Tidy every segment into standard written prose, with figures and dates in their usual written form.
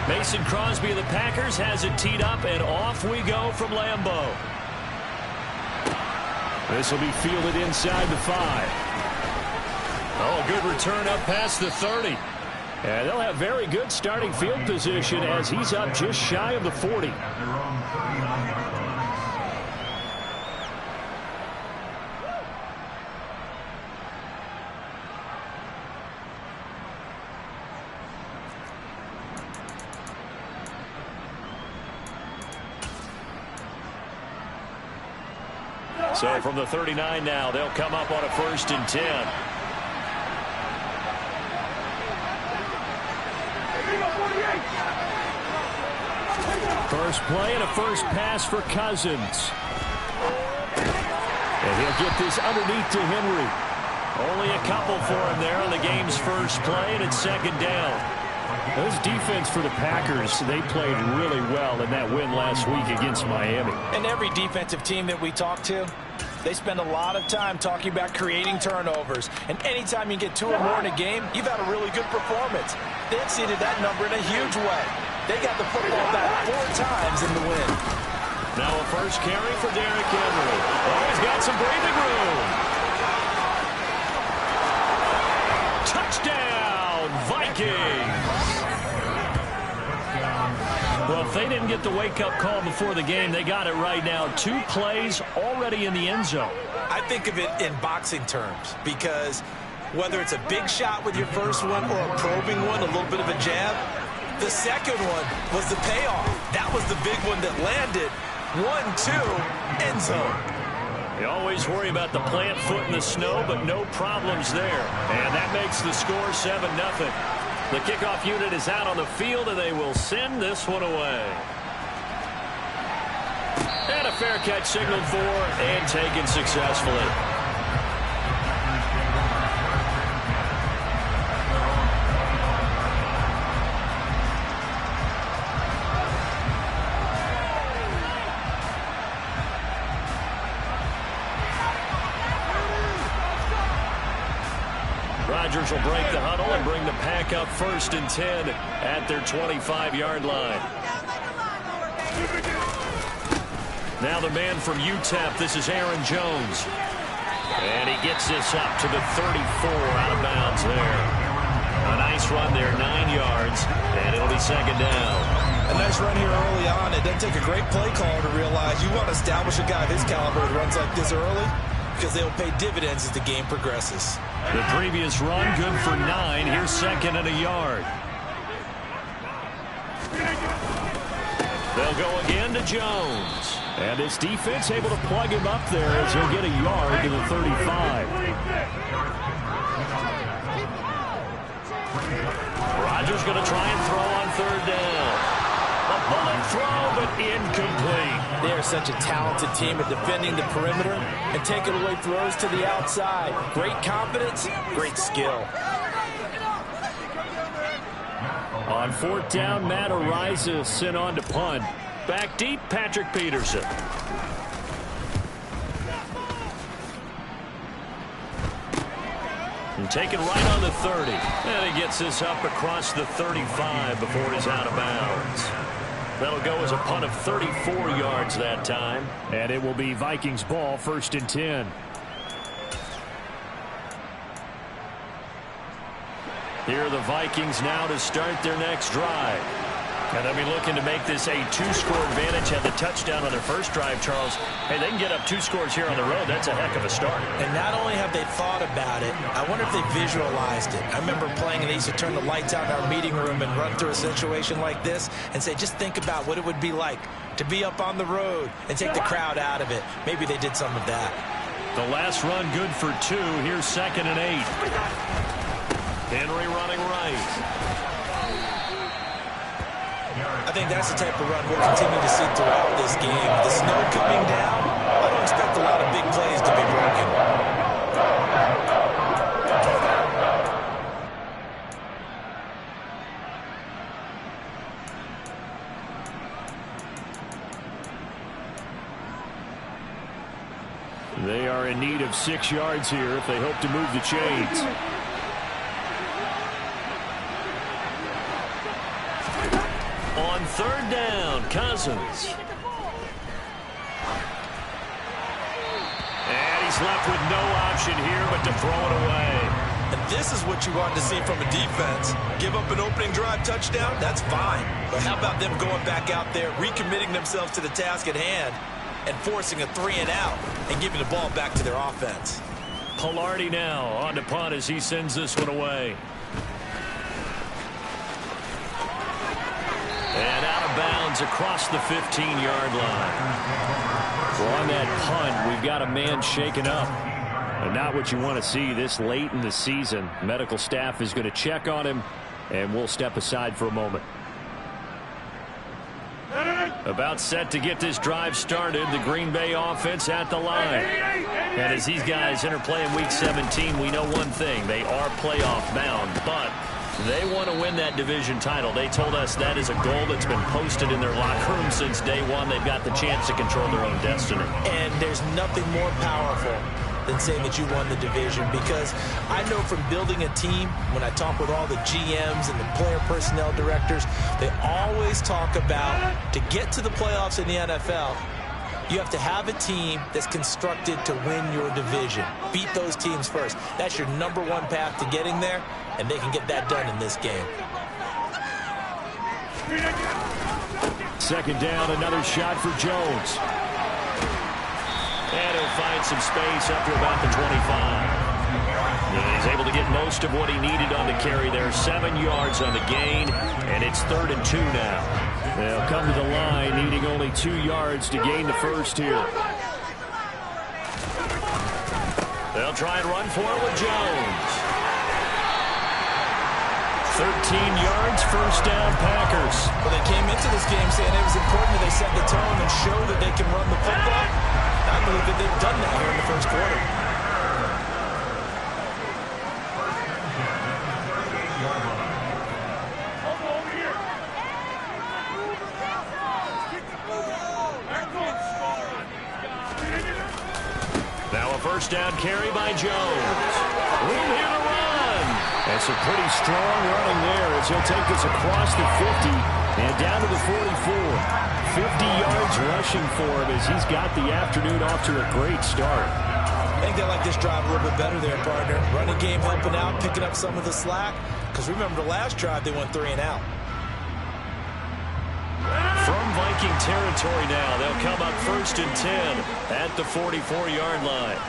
Mason Crosby of the Packers has it teed up, and off we go from Lambeau. This will be fielded inside the 5. Oh, a good return up past the 30. And they'll have very good starting field position as he's up just shy of the 40. So from the 39 now, they'll come up on a 1st and 10. First play and a first pass for Cousins. And he'll get this underneath to Henry. Only a couple for him there on the game's first play, and it's 2nd down. This defense for the Packers, they played really well in that win last week against Miami. And every defensive team that we talk to, they spend a lot of time talking about creating turnovers. And anytime you get 2 or more in a game, you've had a really good performance. They exceeded that number in a huge way. They got the football back 4 times in the win. Now a first carry for Derrick Henry. Oh, he's got some breathing room. Touchdown, Vikings. Well, if they didn't get the wake-up call before the game, they got it right now. 2 plays already in the end zone. I think of it in boxing terms because whether it's a big shot with your first one or a probing one, a little bit of a jab, the second one was the payoff. That was the big one that landed. 1-2, end zone. You always worry about the plant foot in the snow, but no problems there. And that makes the score 7-0. The kickoff unit is out on the field, and they will send this one away. And a fair catch signaled for and taken successfully. Rodgers will break the huddle and bring the pack up 1st and 10 at their 25-yard line. Now the man from UTEP, this is Aaron Jones. And he gets this up to the 34, out of bounds there. A nice run there, 9 yards, and it'll be 2nd down. A nice run here early on. It doesn't take a great play caller to realize you want to establish a guy of his caliber that runs like this early because they'll pay dividends as the game progresses. The previous run, good for 9. Here's 2nd and a yard. They'll go again to Jones. And his defense able to plug him up there as he'll get a yard to the 35. Rodgers going to try and throw on 3rd down. A bullet throw, but incomplete. They are such a talented team at defending the perimeter and taking away throws to the outside. Great confidence, great skill. On 4th down, Matt Ariza sent on to punt. Back deep, Patrick Peterson. And taken right on the 30. And he gets this up across the 35 before he's out of bounds. That'll go as a punt of 34 yards that time. And it will be Vikings ball, 1st and 10. Here are the Vikings now to start their next drive. And they'll be looking to make this a 2-score advantage. Had the touchdown on their first drive, Charles. Hey, they can get up 2 scores here on the road. That's a heck of a start. And not only have they thought about it, I wonder if they visualized it. I remember playing and they used to turn the lights out in our meeting room and run through a situation like this and say, just think about what it would be like to be up on the road and take the crowd out of it. Maybe they did some of that. The last run good for 2. Here's 2nd and 8. Henry running right. I think that's the type of run we'll continue to see throughout this game. The snow coming down, I don't expect a lot of big plays to be broken. They are in need of 6 yards here if they hope to move the chains. third down, Cousins. And he's left with no option here but to throw it away. And this is what you want to see from a defense. Give up an opening drive touchdown, that's fine. But how about them going back out there, recommitting themselves to the task at hand, and forcing a 3-and-out and giving the ball back to their offense. Pilardi now on the punt as he sends this one away. And out of bounds across the 15-yard line. Well, on that punt, we've got a man shaken up. And not what you want to see this late in the season. Medical staff is going to check on him, and we'll step aside for a moment. About set to get this drive started, the Green Bay offense at the line. And as these guys interplay in Week 17, we know one thing. They are playoff bound, but they want to win that division title. They told us that is a goal that's been posted in their locker room since day one. They've got the chance to control their own destiny. And there's nothing more powerful than saying that you won the division, because I know from building a team, when I talk with all the GMs and the player personnel directors, they always talk about, to get to the playoffs in the NFL, you have to have a team that's constructed to win your division. Beat those teams first. That's your number one path to getting there, and they can get that done in this game. Second down, another shot for Jones. And he'll find some space up to about the 25. And he's able to get most of what he needed on the carry there. 7 yards on the gain, and it's 3rd and 2 now. They'll come to the line, needing only 2 yards to gain the first here. They'll try and run for it with Jones. 13 yards, first down, Packers. Well, they came into this game saying it was important that they set the tone and show that they can run the football. I believe that they've done that here in the first quarter. Now a first down carry by Jones. Room here to run. And some pretty strong running there as he'll take this across the 50 and down to the 44. 50 yards rushing for him as he's got the afternoon off to a great start. I think they like this drive a little bit better there, partner. Running game helping out, picking up some of the slack. Because remember, the last drive they went 3-and-out. From Viking territory now, they'll come up 1st and 10 at the 44-yard line.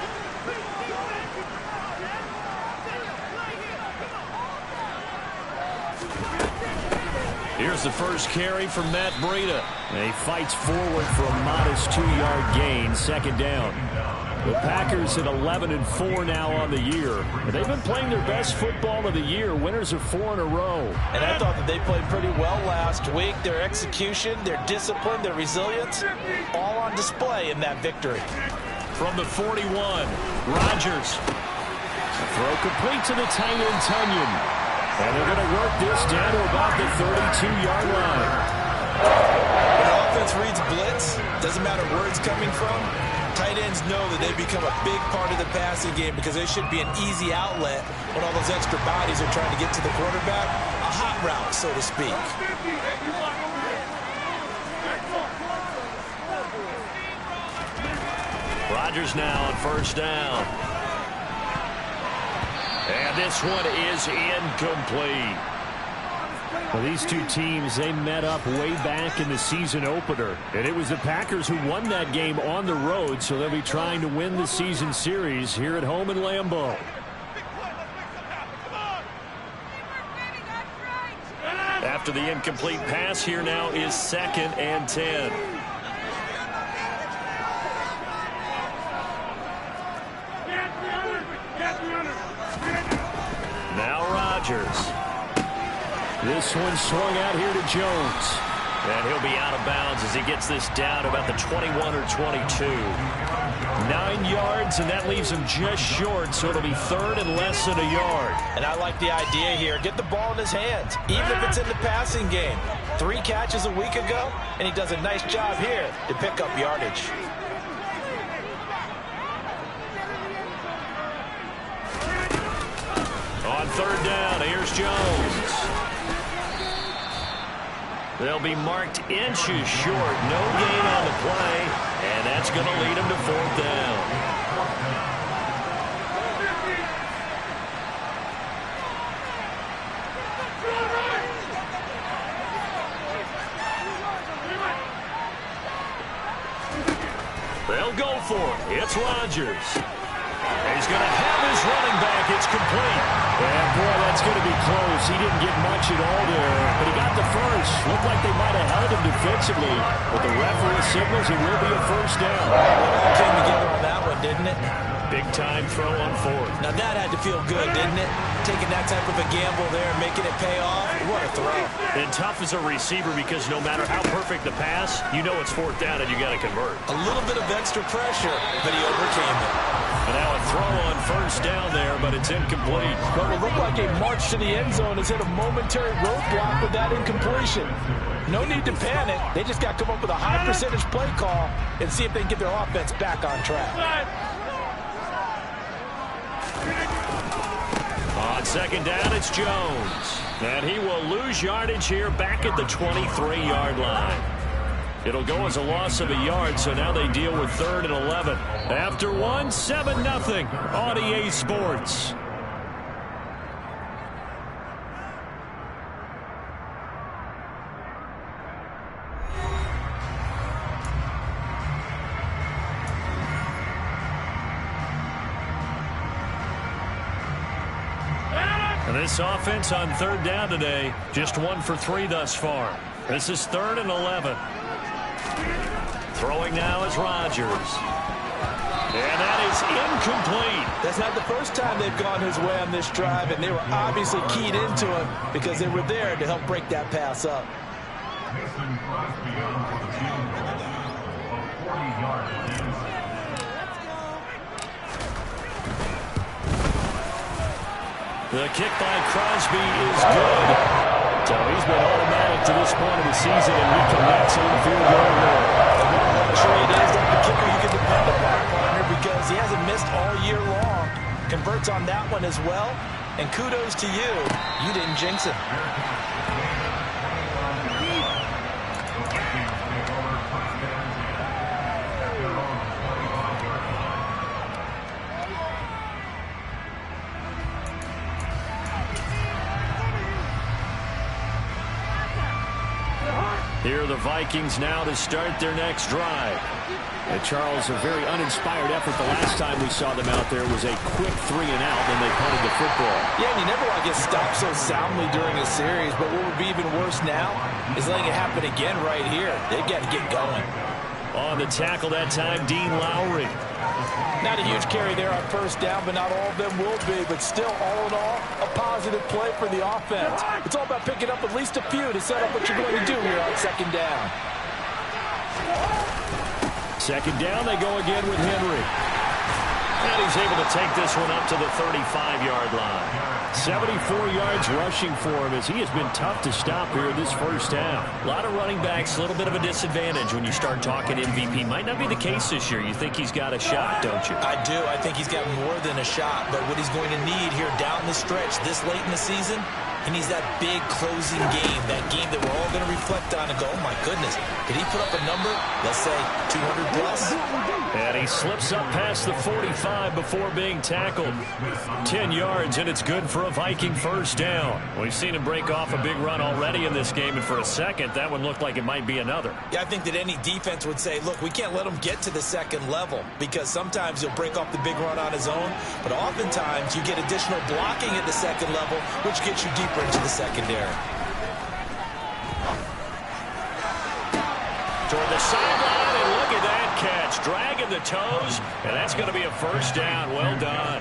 Here's the first carry from Matt Breida. He fights forward for a modest 2-yard gain, 2nd down. The Packers at 11-4 now on the year. They've been playing their best football of the year. Winners of 4 in a row. And I thought that they played pretty well last week. Their execution, their discipline, their resilience, all on display in that victory. From the 41, Rodgers. Throw complete to the tight end, Tunyon. And they're going to work this down to about the 32-yard line. When the offense reads blitz, doesn't matter where it's coming from, tight ends know that they become a big part of the passing game because they should be an easy outlet when all those extra bodies are trying to get to the quarterback. A hot route, so to speak. Rodgers now on first down. And this one is incomplete. Well, these two teams, they met up way back in the season opener. And it was the Packers who won that game on the road, so they'll be trying to win the season series here at home in Lambeau. After the incomplete pass, here now is 2nd and 10. Now Rodgers. This one swung out here to Jones. And he'll be out of bounds as he gets this down about the 21 or 22. 9 yards, and that leaves him just short, so it'll be 3rd and less than a yard. And I like the idea here. Get the ball in his hands, even if it's in the passing game. 3 catches a week ago, and he does a nice job here to pick up yardage. On 3rd down, here's Jones. They'll be marked inches short. No gain on the play, and that's going to lead them to 4th down. They'll go for it. It's Rodgers. He's going to have his running back. It's complete. And, boy, that's going to be close. He didn't get much at all there, but he got the first. Looked like they might have held him defensively, but the referee signals it will be a 1st down. It all came together on that one, didn't it? Big-time throw on 4th. Now, that had to feel good, didn't it? Taking that type of a gamble there and making it pay off. What a throw. And tough as a receiver because no matter how perfect the pass, you know it's 4th down and you got to convert. A little bit of extra pressure, but he overcame it. And now a throw on 1st down there, but it's incomplete. Well, it looked like a march to the end zone has hit a momentary roadblock with that incompletion. No need to panic. They just got to come up with a high percentage play call and see if they can get their offense back on track. On 2nd down, it's Jones. And he will lose yardage here back at the 23-yard line. It'll go as a loss of a yard, so now they deal with 3rd and 11. After 1, 7-0 on EA Sports. And this offense on 3rd down today, just 1 for 3 thus far. This is 3rd and 11. Throwing now is Rodgers. And that is incomplete. That's not the first time they've gone his way on this drive, and they were obviously keyed into him because they were there to help break that pass up. The kick by Crosby is good. So he's been automatic to this point of the season, and reconnects on the field goal there. Sure it is. Like the kicker you can depend upon, partner, because he hasn't missed all year long. Converts on that one as well. And kudos to you. You didn't jinx him. Here are the Vikings now to start their next drive. And Charles, a very uninspired effort the last time we saw them out there was a quick 3-and-out when they punted the football. Yeah, and you never want to get stopped so soundly during a series, but what would be even worse now is letting it happen again right here. They've got to get going. On the tackle that time, Dean Lowry. Not a huge carry there on 1st down, but not all of them will be. But still, all in all, a positive play for the offense. It's all about picking up at least a few to set up what you're going to do here on 2nd down. 2nd down, they go again with Henry. And he's able to take this one up to the 35-yard line. 74 yards rushing for him as he has been tough to stop here this 1st down. A lot of running backs, a little bit of a disadvantage when you start talking MVP. Might not be the case this year. You think he's got a shot, don't you? I do. I think he's got more than a shot. But what he's going to need here down the stretch this late in the season, he needs that big closing game, that game that we're all going to reflect on and go, oh, my goodness, did he put up a number, let's say, 200 plus? And he slips up past the 45 before being tackled. 10 yards, and it's good for a Viking 1st down. We've seen him break off a big run already in this game, and for a second, that one looked like it might be another. Yeah, I think that any defense would say, look, we can't let him get to the 2nd level because sometimes he'll break off the big run on his own, but oftentimes you get additional blocking at the 2nd level, which gets you deeper into the secondary. Toward the sideline, and look at that catch. Dragging the toes, and that's going to be a 1st down. Well done.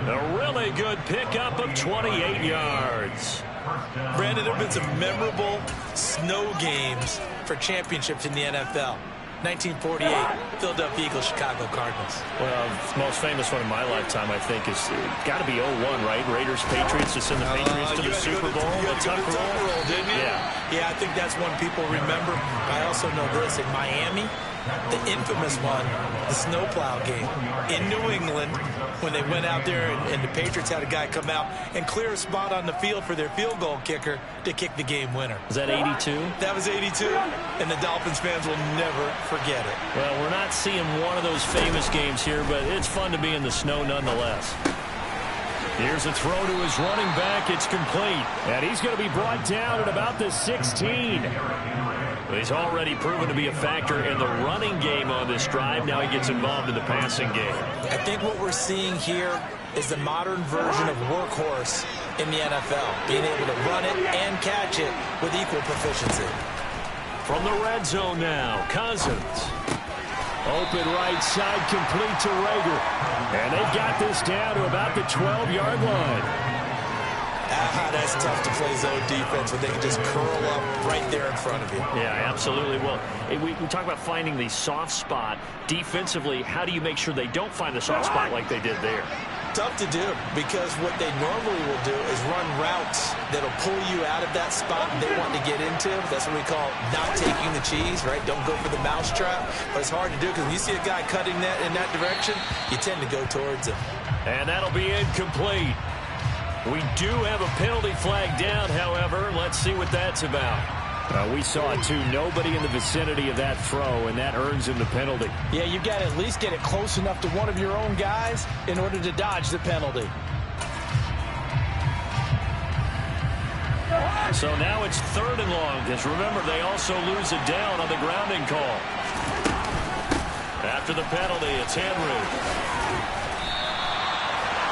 A really good pickup of 28 yards. Brandon, there have been some memorable snow games for championships in the NFL. 1948, Philadelphia Eagles, Chicago Cardinals. Well, the most famous one in my lifetime, I think, is got to be 01, right? Raiders, Patriots, to send the Patriots to the Super Bowl. You had to go to Tucker Roll, didn't you? Yeah. Yeah, I think that's one people remember. I also know this. In Miami, the infamous one, the snowplow game in New England, when they went out there and the Patriots had a guy come out and clear a spot on the field for their field goal kicker to kick the game winner. Was that 82? That was 82, and the Dolphins fans will never forget it. Well, we're not seeing one of those famous games here, but it's fun to be in the snow nonetheless. Here's a throw to his running back. It's complete. And he's going to be brought down at about the 16. He's already proven to be a factor in the running game on this drive. Now he gets involved in the passing game. I think what we're seeing here is the modern version of workhorse in the NFL, being able to run it and catch it with equal proficiency. From the red zone now, Cousins. Open right side, complete to Rager. And they've got this down to about the 12-yard line. That's tough to play zone defense when they can just curl up right there in front of you. Yeah, absolutely. Well, we talk about finding the soft spot. Defensively, how do you make sure they don't find the soft spot like they did there? Tough to do, because what they normally will do is run routes that'll pull you out of that spot they want to get into. That's what we call not taking the cheese, right? Don't go for the mousetrap. But it's hard to do because when you see a guy cutting that in that direction, you tend to go towards him. And that'll be incomplete. We do have a penalty flag down, however. Let's see what that's about. We saw it, too. Nobody in the vicinity of that throw, and that earns him the penalty. Yeah, you've got to at least get it close enough to one of your own guys in order to dodge the penalty. So now it's 3rd and long, because remember, they also lose a down on the grounding call. After the penalty, it's Henry.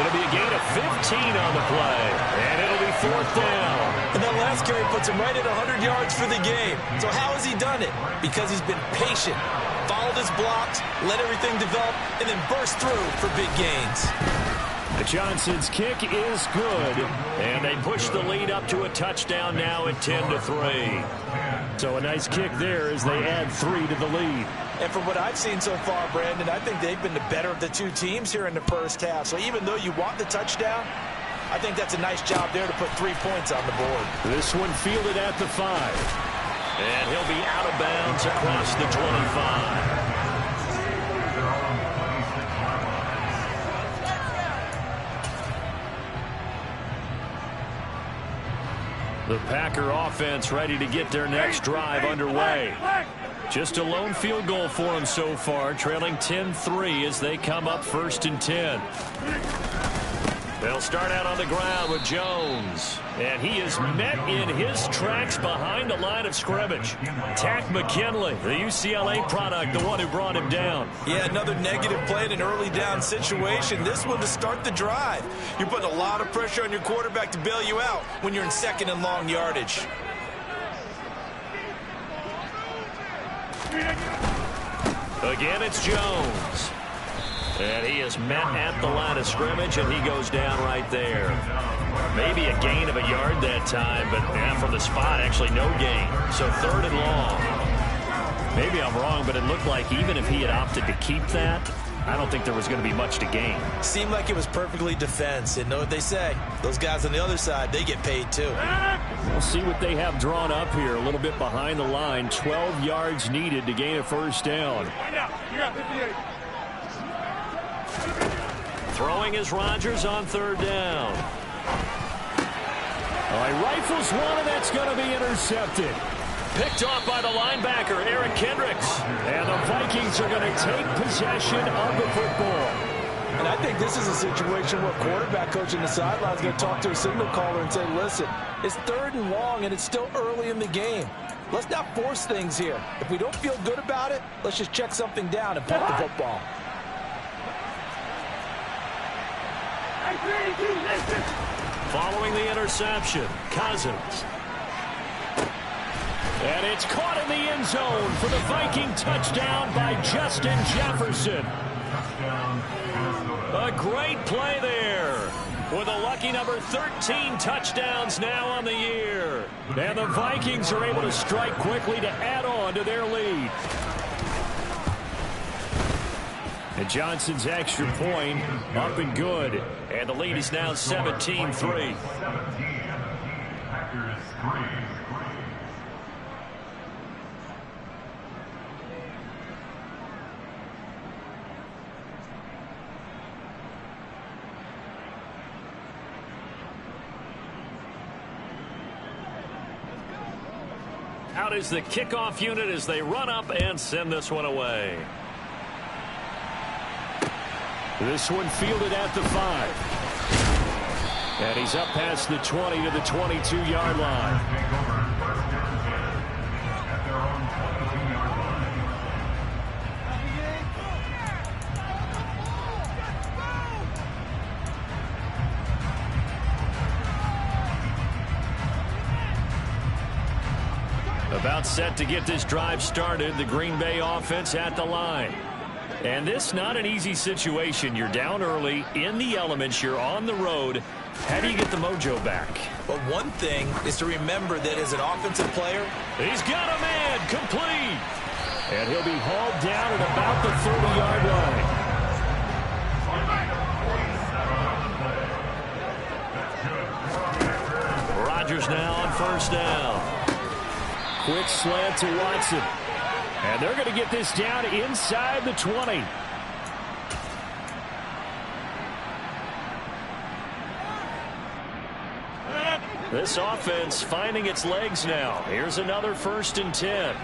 It'll be a gain of 15 on the play, and it'll be 4th down. And that last carry puts him right at 100 yards for the game. So how has he done it? Because he's been patient, followed his blocks, let everything develop, and then burst through for big gains. Johnson's kick is good. And they push the lead up to a touchdown now at 10-3. So a nice kick there as they add 3 to the lead. And from what I've seen so far, Brandon, I think they've been the better of the two teams here in the first half. So even though you want the touchdown, I think that's a nice job there to put 3 points on the board. This one fielded at the 5. And he'll be out of bounds across the 25. The Packer offense ready to get their next drive underway. Just a lone field goal for them so far, trailing 10-3 as they come up 1st and 10. They'll start out on the ground with Jones. And he is met in his tracks behind the line of scrimmage. Tack McKinley, the UCLA product, the one who brought him down. Yeah, another negative play in an early down situation. This one to start the drive. You're putting a lot of pressure on your quarterback to bail you out when you're in 2nd and long yardage. Again, it's Jones. And he is met at the line of scrimmage, and he goes down right there. Maybe a gain of a yard that time, but from the spot, actually no gain. So 3rd and long. Maybe I'm wrong, but it looked like even if he had opted to keep that, I don't think there was going to be much to gain. Seemed like it was perfectly defense. And know what they say? Those guys on the other side, they get paid too. We'll see what they have drawn up here. A little bit behind the line. 12 yards needed to gain a 1st down. Throwing is Rodgers on 3rd down. All right, rifles one, and that's going to be intercepted. Picked off by the linebacker, Eric Kendricks. And the Vikings are going to take possession of the football. And I think this is a situation where quarterback coach in the sideline is going to talk to a signal caller and say, listen, it's 3rd and long, and it's still early in the game. Let's not force things here. If we don't feel good about it, let's just check something down and punt the football. Following the interception, Cousins. And it's caught in the end zone for the Viking touchdown by Justin Jefferson. A great play there with a lucky number 13 touchdowns now on the year. And the Vikings are able to strike quickly to add on to their lead. And Johnson's extra point up and good. And the lead is now 17-3. out is the kickoff unit as they run up and send this one away. This one fielded at the 5. And he's up past the 20 to the 22-yard line. About set to get this drive started, the Green Bay offense at the line. And this not an easy situation. You're down early, in the elements, you're on the road. How do you get the mojo back? Well, one thing is to remember that as an offensive player, he's got a man complete. And he'll be hauled down at about the 30-yard line. Rodgers now on first down. Quick slant to Watson. And they're going to get this down inside the 20. This offense finding its legs now. Here's another 1st and 10.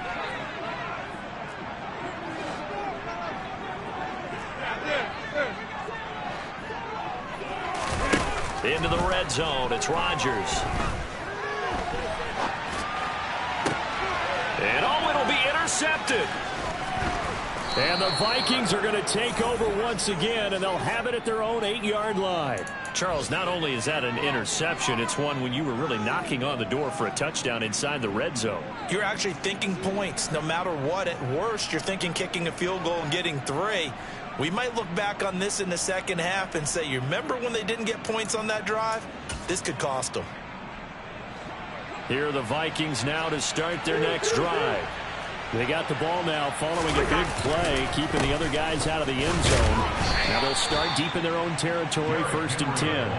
Into the red zone. It's Rodgers. And it'll be intercepted. And the Vikings are going to take over once again, and they'll have it at their own 8-yard line. Charles, not only is that an interception, it's one when you were really knocking on the door for a touchdown inside the red zone. You're actually thinking points. No matter what, at worst, you're thinking kicking a field goal and getting 3. We might look back on this in the second half and say, you remember when they didn't get points on that drive? This could cost them. Here are the Vikings now to start their next drive. They got the ball now following a big play, keeping the other guys out of the end zone. Now they'll start deep in their own territory, 1st and 10.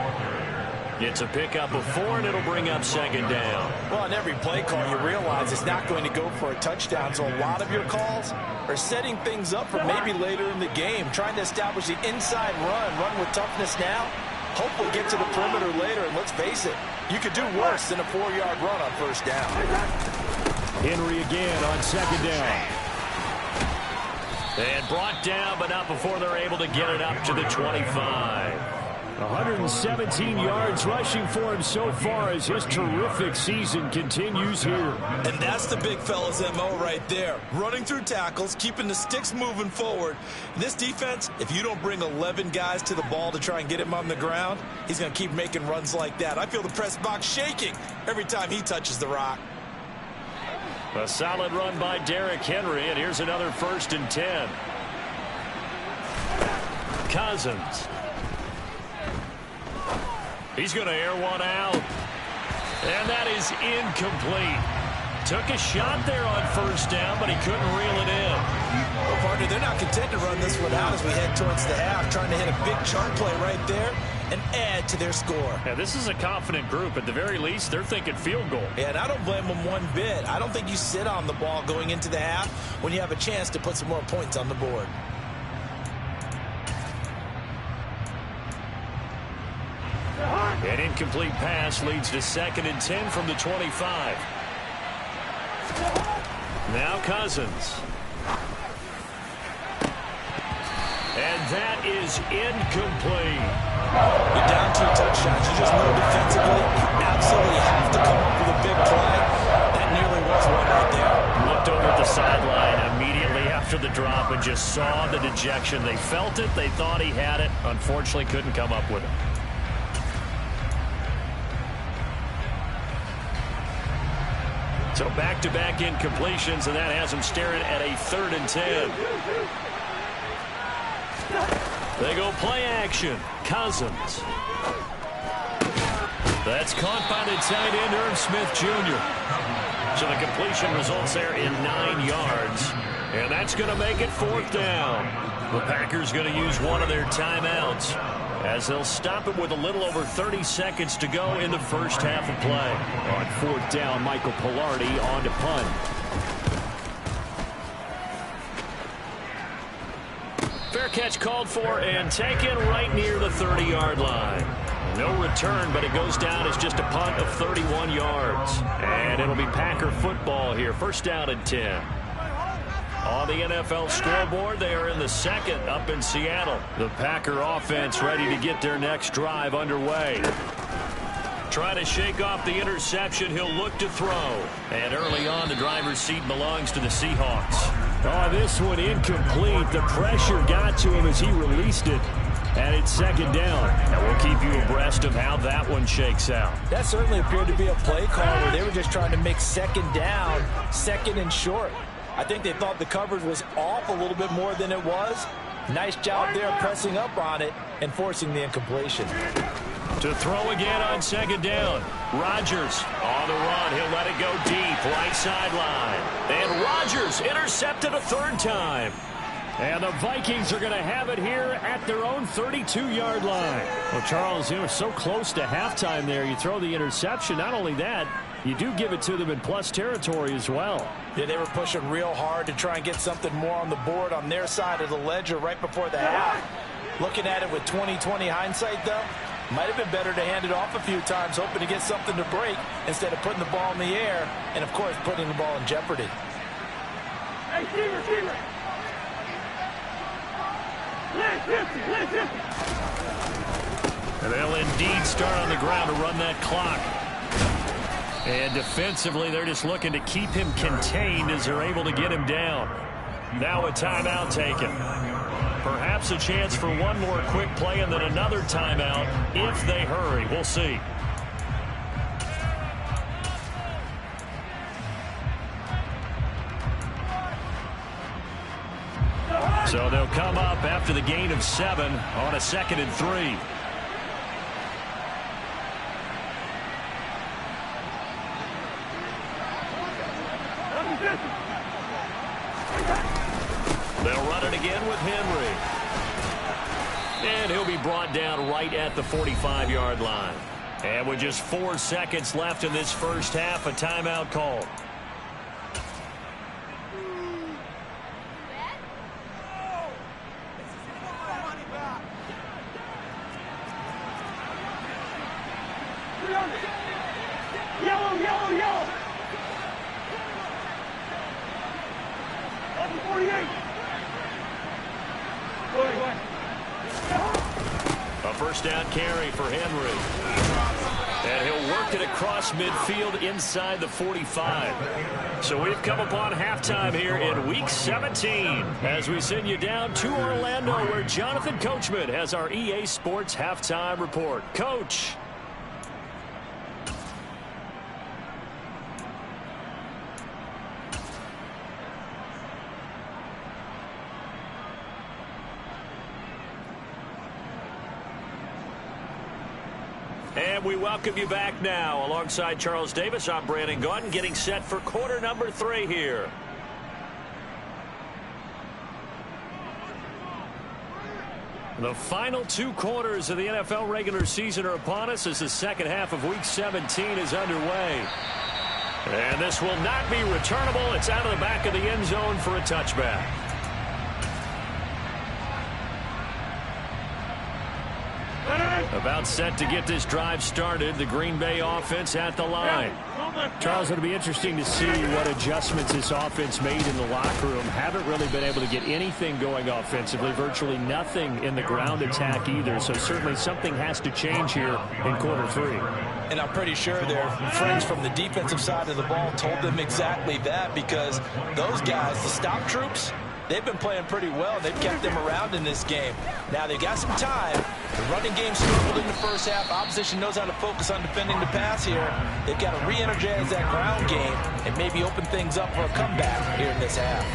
It's a pickup of 4, and it'll bring up 2nd down. Well, on every play call, you realize it's not going to go for a touchdown, so a lot of your calls are setting things up for maybe later in the game, trying to establish the inside run with toughness now, hopefully get to the perimeter later, and let's face it, you could do worse than a 4-yard run on 1st down. Henry again on 2nd down. And brought down, but not before they're able to get it up to the 25. 117 yards rushing for him so far as his terrific season continues here. And that's the big fella's MO right there. Running through tackles, keeping the sticks moving forward. This defense, if you don't bring 11 guys to the ball to try and get him on the ground, he's going to keep making runs like that. I feel the press box shaking every time he touches the rock. A solid run by Derrick Henry, and here's another 1st and 10. Cousins. He's going to air one out. And that is incomplete. Took a shot there on 1st down, but he couldn't reel it in. Well, partner, they're not content to run this one out as we head towards the half, trying to hit a big chunk play right there and add to their score. Yeah, this is a confident group. At the very least, they're thinking field goal. Yeah, and I don't blame them one bit. I don't think you sit on the ball going into the half when you have a chance to put some more points on the board. An incomplete pass leads to 2nd and 10 from the 25. Now Cousins. And that is incomplete. You're down 2 touchdowns. You just know defensively you absolutely have to come up with a big play. That nearly was one right there. Looked over at the sideline immediately after the drop and just saw the dejection. They felt it. They thought he had it. Unfortunately, couldn't come up with it. So back-to-back incompletions, and that has them staring at a 3rd and 10. They go play action. Cousins. That's caught by the tight end, Irv Smith Jr. So the completion results there in 9 yards. And that's going to make it 4th down. The Packers going to use one of their timeouts as they'll stop it with a little over 30 seconds to go in the first half of play. On 4th down, Michael Pilardi on to punt. Fair catch called for and taken right near the 30-yard line. No return, but it goes down as just a punt of 31 yards. And it'll be Packer football here. First down and 10. On the NFL scoreboard, they are in the second up in Seattle. The Packer offense ready to get their next drive underway. Trying to shake off the interception, he'll look to throw. And early on, the driver's seat belongs to the Seahawks. Oh, this one incomplete. The pressure got to him as he released it. And it's second down. And we'll keep you abreast of how that one shakes out. That certainly appeared to be a play call where they were just trying to make second down, second and short. I think they thought the coverage was off a little bit more than it was. Nice job there pressing up on it and forcing the incompletion. To throw again on second down. Rodgers on the run. He'll let it go deep, right sideline. And Rodgers intercepted a third time. And the Vikings are going to have it here at their own 32-yard line. Well, Charles, you were so close to halftime there. You throw the interception. Not only that, you do give it to them in plus territory as well. Yeah, they were pushing real hard to try and get something more on the board on their side of the ledger right before the half. Looking at it with 20/20 hindsight, though, might have been better to hand it off a few times, hoping to get something to break instead of putting the ball in the air and, of course, putting the ball in jeopardy. Hey, receiver. And they'll indeed start on the ground to run that clock. And defensively, they're just looking to keep him contained as they're able to get him down. Now a timeout taken. Perhaps a chance for one more quick play and then another timeout if they hurry. We'll see. So they'll come up after the gain of 7 on a 2nd and 3. They'll run it again with Henry. And he'll be brought down right at the 45-yard line. And with just 4 seconds left in this first half, a timeout called. Yellow. Up to 48. A first down carry for Henry. And he'll work it across midfield inside the 45. So we've come upon halftime here in Week 17 as we send you down to Orlando where Jonathan Coachman has our EA Sports Halftime Report. Coach. And we welcome you back now. Alongside Charles Davis, I'm Brandon Gaudin, getting set for quarter number 3 here. The final 2 quarters of the NFL regular season are upon us as the second half of Week 17 is underway. And this will not be returnable. It's out of the back of the end zone for a touchback. About set to get this drive started. The Green Bay offense at the line. Charles, it'll be interesting to see what adjustments this offense made in the locker room. Haven't really been able to get anything going offensively. Virtually nothing in the ground attack either. So certainly something has to change here in quarter 3. And I'm pretty sure their friends from the defensive side of the ball told them exactly that, because those guys, the stop troops, they've been playing pretty well. They've kept them around in this game. Now they've got some time. The running game struggled in the first half. Opposition knows how to focus on defending the pass here. They've got to re-energize that ground game and maybe open things up for a comeback here in this half.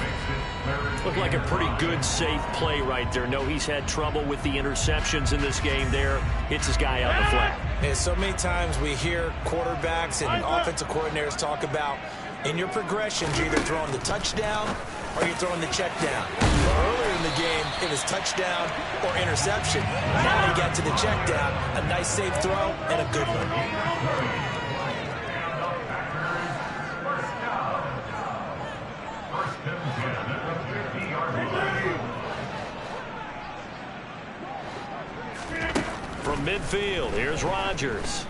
Looked like a pretty good, safe play right there. No, he's had trouble with the interceptions in this game there. Hits his guy out the flat. And so many times we hear quarterbacks and offensive coordinators talk about in your progressions, you're either throwing the touchdown or you're throwing the check down. Well, earlier in the game, it was touchdown or interception. Now he got to the check down, a nice safe throw, and a good one. From midfield. Here's Rodgers.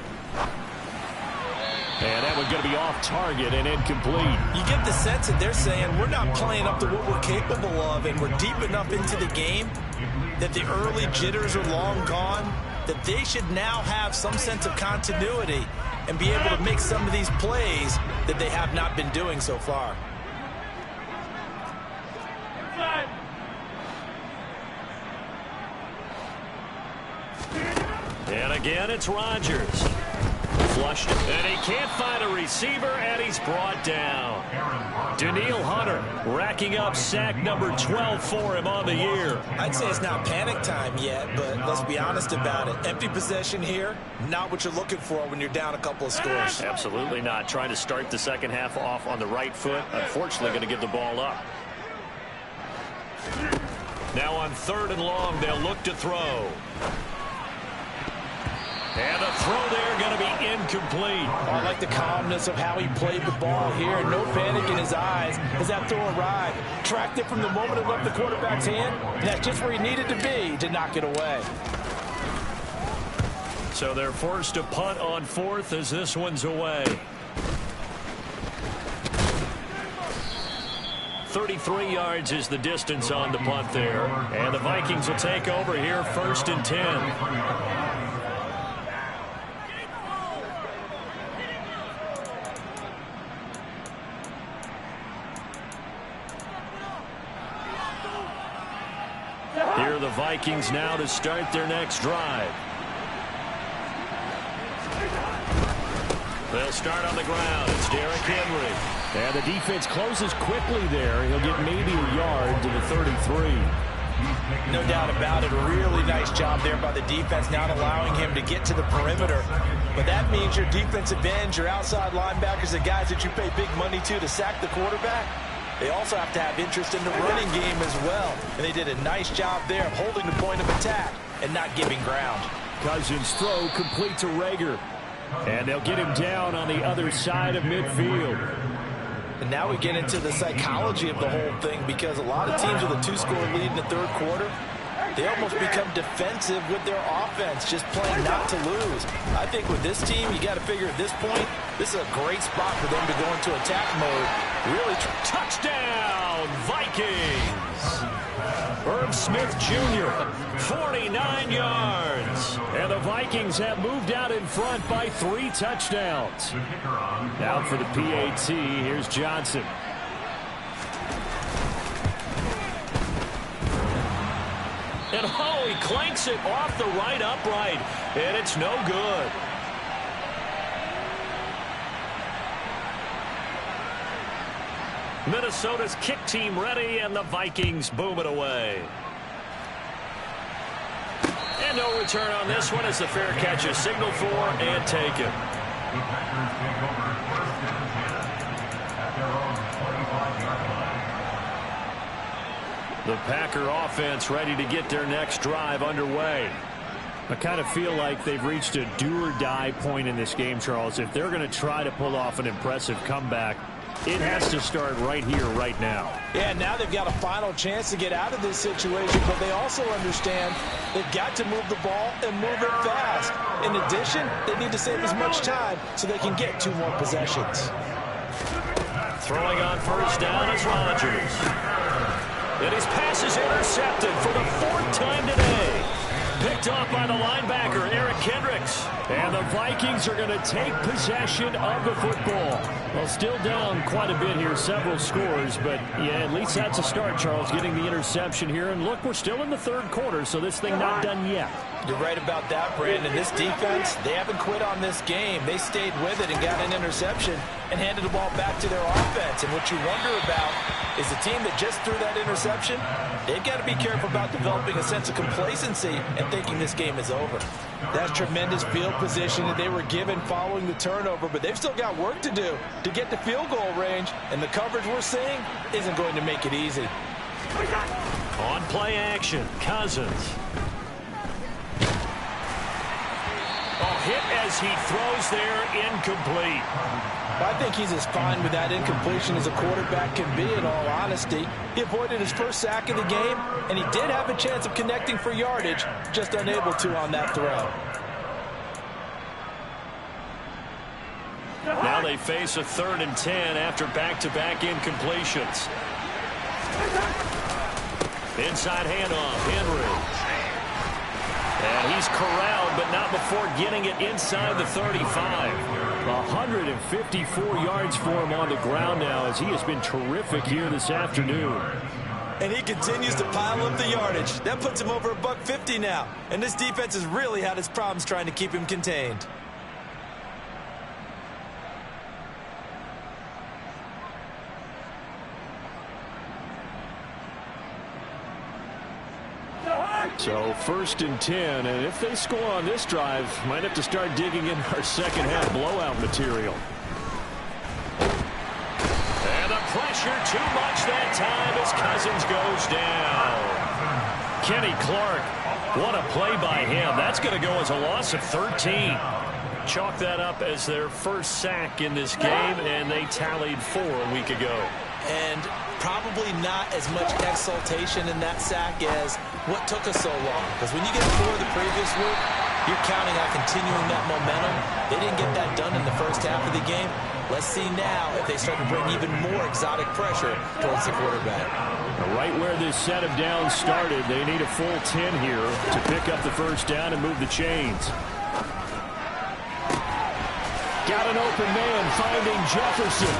And that one's going to be off target and incomplete. You get the sense that they're saying we're not playing up to what we're capable of, and we're deep enough into the game that the early jitters are long gone, that they should now have some sense of continuity and be able to make some of these plays that they have not been doing so far. And again, it's Rodgers. Flushed it, and he can't find a receiver, and he's brought down. Danielle Hunter racking up sack number 12 for him on the year. I'd say it's not panic time yet, but let's be honest about it. Empty possession here, not what you're looking for when you're down a couple of scores. Absolutely not. Trying to start the second half off on the right foot. Unfortunately, going to give the ball up. Now on 3rd and long, they'll look to throw. And the throw there going to be incomplete. I like the calmness of how he played the ball here. No panic in his eyes as that throw arrived. Tracked it from the moment it left the quarterback's hand. And that's just where he needed to be to knock it away. So they're forced to punt on 4th as this one's away. 33 yards is the distance on the punt there. And the Vikings will take over here 1st and 10. Here are the Vikings now to start their next drive. They'll start on the ground. It's Derrick Henry. And the defense closes quickly there. He'll get maybe a yard to the 33. No doubt about it. A really nice job there by the defense, not allowing him to get to the perimeter. But that means your defensive ends, your outside linebackers, the guys that you pay big money to sack the quarterback, they also have to have interest in the running game as well. And they did a nice job there of holding the point of attack and not giving ground. Cousins' throw complete to Rager. And they'll get him down on the other side of midfield. And now we get into the psychology of the whole thing, because a lot of teams with a 2-score lead in the 3rd quarter, they almost become defensive with their offense, just playing not to lose. I think with this team, you got to figure at this point, this is a great spot for them to go into attack mode. Really, touchdown, Vikings! Herb Smith Jr., 49 yards. And the Vikings have moved out in front by 3 touchdowns. Now for the PAT, here's Johnson. And oh, he clanks it off the right upright, and it's no good. Minnesota's kick team ready, and the Vikings boom it away. And no return on this one as the fair catch is signaled for and taken. The Packer offense ready to get their next drive underway. I kind of feel like they've reached a do-or-die point in this game, Charles. If they're going to try to pull off an impressive comeback, it has to start right here, right now. Yeah, now they've got a final chance to get out of this situation, but they also understand they've got to move the ball and move it fast. In addition, they need to save as much time so they can get 2 more possessions. Throwing on 1st down is Rodgers. And his pass is intercepted for the 4th time today. Picked off by the linebacker, Eric Kendricks. And the Vikings are going to take possession of the football. Well, still down quite a bit here, several scores, but yeah, at least that's a start, Charles, getting the interception here. And look, we're still in the 3rd quarter, so this thing not done yet. You're right about that, Brandon. This defense, they haven't quit on this game. They stayed with it and got an interception and handed the ball back to their offense. And what you wonder about is the team that just threw that interception, they've got to be careful about developing a sense of complacency and thinking this game is over. That's tremendous field position that they were given following the turnover, but they've still got work to do to get to field goal range, and the coverage we're seeing isn't going to make it easy. On play action, Cousins. Hit as he throws there, incomplete. I think he's as fine with that incompletion as a quarterback can be, in all honesty. He avoided his first sack of the game, and he did have a chance of connecting for yardage, just unable to on that throw. Now they face a 3rd and 10 after back-to-back incompletions. Inside handoff, Henry. And he's corralled, but not before getting it inside the 35. 154 yards for him on the ground now, as he has been terrific here this afternoon. And he continues to pile up the yardage. That puts him over $150 now. And this defense has really had its problems trying to keep him contained. So 1st and 10, and if they score on this drive, might have to start digging in our second half blowout material. And the pressure too much that time as Cousins goes down. Kenny Clark, what a play by him. That's going to go as a loss of 13. Chalk that up as their first sack in this game, and they tallied 4 a week ago. And probably not as much exultation in that sack as what took us so long. Because when you get 4 the previous week, you're counting on continuing that momentum. They didn't get that done in the first half of the game. Let's see now if they start to bring even more exotic pressure towards the quarterback. Right where this set of downs started, they need a full 10 here to pick up the first down and move the chains. Got an open man finding Jefferson.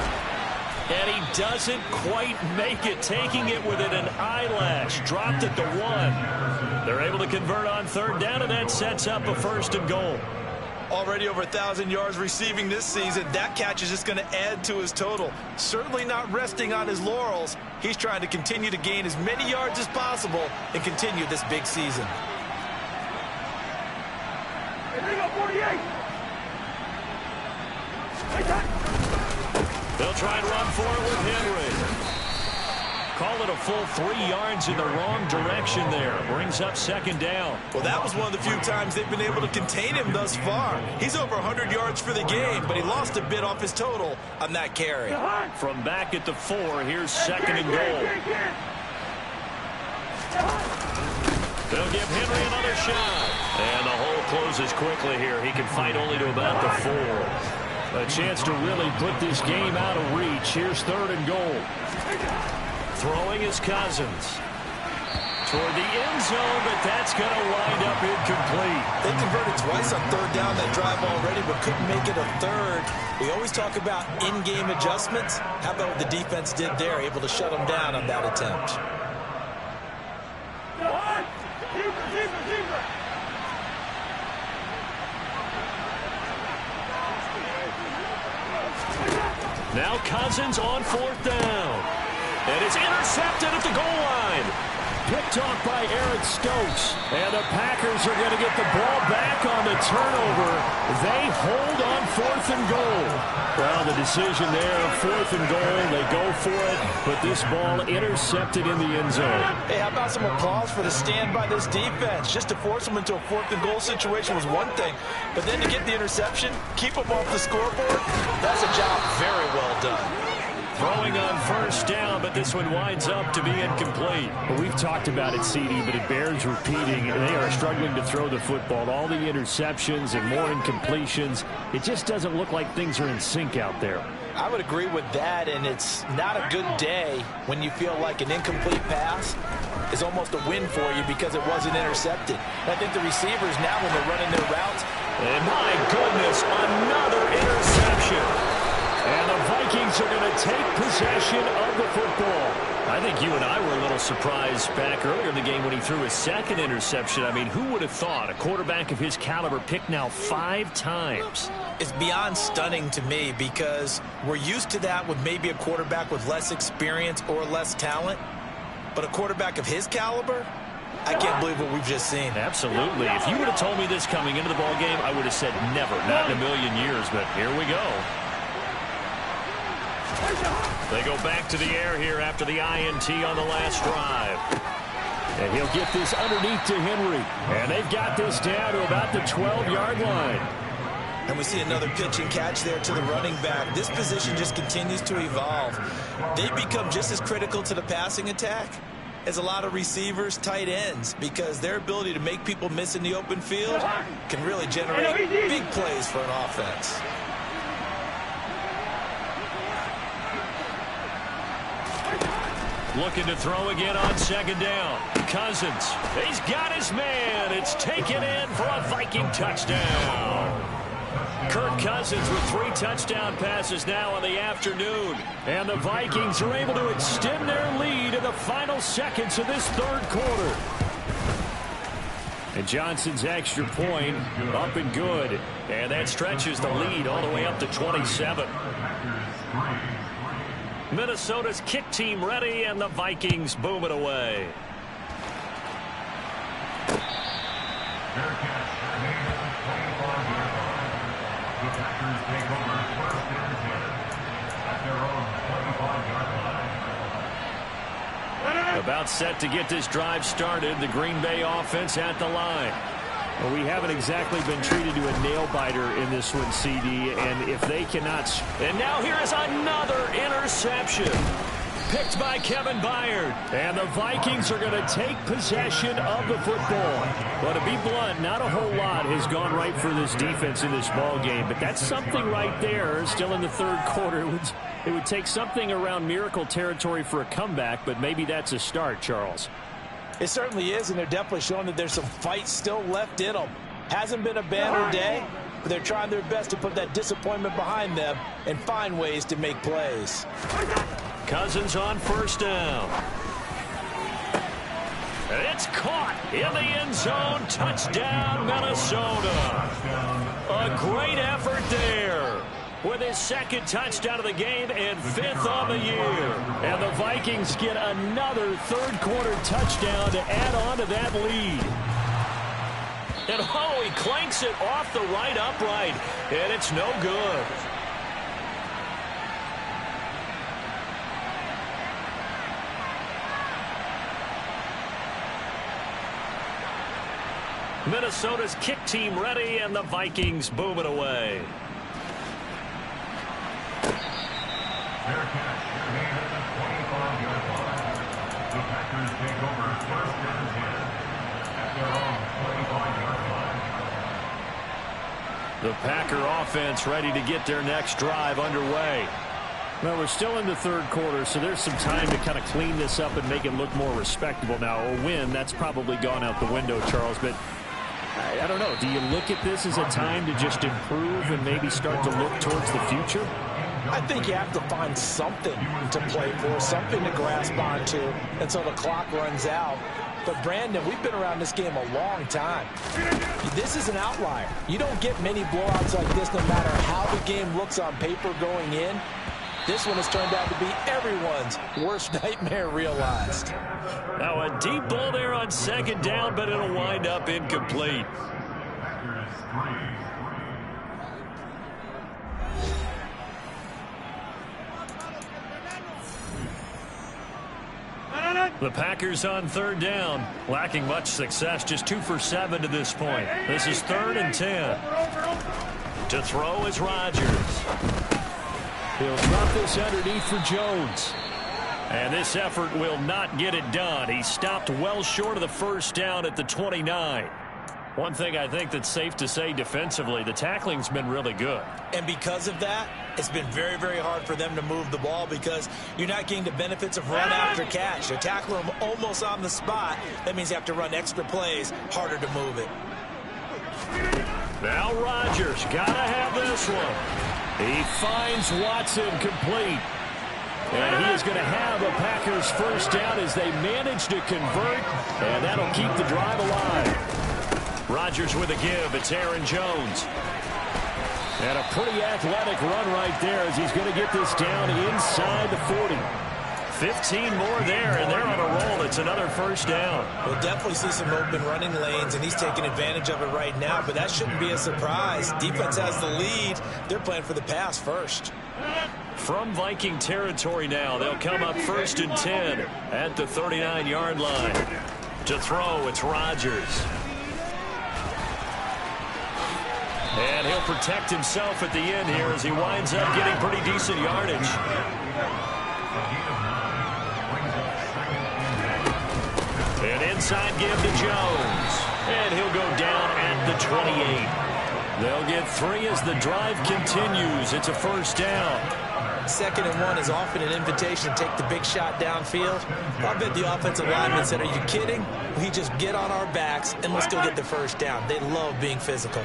And he doesn't quite make it, taking it within an eyelash. Dropped at the 1. They're able to convert on 3rd down, and that sets up a 1st and goal. Already over 1,000 yards receiving this season. That catch is just going to add to his total. Certainly not resting on his laurels. He's trying to continue to gain as many yards as possible and continue this big season. Hey, 48. They'll try and run for it with Henry. Call it a full 3 yards in the wrong direction there. Brings up 2nd down. Well, that was one of the few times they've been able to contain him thus far. He's over 100 yards for the game, but he lost a bit off his total on that carry. From back at the 4, here's 2nd and goal. They'll give Henry another shot. And the hole closes quickly here. He can fight only to about the 4. A chance to really put this game out of reach. Here's 3rd and goal. Throwing is Cousins. Toward the end zone, but that's going to wind up incomplete. They converted twice on 3rd down that drive already, but couldn't make it a 3rd. We always talk about in-game adjustments. How about what the defense did there, able to shut them down on that attempt? Now Cousins on 4th down. And it's intercepted at the goal line. Picked off by Aaron Stokes. And the Packers are going to get the ball back on the turnover. They hold on 4th and goal. Well, the decision there, 4th and goal. They go for it, but this ball intercepted in the end zone. Hey, how about some applause for the stand by this defense? Just to force them into a 4th and goal situation was one thing, but then to get the interception, keep them off the scoreboard, that's a job very well done. Throwing on 1st down, but this one winds up to be incomplete. Well, we've talked about it, CD, but it bears repeating. They are struggling to throw the football. All the interceptions and more incompletions. It just doesn't look like things are in sync out there. I would agree with that, and it's not a good day when you feel like an incomplete pass is almost a win for you because it wasn't intercepted. And I think the receivers now, when they're running their routes, and my goodness, another interception. And the Vikings are going to take possession of the football. I think you and I were a little surprised back earlier in the game when he threw his 2nd interception. I mean, who would have thought a quarterback of his caliber picked now 5 times? It's beyond stunning to me because we're used to that with maybe a quarterback with less experience or less talent. But a quarterback of his caliber, I can't believe what we've just seen. Absolutely. If you would have told me this coming into the ballgame, I would have said never, not in a million years. But here we go. They go back to the air here after the INT on the last drive. And he'll get this underneath to Henry. And they've got this down to about the 12-yard line. And we see another pitch and catch there to the running back. This position just continues to evolve. They become just as critical to the passing attack as a lot of receivers, tight ends, because their ability to make people miss in the open field can really generate big plays for an offense. Looking to throw again on second down. Cousins. He's got his man. It's taken in for a Viking touchdown. Kirk Cousins with 3 touchdown passes now in the afternoon. And the Vikings are able to extend their lead in the final seconds of this third quarter. And Johnson's extra point up and good. And that stretches the lead all the way up to 27. Minnesota's kick team ready, and the Vikings boom it away. About set to get this drive started. The Green Bay offense at the line. Well, we haven't exactly been treated to a nail-biter in this one, CD, and if they cannot... And now here is another interception. Picked by Kevin Byard. And the Vikings are going to take possession of the football. Well, to be blunt, not a whole lot has gone right for this defense in this ball game, but that's something right there still in the third quarter. It would take something around miracle territory for a comeback, but maybe that's a start, Charles. It certainly is, and they're definitely showing that there's some fight still left in them. Hasn't been a banner day, but they're trying their best to put that disappointment behind them and find ways to make plays. Cousins on first down. It's caught in the end zone. Touchdown, Minnesota. A great effort there. With his second touchdown of the game and 5th on the year. And the Vikings get another third-quarter touchdown to add on to that lead. And oh, he clanks it off the right upright, and it's no good. Minnesota's kick team ready, and the Vikings boom it away. Fair catch. Made at the 25-yard line. The Packers take over 1st and 10 at their own 25-yard line. The Packer offense ready to get their next drive underway. Well, we're still in the third quarter, so there's some time to kind of clean this up and make it look more respectable now. A win, that's probably gone out the window, Charles, but I don't know. Do you look at this as a time to just improve and maybe start to look towards the future? I think you have to find something to play for, something to grasp onto until the clock runs out. But, Brandon, we've been around this game a long time. This is an outlier. You don't get many blowouts like this no matter how the game looks on paper going in. This one has turned out to be everyone's worst nightmare realized. Now a deep ball there on second down, but it'll wind up incomplete. The Packers on third down, lacking much success, just 2 for 7 to this point. This is 3rd and 10. To throw is Rodgers. He'll drop this underneath for Jones. And this effort will not get it done. He stopped well short of the first down at the 29. One thing I think that's safe to say defensively, the tackling's been really good. And because of that, it's been very, very hard for them to move the ball because you're not getting the benefits of run after catch. You tackle them almost on the spot. That means you have to run extra plays, harder to move it. Now Rodgers, gotta have this one. He finds Watson complete. And he is going to have a Packers first down as they manage to convert, and that'll keep the drive alive. Rodgers with a give. It's Aaron Jones. And a pretty athletic run right there as he's going to get this down inside the 40. 15 more there, and they're on a roll. It's another first down. We'll definitely see some open running lanes, and he's taking advantage of it right now, but that shouldn't be a surprise. Defense has the lead. They're playing for the pass first. From Viking territory now, they'll come up 1st and 10 at the 39-yard line. To throw, it's Rodgers. And he'll protect himself at the end here as he winds up getting pretty decent yardage. An inside give to Jones. And he'll go down at the 28. They'll get 3 as the drive continues. It's a first down. 2nd and 1 is often an invitation to take the big shot downfield. I bet the offensive lineman said, are you kidding? We just get on our backs and let's go get the first down. They love being physical.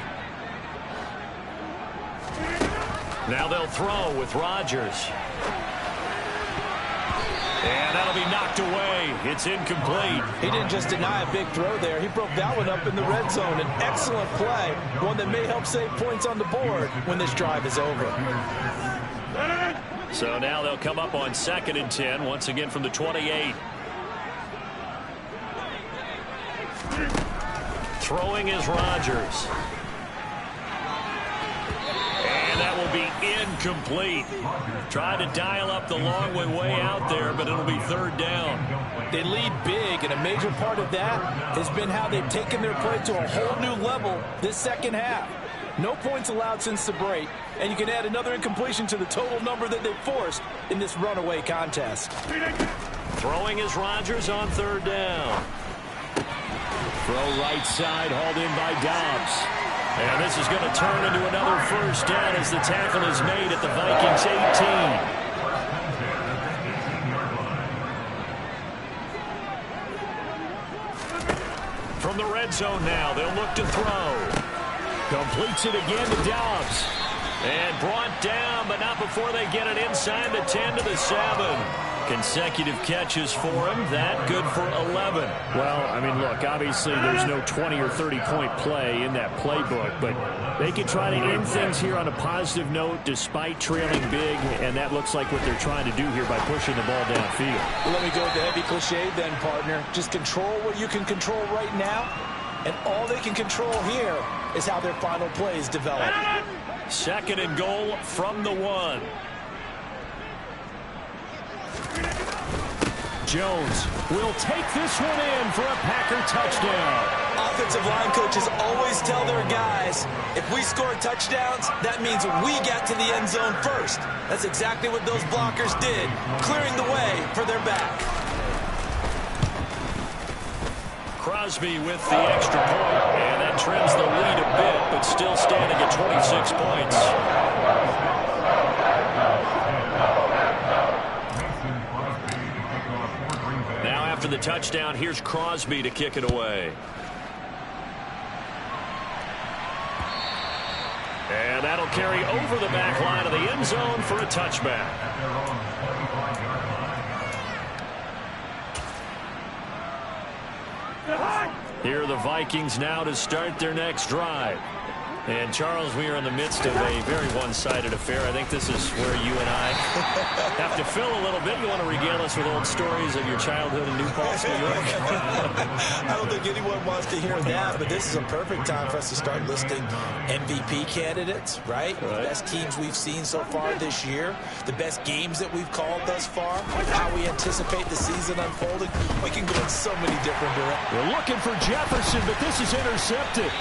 Now they'll throw with Rodgers. And that'll be knocked away. It's incomplete. He didn't just deny a big throw there. He broke that one up in the red zone. An excellent play, one that may help save points on the board when this drive is over. So now they'll come up on 2nd and 10, once again from the 28. Throwing is Rodgers. And that will be incomplete. Tried to dial up the long way out there, but it'll be 3rd down. They lead big, and a major part of that has been how they've taken their play to a whole new level this second half. No points allowed since the break, and you can add another incompletion to the total number that they've forced in this runaway contest. Throwing is Rodgers on 3rd down. Throw right side, hauled in by Dobbs. And this is going to turn into another 1st down as the tackle is made at the Vikings 18. From the red zone now, they'll look to throw. Completes it again to Dobbs. And brought down, but not before they get it inside the 10 to the 7. Consecutive catches for him. That good for 11. Well, I mean, look, obviously there's no 20 or 30-point play in that playbook, but they can try to end things here on a positive note despite trailing big, and that looks like what they're trying to do here by pushing the ball downfield. Well, let me go with the heavy cliche then, partner. Just control what you can control right now, and all they can control here is how their final plays develop. 2nd and goal from the 1. Jones will take this one in for a Packer touchdown. Offensive line coaches always tell their guys, if we score touchdowns, that means we get to the end zone first. That's exactly what those blockers did, clearing the way for their back. Crosby with the extra point, and that trims the lead a bit, but still standing at 26 points. Now after the touchdown, here's Crosby to kick it away. And that'll carry over the back line of the end zone for a touchback. Here are the Vikings now to start their next drive. And, Charles, we are in the midst of a very one-sided affair. I think this is where you and I have to fill a little bit. You want to regale us with old stories of your childhood in New Paltz, New York? I don't think anyone wants to hear that, but this is a perfect time for us to start listing MVP candidates, right? The best teams we've seen so far this year, the best games that we've called thus far, how we anticipate the season unfolding. We can go in so many different directions. We're looking for Jefferson, but this is intercepted.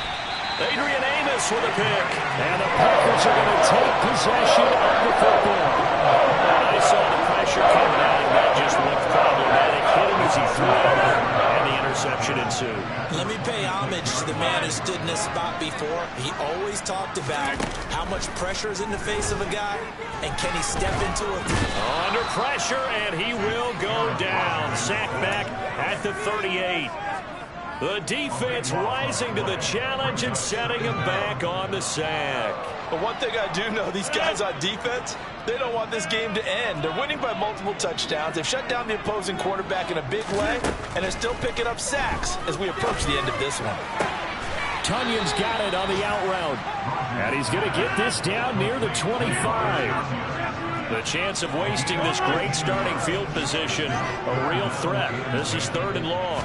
Adrian Amos with a pick. And the Packers are going to take possession of the football. And I saw the pressure coming out, and that just looked problematic. Hit him as he threw it, and the interception ensued. Let me pay homage to the man who stood in this spot before. He always talked about how much pressure is in the face of a guy, and can he step into it? Under pressure, and he will go down. Sacked back at the 38. The defense rising to the challenge and setting him back on the sack. But one thing I do know, these guys on defense, they don't want this game to end. They're winning by multiple touchdowns. They've shut down the opposing quarterback in a big way, and they're still picking up sacks as we approach the end of this one. Tunyon's got it on the out route. And he's going to get this down near the 25. The chance of wasting this great starting field position, a real threat. This is 3rd and long.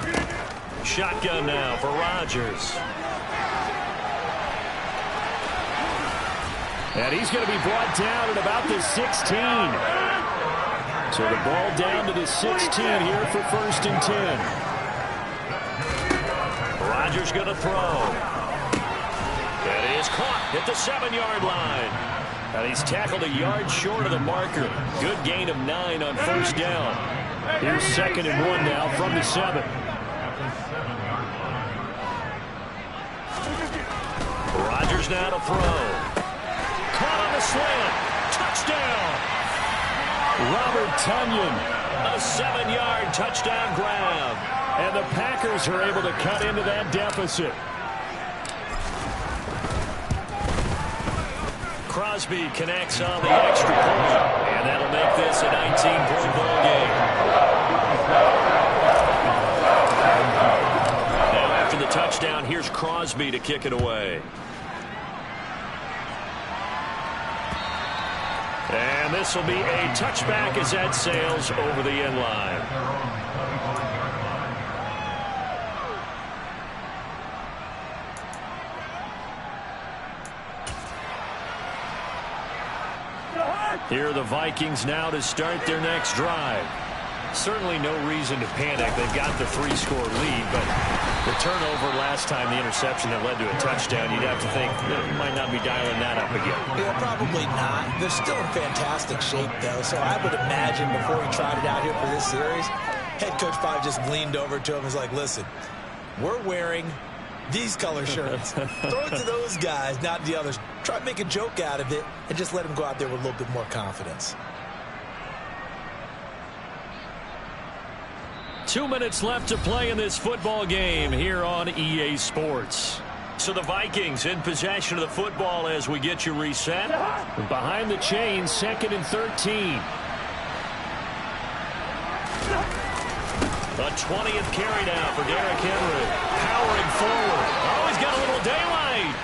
Shotgun now for Rodgers. And he's going to be brought down at about the 16. So the ball down to the 16 here for 1st and 10. Rodgers going to throw. That is caught at the 7-yard line. And he's tackled a yard short of the marker. Good gain of 9 on 1st down. Here's 2nd and 1 now from the 7. Rodgers now to throw. Caught on the slant. Touchdown. Robert Tonyan. A 7-yard touchdown grab. And the Packers are able to cut into that deficit. Crosby connects on the extra point. And that'll make this a 19-point ball game. Now after the touchdown, here's Crosby to kick it away. And this will be a touchback as that sails over the end line. Here are the Vikings now to start their next drive. Certainly no reason to panic. They've got the 3-score lead, but the turnover last time, the interception that led to a touchdown, you'd have to think you might not be dialing that up again. Yeah, probably not. They're still in fantastic shape, though, so I would imagine before he tried it out here for this series, head coach probably just leaned over to him and was like, listen, we're wearing these color shirts. Throw it to those guys, not the others. Try to make a joke out of it and just let them go out there with a little bit more confidence. 2 minutes left to play in this football game here on EA Sports. So the Vikings in possession of the football as we get you reset. Behind the chains, 2nd and 13. A 20th carry now for Derrick Henry. Powering forward. Oh, he's got a little daylight.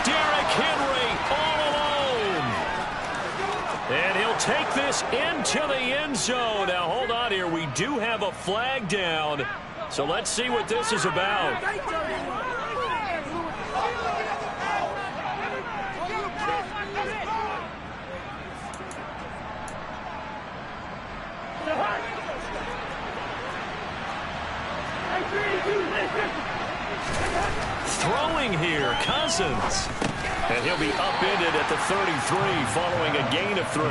Derrick Henry all alone. And he'll take this into the end zone. Now, hold on here. We do have a flag down. So let's see what this is about. Throwing here, Cousins. And he'll be upended at the 33 following a gain of 3.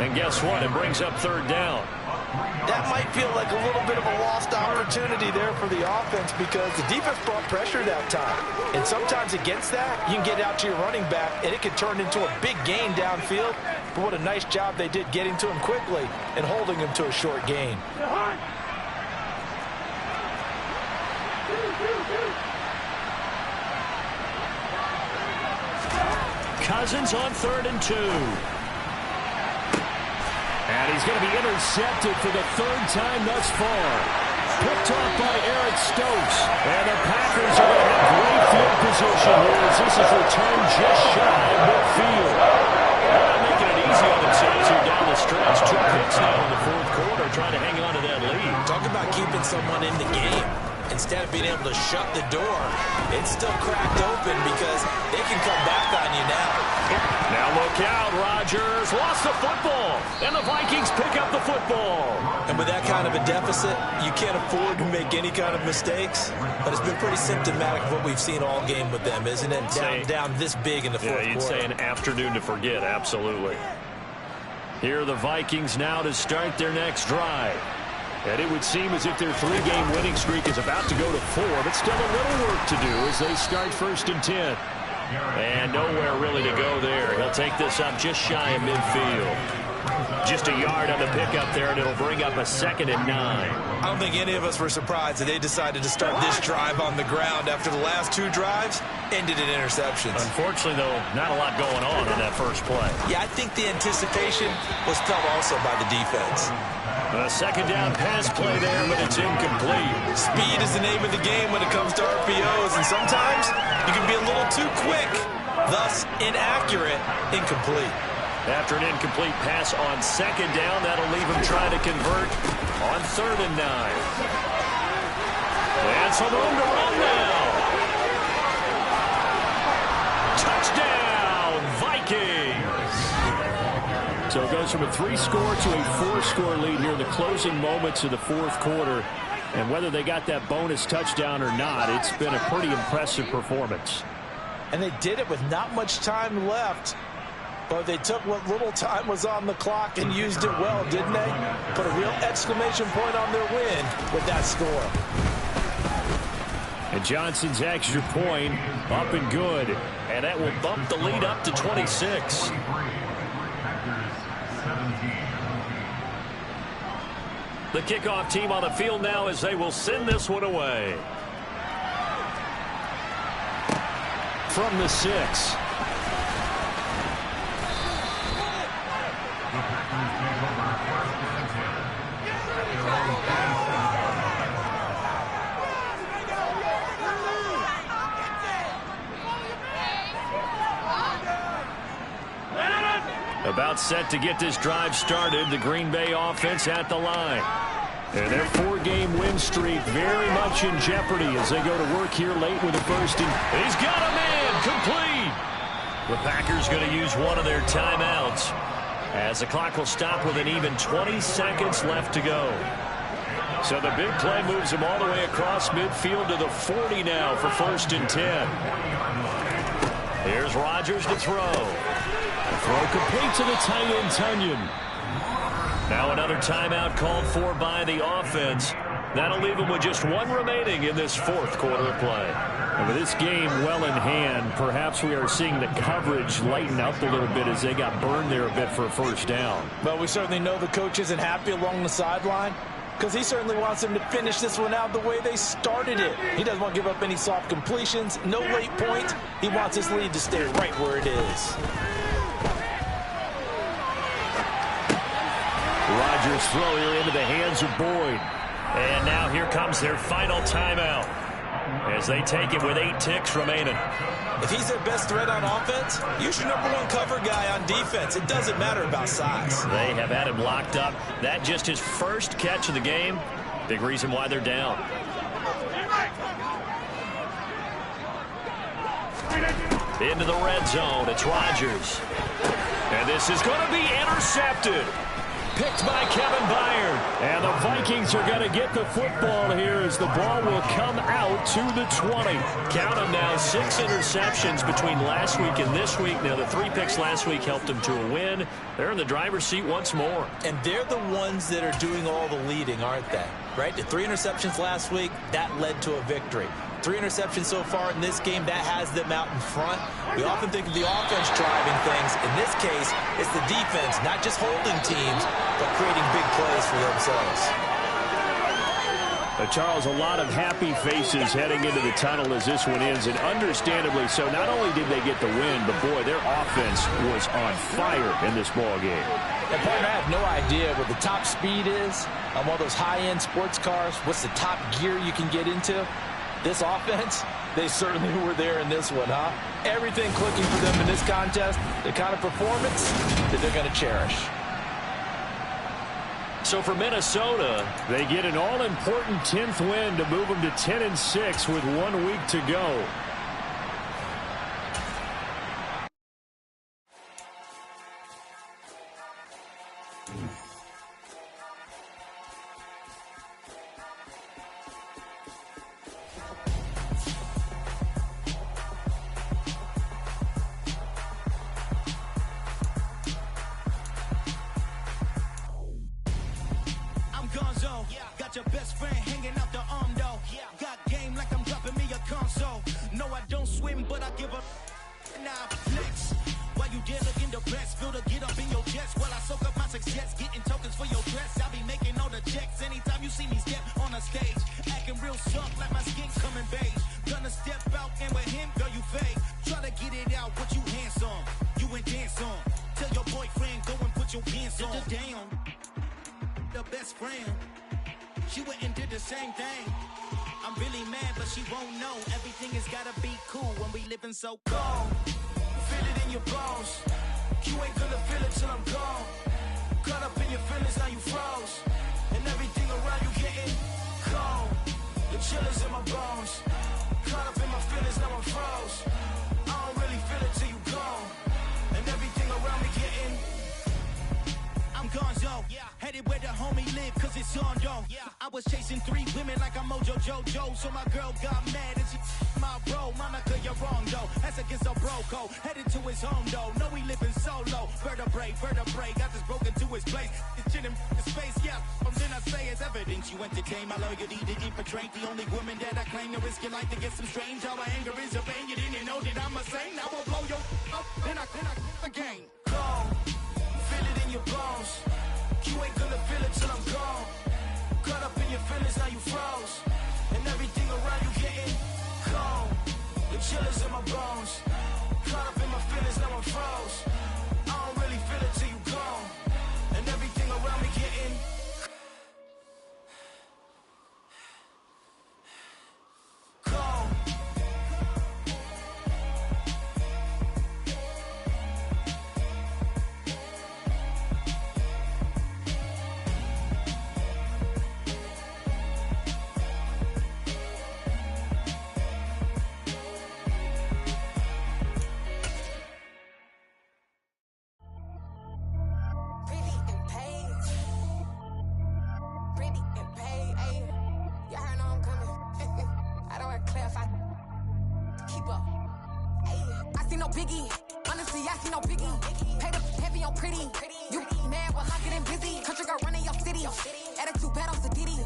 And guess what? It brings up 3rd down. That might feel like a little bit of a lost opportunity there for the offense because the defense brought pressure that time. And sometimes against that, you can get out to your running back, and it could turn into a big gain downfield. But what a nice job they did getting to him quickly and holding him to a short gain. Cousins on 3rd and 2. And he's going to be intercepted for the 3rd time thus far. Picked off by Eric Stokes. And the Packers are going to have great field position here as this is returned just shy of midfield. They're making it easy on themselves here down the stretch. 2 picks now in the 4th quarter trying to hang on to that lead. Talk about keeping someone in the game. Instead of being able to shut the door, it's still cracked open because they can come back on you now. Now look out, Rodgers lost the football, and the Vikings pick up the football. And with that kind of a deficit, you can't afford to make any kind of mistakes, but it's been pretty symptomatic of what we've seen all game with them, isn't it? Down this big in the 4th quarter. Yeah, you'd say an afternoon to forget, absolutely. Here are the Vikings now to start their next drive. And it would seem as if their 3-game winning streak is about to go to 4, but still a little work to do as they start 1st and 10. And nowhere really to go there. He'll take this up just shy of midfield. Just a yard on the pickup there, and it'll bring up a 2nd and 9. I don't think any of us were surprised that they decided to start this drive on the ground after the last 2 drives ended in interceptions. Unfortunately, though, not a lot going on that first play. Yeah, I think the anticipation was felt also by the defense. A 2nd down pass play there, but it's incomplete. Speed is the name of the game when it comes to RPOs, and sometimes you can be a little too quick, thus inaccurate, incomplete. After an incomplete pass on 2nd down, that'll leave him trying to convert on 3rd and 9. And some room to run now. Touchdown, Vikings! So it goes from a 3-score to a 4-score lead here in the closing moments of the 4th quarter. And whether they got that bonus touchdown or not, it's been a pretty impressive performance. And they did it with not much time left. But they took what little time was on the clock and used it well, didn't they? Put a real exclamation point on their win with that score. And Johnson's extra point up and good. And that will bump the lead up to 26. The kickoff team on the field now as they will send this one away. From the 6. The Packers take over first and 10. At their own 37-yard line. About set to get this drive started. The Green Bay offense at the line. And their 4-game win streak very much in jeopardy as they go to work here late with the first. He's got a man complete. The Packers going to use one of their timeouts as the clock will stop with an even 20 seconds left to go. So the big play moves them all the way across midfield to the 40 now for first and 10. Here's Rodgers to throw. Throw complete to the tight end, Tunyon. Now another timeout called for by the offense. That'll leave them with just one remaining in this fourth quarter of play. And with this game well in hand, perhaps we are seeing the coverage lighten up a little bit as they got burned there a bit for a first down. But we certainly know the coach isn't happy along the sideline because he certainly wants them to finish this one out the way they started it. He doesn't want to give up any soft completions, no late points. He wants his lead to stay right where it is. Rodgers throw here into the hands of Boyd. And now here comes their final timeout as they take it with 8 ticks remaining. If he's their best threat on offense, use your #1 cover guy on defense. It doesn't matter about size. They have had him locked up. That just his first catch of the game. Big reason why they're down. Into the red zone. It's Rodgers. And this is going to be intercepted. Picked by Kevin Byard. And the Vikings are going to get the football here as the ball will come out to the 20. Count them now, 6 interceptions between last week and this week. Now, the 3 picks last week helped them to a win. They're in the driver's seat once more. And they're the ones that are doing all the leading, aren't they? Right? The 3 interceptions last week, that led to a victory. 3 interceptions so far in this game, that has them out in front. We often think of the offense driving things. In this case, it's the defense, not just holding teams, but creating big plays for themselves. Charles, a lot of happy faces heading into the tunnel as this one ends, and understandably so. Not only did they get the win, but boy, their offense was on fire in this ball game. And partner, I have no idea what the top speed is on one of those high-end sports cars. What's the top gear you can get into? This offense, they certainly were there in this one, huh? Everything clicking for them in this contest, the kind of performance that they're going to cherish. So for Minnesota, they get an all-important 10th win to move them to 10-6 with 1 week to go. Got your best friend hanging out the arm though. Got game like I'm dropping me a console. No, I don't swim, but I give up. Now flex. While you there looking depressed, feel to get up in your chest while I soak up my success, getting tokens for your dress. I be making all the checks anytime you see me step on a stage, acting real soft like my skin coming beige. Gonna step out and with him, girl, you fake. Try to get it out, what you handsome, you ain't dance on. Tell your boyfriend go and put your pants on. Damn, the best friend. She went and did the same thing. I'm really mad, but she won't know. Everything has gotta be cool when we living so cold. Feel it in your bones. You ain't gonna feel it till I'm gone. Caught up in your feelings, now you froze. And everything around you getting cold. The chill is in my bones. Caught up in my feelings, now I'm froze. I don't really feel it till you gone. And everything around me getting I'm gonzo, headed where the homie live, cause it's on though. I was chasing 3 women like I'm Mojo Jojo, so my girl got mad and she my bro. Monica, you're wrong though, that's against a bro code. Headed to his home though, know he living solo. Vertebrae, got this broken to his place. It's in his face, yeah. From then I say it's evidence you entertain my loyalty to infiltrate. The only woman that I claim to risk your life to get some strange. All my anger is a pain, you didn't know that I'm a saint. I will blow your up, then I again. Go. Feel it in your bones. You ain't gonna feel it till I'm gone. no biggie. Honestly, I see no biggie. Paid up heavy on pretty. You mad while I'm getting busy. Country girl running your city. Attitude bad on Sadiddy.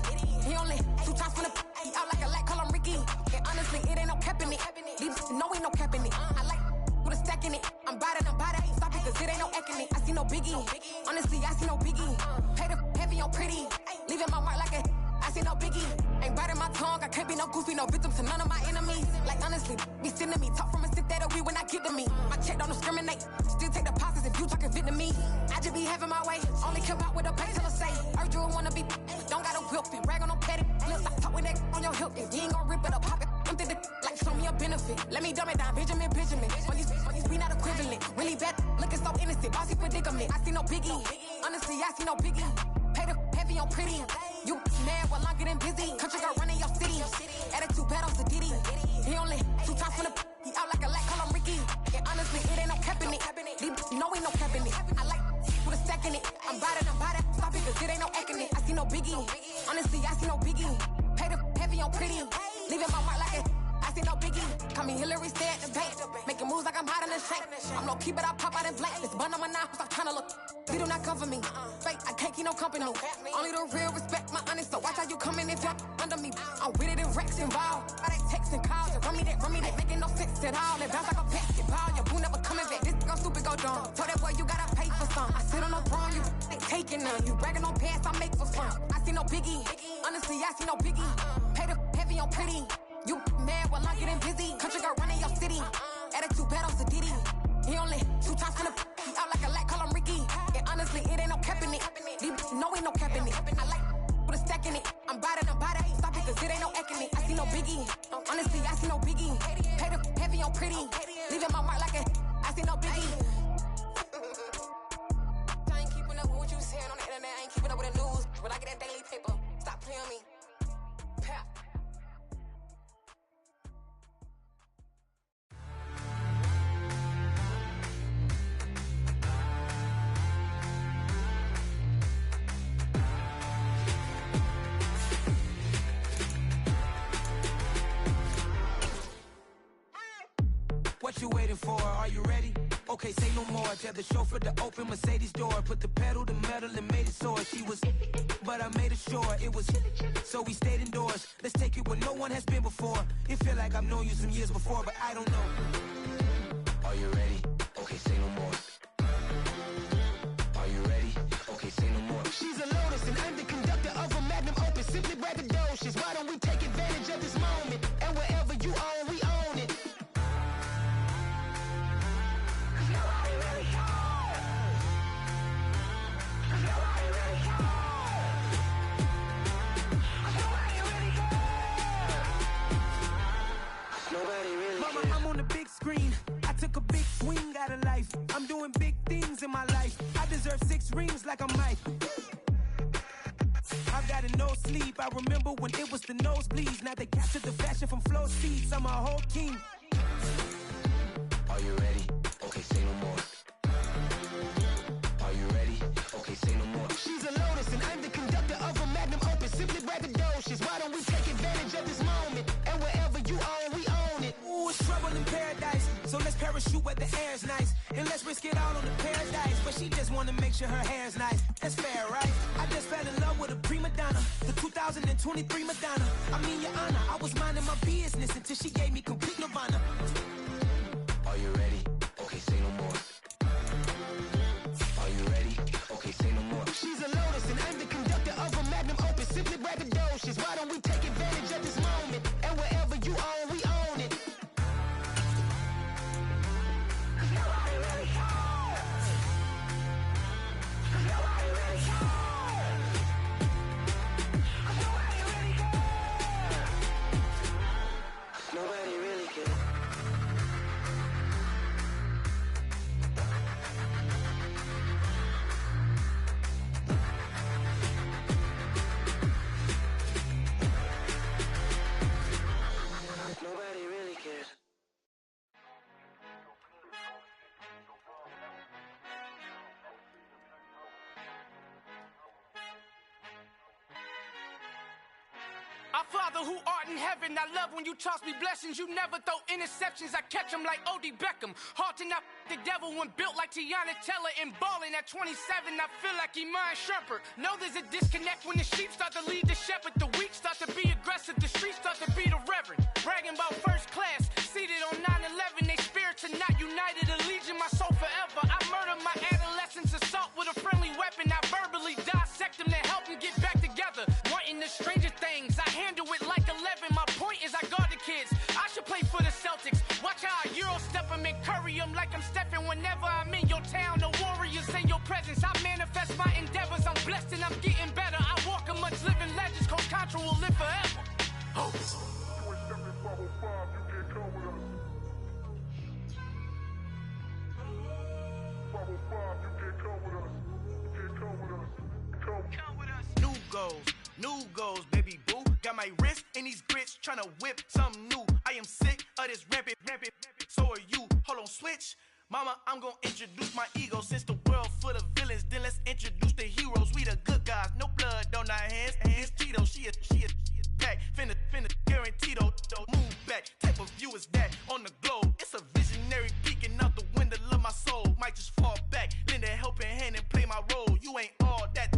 He only 2 times from the he out like a light, call him Ricky. And honestly, it ain't no cap in it. These no ain't no cap in it. I like with a stack in it. I'm bad. Stop it, cause it ain't no acting it. I see no biggie. Honestly, I see no biggie. Paid up heavy on pretty. Leaving my mark like a I see no biggie. Ain't biting my tongue. I can't be no goofy, no victim to none of my enemies. Like honestly, be sending me talk from a stick that'll be when I get to me. My check don't discriminate. Still take deposits if you talking Vietnamese. I just be having my way. Only come out with a pay till I say. Urge you wanna be, don't gotta whip it. Brag on no petty. Look, I talk with that on your hip. If you ain't gon' rip it or pop it, empty the like show me a benefit. Let me dumb it down, Benjamin. On these we not equivalent. Really bad, looking so innocent. Bossy predicament. I see no biggie. Honestly, I see no biggie. Paid up heavy on pretty. You mad while I'm getting busy. Country girl running your city. Attitude bad on Sadiddy. He only 2 times from the he out like a light, call him Ricky. And honestly, it ain't no cap in it. No ain't no cap in it. I like with a stack in it. I'm bad. Stop it, cause it ain't no acting it. I see no biggie. Honestly, I see no biggie. Paid up heavy on pretty. Leaving my mark like it. I see no biggie. Call me Hillary, stay at the bank. Making moves like I'm hot in the shank. I'm low key, but I pop out in blank. This bun on my knife, stop trying to look. They do not cover me. Fake, I can't keep no company. Only the real respect my honest. So watch how you coming if you're under me. I'm with it and Rex involved. I they text and calls. Run me that, making no sense at all. They bounce like a basketball. Your boo never coming back. This go stupid, go dumb. Told that boy you gotta pay for some. I sit on the throne, you ain't taking none. You bragging on pants, I make for fun. I see no biggie. Honestly, I see no biggie. Paid up heavy on pretty. You mad while I'm getting busy. Country girl running your city. Attitude bad on Sadiddy. He only 2 times from the he out like a light, call him Ricky. And honestly, it ain't no cap in it. No ain't no cap in it. I like with a stack in it. I'm bad. Stop it, cause it ain't no acting it. I see no biggie. Honestly, I see no biggie. Paid up heavy on pretty. Leaving my mark like a I see no biggie. I ain't keeping up with what you saying on the internet. I ain't keeping up with the news. But I get that daily paper. Stop playing me. Pap. What you waiting for? Are you ready? Okay, say no more. Tell the chauffeur to open Mercedes door. Put the pedal to metal and made it soar. She was, but I made it sure it was. So we stayed indoors. Let's take it where no one has been before. It feel like I've known you some years before, but I don't know. Are you ready? Okay, say no more. Are you ready? Okay, say no more. She's a Lotus and I'm the conductor of a Magnum Opus. Simply braggadocious. Why don't we take advantage of this moment? And wherever you own, we own it. Mama, I'm on the big screen. I took a big swing out of life. I'm doing big things in my life. I deserve 6 rings like I'm Mike. I've got no sleep. I remember when it was the nosebleeds. Now they captured the fashion from flow seats. I'm a whole king. Are you ready? Okay, say no more. Are you ready? Okay, say no more. She's a Lotus and I'm the conductor of a Magnum Opus. Simply braggadocious. Why don't we take advantage of this moment? And wherever you own, we own it. Ooh, it's trouble in paradise. So let's parachute where the air's nice. And let's risk it all on the paradise. But she just wanna make sure her hair's nice. That's fair, right? I just fell in love with a prima donna. The 2023 Madonna. I mean, your honor, I was minding my business until she gave me complete nirvana. Are you ready? Okay, say no more. Are you ready? Okay, say no more. She's a Lotus and I'm the conductor of a Magnum Opus. Simply braggadocious. Why don't we take advantage of this moment? And wherever you own, we own it. Nobody really cares. Nobody really cares. Nobody really cares. Nobody really cares. Our Father who art in heaven, I love when you toss me blessings. You never throw interceptions, I catch them like O.D. Beckham. Hard to not the devil when built like Tiana Teller and balling at 27. I feel like Iman Shumpert. Know there's a disconnect when the sheep start to lead the shepherd. The weak start to be aggressive, the streets start to be the reverend. Bragging about first class, seated on 9/11. They spirits are not united, a legion, my soul forever. I murder my adolescence, assault with a friendly weapon. I verbally dissect them to help them get back together. Wanting the stranger things, I handle it like 11. My point is I guard the kids. I should play for the Celtics. Watch how I Euro step them and curry them like I'm Stephen. Whenever I'm in your town, the Warriors in your presence. I manifest my endeavors. I'm blessed and I'm getting better. I walk amongst living legends. Coach Contra will live forever. Oh. New goals, baby boo. Got my wrist in these grits, tryna whip something new. I am sick of this rampant. So are you. Hold on, switch. Mama, I'm gonna introduce my ego. Since the world full of villains, then let's introduce the heroes. We the good guys, no blood on our hands. Hands Tito, she is back. Finna, guaranteed, don't move back. Type of view is that on the globe. It's a visionary peeking out the window of my soul. Might just fall back, lend a helping hand and play my role. You ain't all that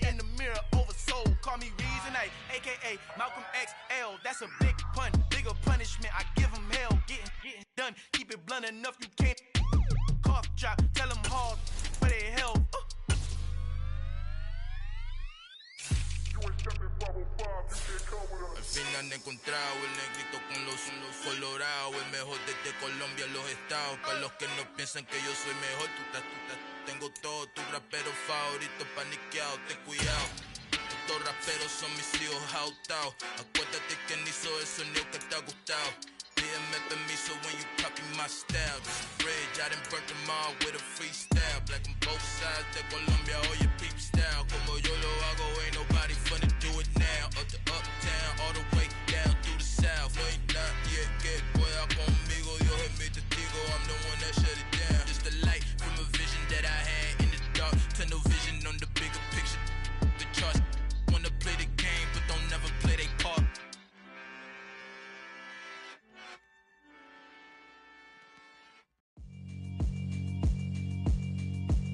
in the mirror oversold. Call me Reason A, aka Malcolm XL. That's a big pun, bigger punishment. I give him hell, getting done. Keep it blunt enough, you can't cough drop. Tell them hard for their health. Al fin han encontrado el negrito con los colorados, el mejor desde Colombia, los estados. Para los que no piensan que yo soy mejor, tengo todo, tu rapero favorito paniqueado, ten cuidado. Estos raperos son mis hijos jautados. Acuérdate quién hizo el sonido que te ha gustado. Pídeme permiso when you copy my style. This is bridge, I done burnt them all with a freestyle. Black on both sides de Colombia, oye peep style. Como yo lo hago, ain't nobody finna do it now. Up to uptown, all the way down through the south. No hay nadie que pueda conmigo, Dios es mi testigo. I'm the one that shut it down. Just the light from a vision that I had in the dark. Tunnel vision on the bigger picture. The charts wanna play the game, but don't never play their part.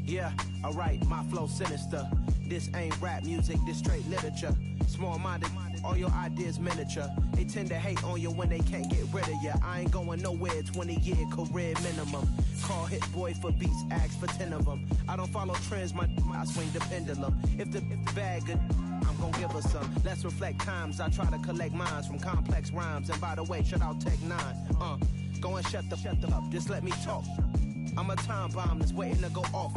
Yeah, alright, my flow sinister. This ain't rap music, this straight literature. Small-minded, all your ideas miniature. They tend to hate on you when they can't get rid of you. I ain't going nowhere, 20-year career minimum. Call Hit Boy for beats, ask for 10 of them. I don't follow trends, I swing the pendulum. If the bag good, I'm gon' give her some. Let's reflect times, I try to collect minds from complex rhymes. And by the way, shout out Tech 9. Go and shut the up, just let me talk. I'm a time bomb that's waiting to go off.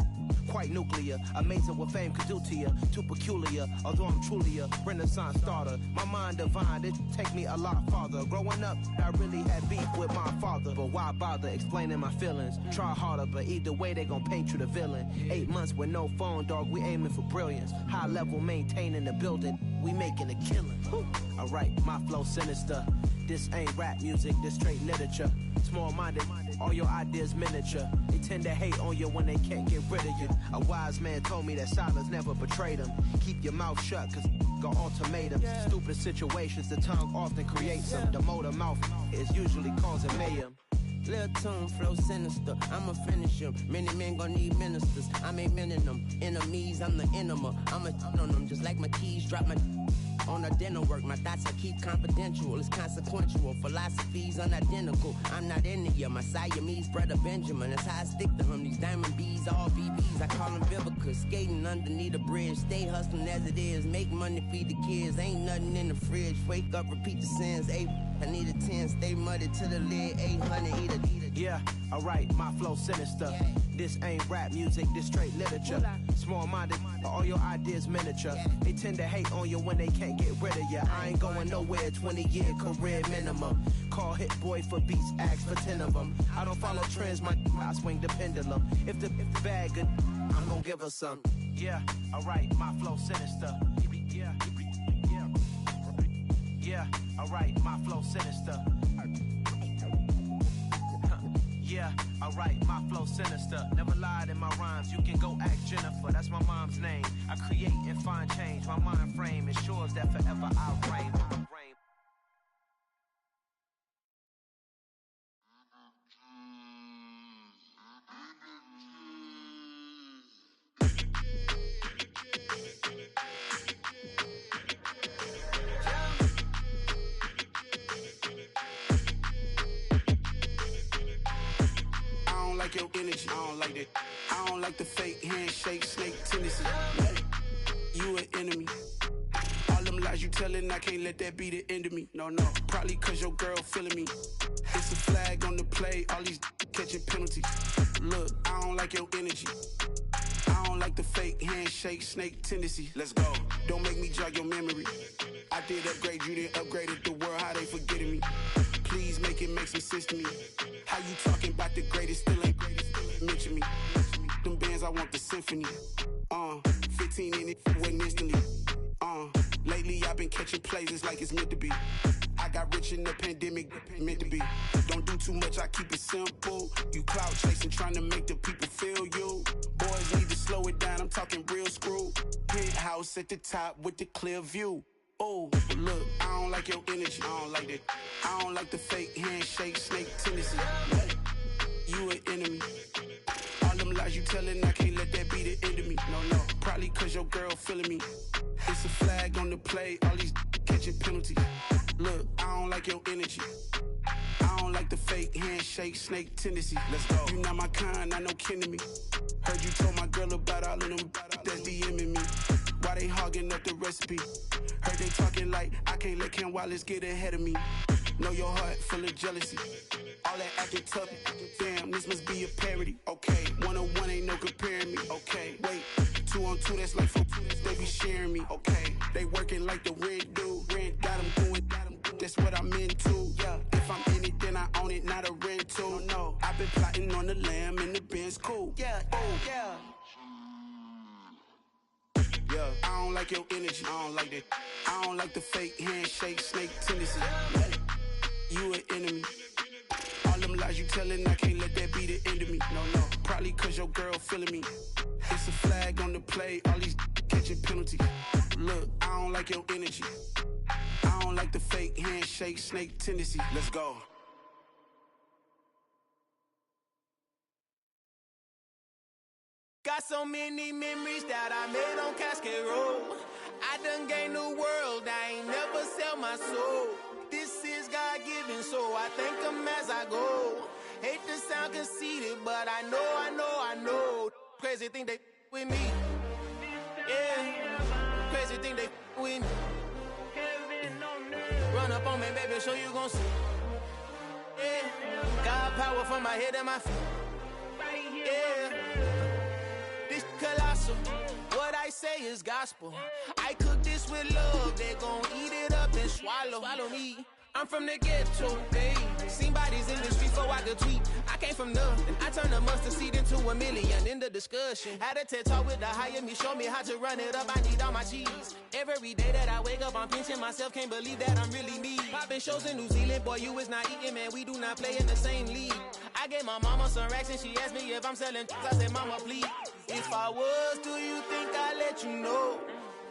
Quite nuclear, amazing what fame could do to you. Too peculiar, although I'm truly a renaissance starter. My mind divine, it take me a lot farther. Growing up, I really had beef with my father. But why bother explaining my feelings? Try harder, but either way they gon' paint you the villain. 8 months with no phone, dog, we aiming for brilliance. High level maintaining the building, we making a killing. Alright, my flow sinister. This ain't rap music, this straight literature. Small-minded, all your ideas miniature. They tend to hate on you when they can't get rid of you. A wise man told me that silence never betrayed him. Keep your mouth shut, cause got ultimatums. Stupid situations, the tongue often creates them. The motor mouth is usually causing mayhem. Lil' tune, flow sinister, I'ma finish him. Many men gon' need ministers, I'm aiming them. Enemies, I'm the enema. I'ma on them just like my keys, drop my on a dinner work. My thoughts I keep confidential, it's consequential. Philosophies unidentical, I'm not in it yet. My Siamese brother Benjamin, that's how I stick to him. These diamond bees, all BBs, I call them Vivica. Skating underneath the bridge, stay hustling as it is. Make money, feed the kids, ain't nothing in the fridge. Wake up, repeat the sins, I need a 10, stay muddy to the lid, 800, eat a. Yeah, alright, my flow sinister. This ain't rap music, this straight literature. Small-minded, all your ideas miniature. They tend to hate on you when they can't get rid of you. I ain't going nowhere, 20-year career minimum. Call Hit Boy for beats, ask for 10 of them. I don't follow trends, I swing the pendulum. If the bag good, I'm gon' give her some. Yeah, alright, my flow sinister. Yeah, alright, my flow sinister. Yeah, alright, my flow sinister. Never lied in my rhymes, you can go ask Jennifer, that's my mom's name. I create and find change, my mind frame ensures that forever I'll reign. like your energy. I don't like that. I don't like the fake handshake, snake tendency. You an enemy. All them lies you telling, I can't let that be the end of me. No, probably cause your girl feeling me. It's a flag on the play, all these catching penalties. Look, I don't like your energy. I don't like the fake handshake, snake tendency. Let's go. Don't make me jog your memory. I did upgrade you, then upgraded the world, how they forgetting me. Please make it make some sense to me. How you talking about the greatest, still ain't greatest, mention me. Them bands, I want the symphony. 15 in it, wasn't instantly. Lately I've been catching plays, it's like it's meant to be. I got rich in the pandemic, meant to be. Don't do too much, I keep it simple. You clout chasing, trying to make the people feel you. Boys need to slow it down, I'm talking real screw. Penthouse at the top with the clear view. Oh, look, I don't like your energy, I don't like that. I don't like the fake handshake, snake tendency. You an enemy. All them lies you telling, I can't let that be the end of me. No, probably cause your girl feeling me. It's a flag on the play, all these catching penalties. Look, I don't like your energy. I don't like the fake handshake, snake tendency. Let's go. You not my kind, I know kin to me. Heard you told my girl about all of them that's DMing me. Why they hogging up the recipe? Heard they talking like I can't let Ken Wallace get ahead of me. Know your heart full of jealousy. All that acting tough, damn, this must be a parody. Okay, 1-on-1 ain't no comparing me. Okay, wait, 2-on-2, that's like 4-2, they be sharing me. Okay, they working like the rent do. Rent got them doing, that's what I'm into. Yeah, if I'm in it, then I own it, not a rental. No, I've been plotting on the lamb and the Benz cool. Yeah, yeah. Yeah, I don't like your energy, I don't like that. I don't like the fake handshake, snake tendency. You an enemy. All them lies you telling, I can't let that be the end of me. No, probably cause your girl feeling me. It's a flag on the play, all these catching penalties. Look, I don't like your energy. I don't like the fake handshake, snake tendency. Let's go. Got so many memories that I made on Cascade Road. I done gained the world, I ain't never sell my soul. This is God-given, so I thank him as I go. Hate to sound conceited, but I know. Crazy thing they with me. Yeah, crazy thing they with me. Run up on me, baby, so you gon' see. Yeah, got power from my head and my feet. Yeah, this colossal. What I say is gospel. I cook this with love, they gon' eat it up and swallow me. I'm from the ghetto, baby. Seen bodies in the streets before I could tweet. I came from nothing. I turned a mustard seed into a million in the discussion. Had a TED talk with the higher me, show me how to run it up. I need all my cheese. Every day that I wake up, I'm pinching myself. Can't believe that I'm really me. Popping shows in New Zealand, boy, you is not eating, man. We do not play in the same league. I gave my mama some racks and she asked me if I'm selling. I said, mama, please. If I was, do you think I'd let you know?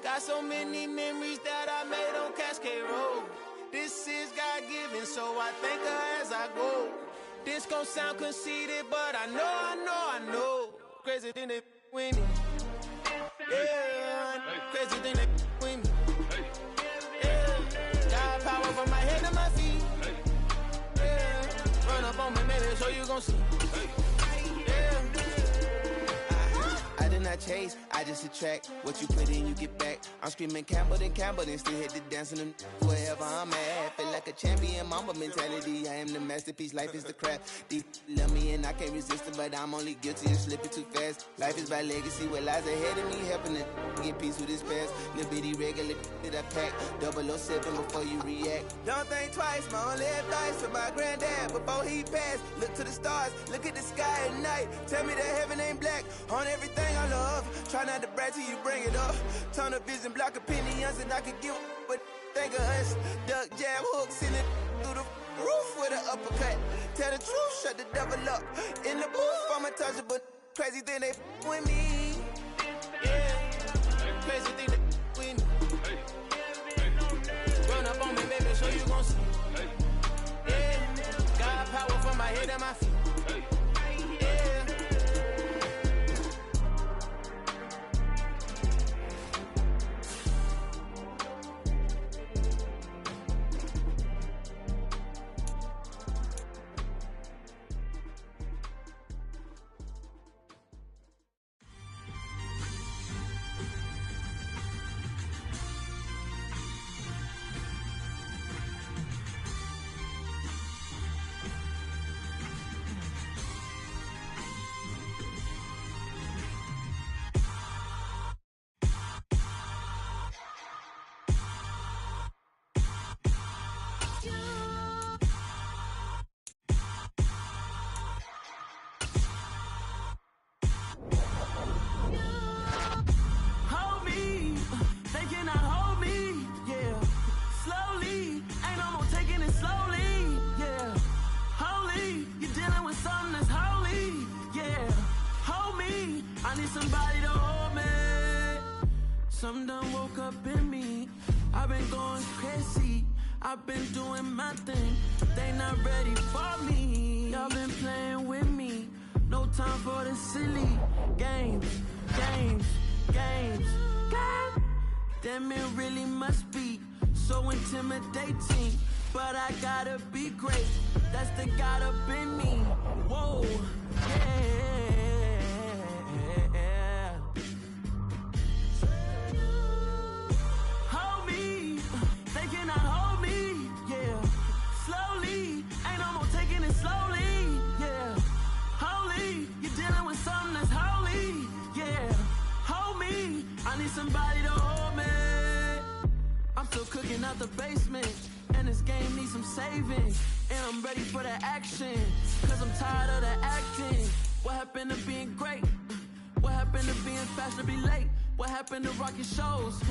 Got so many memories that I made on Cascade Road. This is God-given, so I thank her as I go. This gon' sound conceited, but I know. Crazy thing they with me. Yeah, crazy thing they with me. Yeah, got power from my head to my feet. Yeah, run up on me, maybe, so you gon' see. Yeah. I did not chase, I just attract. What you put in, you get back. I'm screaming Campbell, then still hit the dance and them wherever I'm at. Feel like a champion, mama mentality. I am the masterpiece, life is the crap. These love me and I can't resist it, but I'm only guilty of slipping too fast. Life is by legacy, what lies ahead of me, helping to get peace with this past. Little bitty regular that I pack, 007 before you react. Don't think twice, my only advice to my granddad before he passed. Look to the stars, look at the sky at night. Tell me that heaven ain't black on everything I love. Try not to brag till you bring it up. Tunnel vision, block opinions, and I could give but think of us. Duck jab hooks in it through the roof with an uppercut. Tell the truth, shut the devil up. In the booth, I'm untouchable. Crazy thing they with me. Yeah, crazy thing they with me. Run up on me, baby, so you gon' see. Yeah, got power from my head and my feet. Some done woke up in me. I've been going crazy. I've been doing my thing. They not ready for me. Y'all been playing with me. No time for the silly games. Damn, it really must be so intimidating. But I gotta be great. That's the God up in me. Whoa, yeah. Hold me, they cannot hold me, yeah. Slowly, ain't no more taking it slowly, yeah. Holy, you're dealing with something that's holy, yeah. Hold me, I need somebody to hold me. I'm still cooking out the basement, and this game needs some saving. And I'm ready for the action, cause I'm tired of the acting. What happened to being great? What happened to being fashionably late? What happened to rocking shows?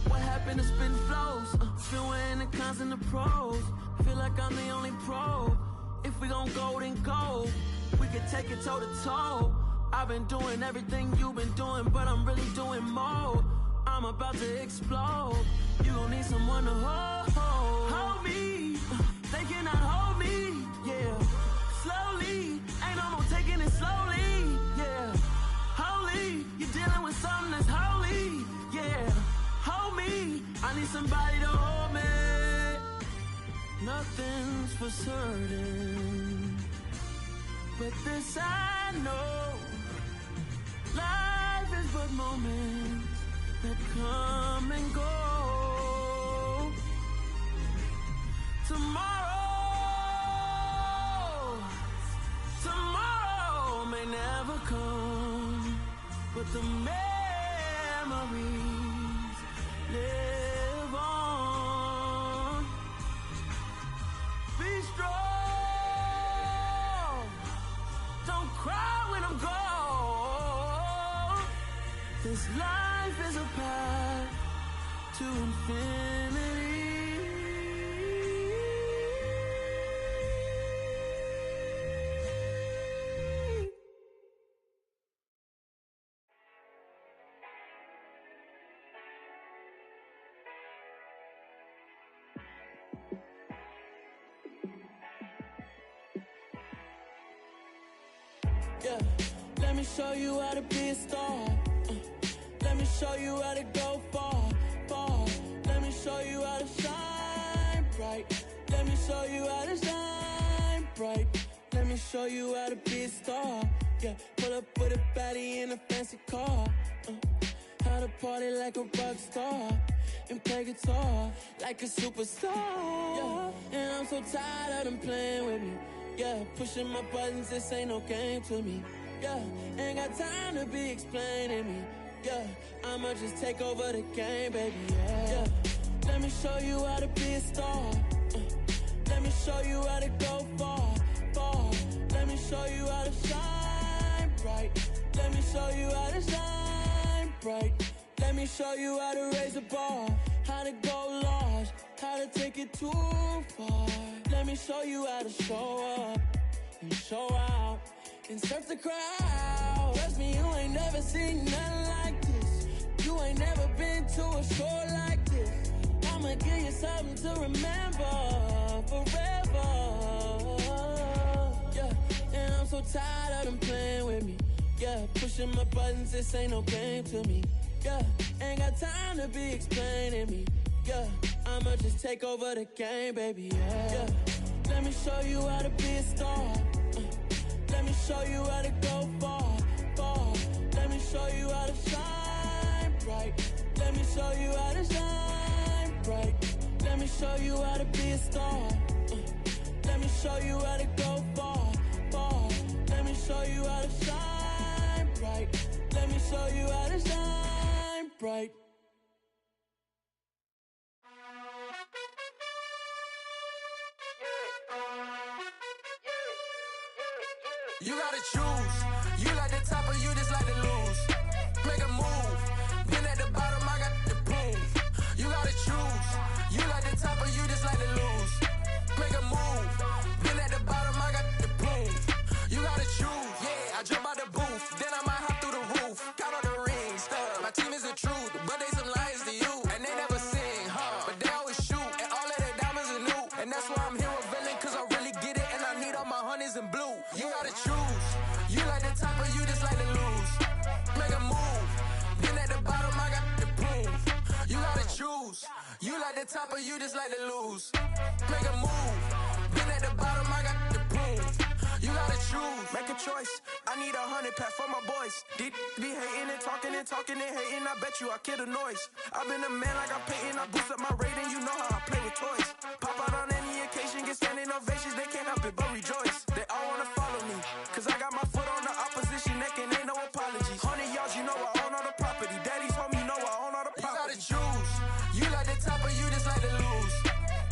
What happened to spitting flows? Still wearing the cons and the pros. Feel like I'm the only pro. If we gon' go, then go. We can take it toe to toe. I've been doing everything you've been doing, but I'm really doing more. I'm about to explode. You gon' need someone to hold me. They cannot hold me, yeah. Slowly, ain't no more taking it slowly, yeah. Holy, you're dealing with something that's holy, yeah. Hold me, I need somebody to hold me. Nothing's for certain, but this I know. Life is but moments that come and go. Tomorrow may never come, but the memories live on. Be strong, don't cry when I'm gone. This life is a path to infinity. Yeah, let me show you how to be a star. Let me show you how to go far, far. Let me show you how to shine bright. Let me show you how to shine bright. Let me show you how to be a star. Yeah, pull up with a baddie in a fancy car. How to party like a rock star and play guitar like a superstar. Yeah, and I'm so tired of them playing with me. Yeah, pushing my buttons, this ain't no game to me. Yeah, ain't got time to be explaining me. Yeah, I'ma just take over the game, baby. Yeah, let me show you how to be a star. Let me show you how to go far, far. Let me show you how to shine bright. Let me show you how to shine bright. Let me show you how to raise the bar, how to go large, how to take it too far. Let me show you how to show up and show out and surf the crowd. Trust me, you ain't never seen nothing like this. You ain't never been to a show like this. I'ma give you something to remember forever. Yeah, and I'm so tired of them playing with me. Yeah, pushing my buttons, this ain't no game to me. Yeah, ain't got time to be explaining me. Yeah, I'ma just take over the game, baby. Yeah, let me show you how to be a star. Let me show you how to go far, far. Let me show you how to shine bright. Let me show you how to shine bright. Let me show you how to be a star. Let me show you how to go far, far. Let me show you how to shine bright. Let me show you how to shine bright. You gotta choose. You like the top or you just like to lose. Make a move. Pin at the bottom, I got the proof. You gotta choose. You like the top or you just like to lose. Make a move. Pin at the bottom, I got the proof. You gotta choose. Yeah, I jump out the booth. Then I might hop through the roof. Count on the rings. My team is the truth, but they some liars. You like the top or you just like to lose? Make a move. Been at the bottom, I got the prove. You gotta choose. Make a choice. I need 100 pack for my boys. Be hating and talking and hating. I bet you I kill the noise. I've been a man like I'm Peyton. I boost up my rating. You know how I play with toys. Pop out on any occasion, get standing ovations. They can't help it but rejoice. They all wanna follow me, cause I got my foot on the opposition neck and ain't no apologies. 100 yards, you know I own all the property. Daddy's home, you know I own all the property. You gotta choose. You like the top or you just like to lose?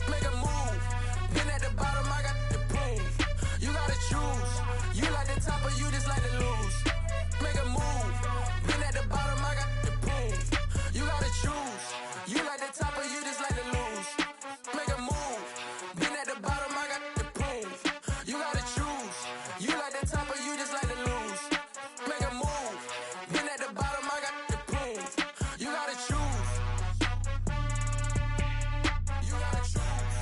Make a move. Been at the bottom, I got the proof. You gotta choose. You like the top or you just like to lose? Make a move. Been at the bottom, I got the proof. You gotta choose. You like the top or you just like to lose? Make a move. Been at the bottom, I got the proof. You gotta choose. You like the top or you just like to lose? Make a move. Been at the bottom, I got the proof. You gotta choose. You gotta choose.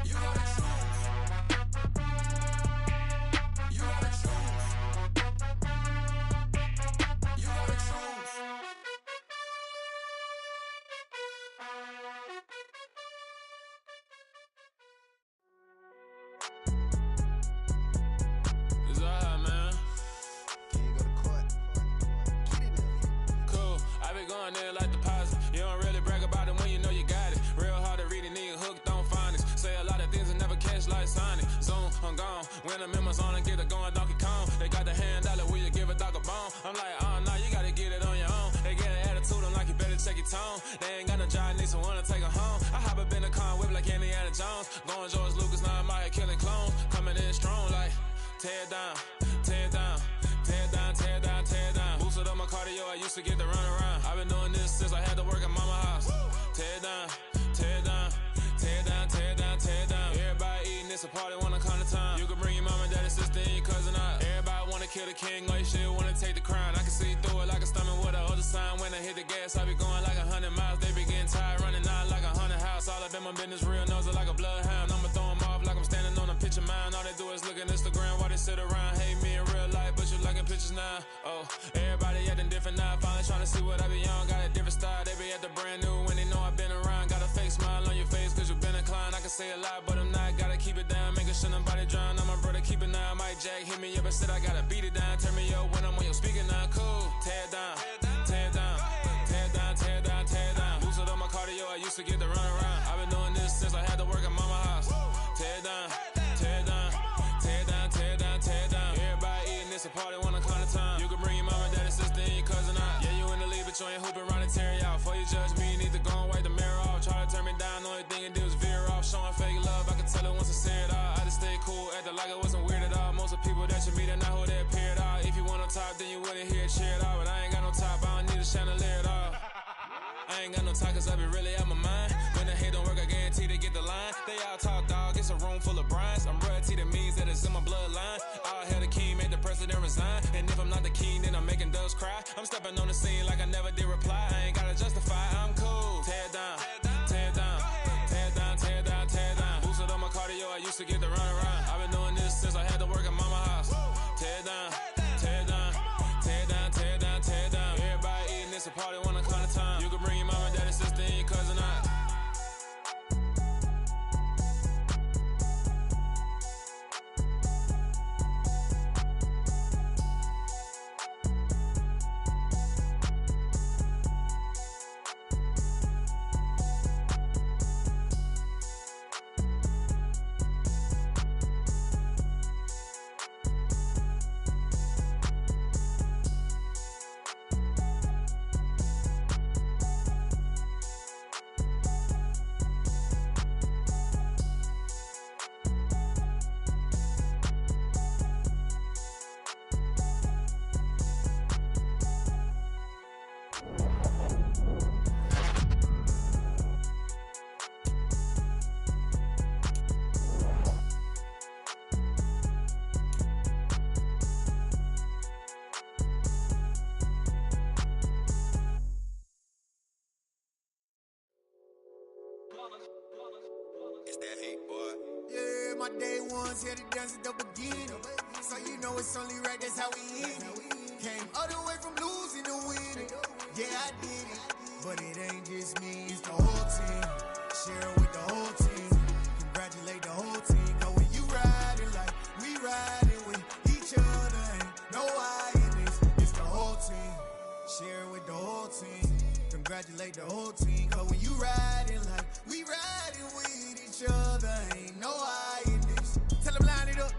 You gotta choose. You gotta choose. You gotta choose. It's alright, man. Can you go to court? Get it up. Cool, I been going there like deposit. You don't really brag about it when you know you got it. Real hard to read it, nigga hooked on phonics. Say a lot of things and never catch like Sonic. Zoom, I'm gone. When I'm in my zone and get it going Donkey Kong. They got the hand dollar, will you give a dog a bone? I'm like, oh no, you gotta get it on your own. They get an attitude, I'm like, you better check your tone. They ain't got no job, need someone to take her home. I hop up in a car, whip like Indiana Jones. Going George Lucas, now I'm out here killing clones. Coming in strong like, tear down, tear down. Tear down, tear down, tear down. Boosted up my cardio, I used to get to run around. I've been doing this since I had to work at mama house. Tear down, tear down, tear down, tear down, tear down. Everybody eating, it's a party, wanna come to time. You can bring your mama, daddy, sister, and your cousin out. Everybody wanna kill the king, or you shit wanna take the crown. I can see through it like a stomach with a other sign. When I hit the gas, I be going like 100 miles. They be getting tired, running out like 100 house. All up in my business, real nose like a bloodhound. I'ma throw 'em off like I'm standing on a picture mound. All they do is look at Instagram while they sit around. Hate me in real life, but you liking pictures now. Oh, everybody acting different now. Finally trying to see what I be on. Got a different style, they be at the brand new when they know I've been around. Got a fake smile on your face cause you been inclined. I can say a lot, but I'm not. Gotta keep it down, making sure nobody drown. I'm my brother, keep it now. Mike Jack hit me up and said I gotta beat it down. Turn me up when I'm on your speaker now. Cool, tear down, tear down, tear down, tear down, tear down. Boosted up my cardio, I used to get to run around. I've been doing this since I had to work at mama house. Tear down, tear down, tear down, tear down, tear down. Everybody eating, it's a party, wanna come to time. You can bring your mama, daddy, sister, and your cousin out. Yeah, you in the lead, but you ain't hooping around and tear you out. Before you judge me, you need to go and wipe the mirror off. Try to turn me down, the only thing you do is veer off. Showing fake love, I can tell it once I say it all. I just stay cool, acting like it wasn't weird at all. Most of the people that you meet are not who they appear at all. If you want on top, then you wouldn't hear it cheer at all. But I ain't got no top, I don't need a chandelier at all. I ain't got no talk cause I be really out my mind. When the hate don't work, I guarantee they get the line. They all talk dog, it's a room full of brinds. I'm royalty, that means that it's in my bloodline. All hell the king, made the president resign. And if I'm not the king, then I'm making doves cry. I'm stepping on the scene like I never did reply. I ain't gotta justify, I'm cool. Tear down, tear down, tear down, tear down, tear down. Boosted up my cardio, I used to get to run around. I've been doing this since I had to work at mama house. Tear down, tear down, tear down, tear down, tear down. Everybody eating, it's a party, wanna come to time. You can bring your mama, daddy, sister, and your cousin out. It's that hate, boy. Yeah, my day ones here to dance at the beginning. So you know it's only right, that's how we hit it. Came all the way from losing to winning. Yeah, I did it. but it ain't just me, it's the whole team. Share it with the whole team. Congratulate the whole team. Cause when you riding like we riding with each other, ain't no I in this, it's the whole team. Share it with the whole team. Congratulate the whole team. Cause when you riding like we riding with each other, ain't no I in this. Tell them line it up.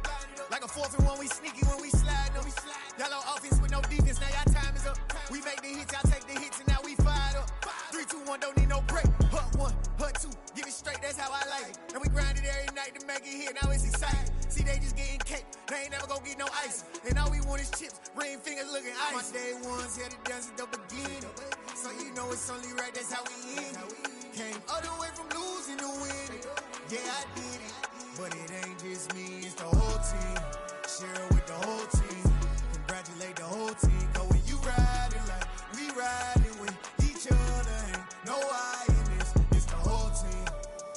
Like a 4th and 1, we sneaky when we slide them. Y'all on offense with no defense, now y'all time is up. We make the hits, y'all take the hits, and now we fired up. 3, 2, 1, don't need no break. Hut 1, hut 2, give it straight, that's how I like it. And we grind it every night to make it hit, now it's exciting. See, they just getting cake, they ain't never gonna get no ice. And all we want is chips, ring fingers looking ice. My day ones had to dance at the beginning. So you know it's only right, that's how we end it. Came all the way from losing to winning. Yeah, I did it. But it ain't just me, it's the whole team. Share it with the whole team. Congratulate the whole team. Cause when you riding like we riding with each other, ain't no I in this, it's the whole team.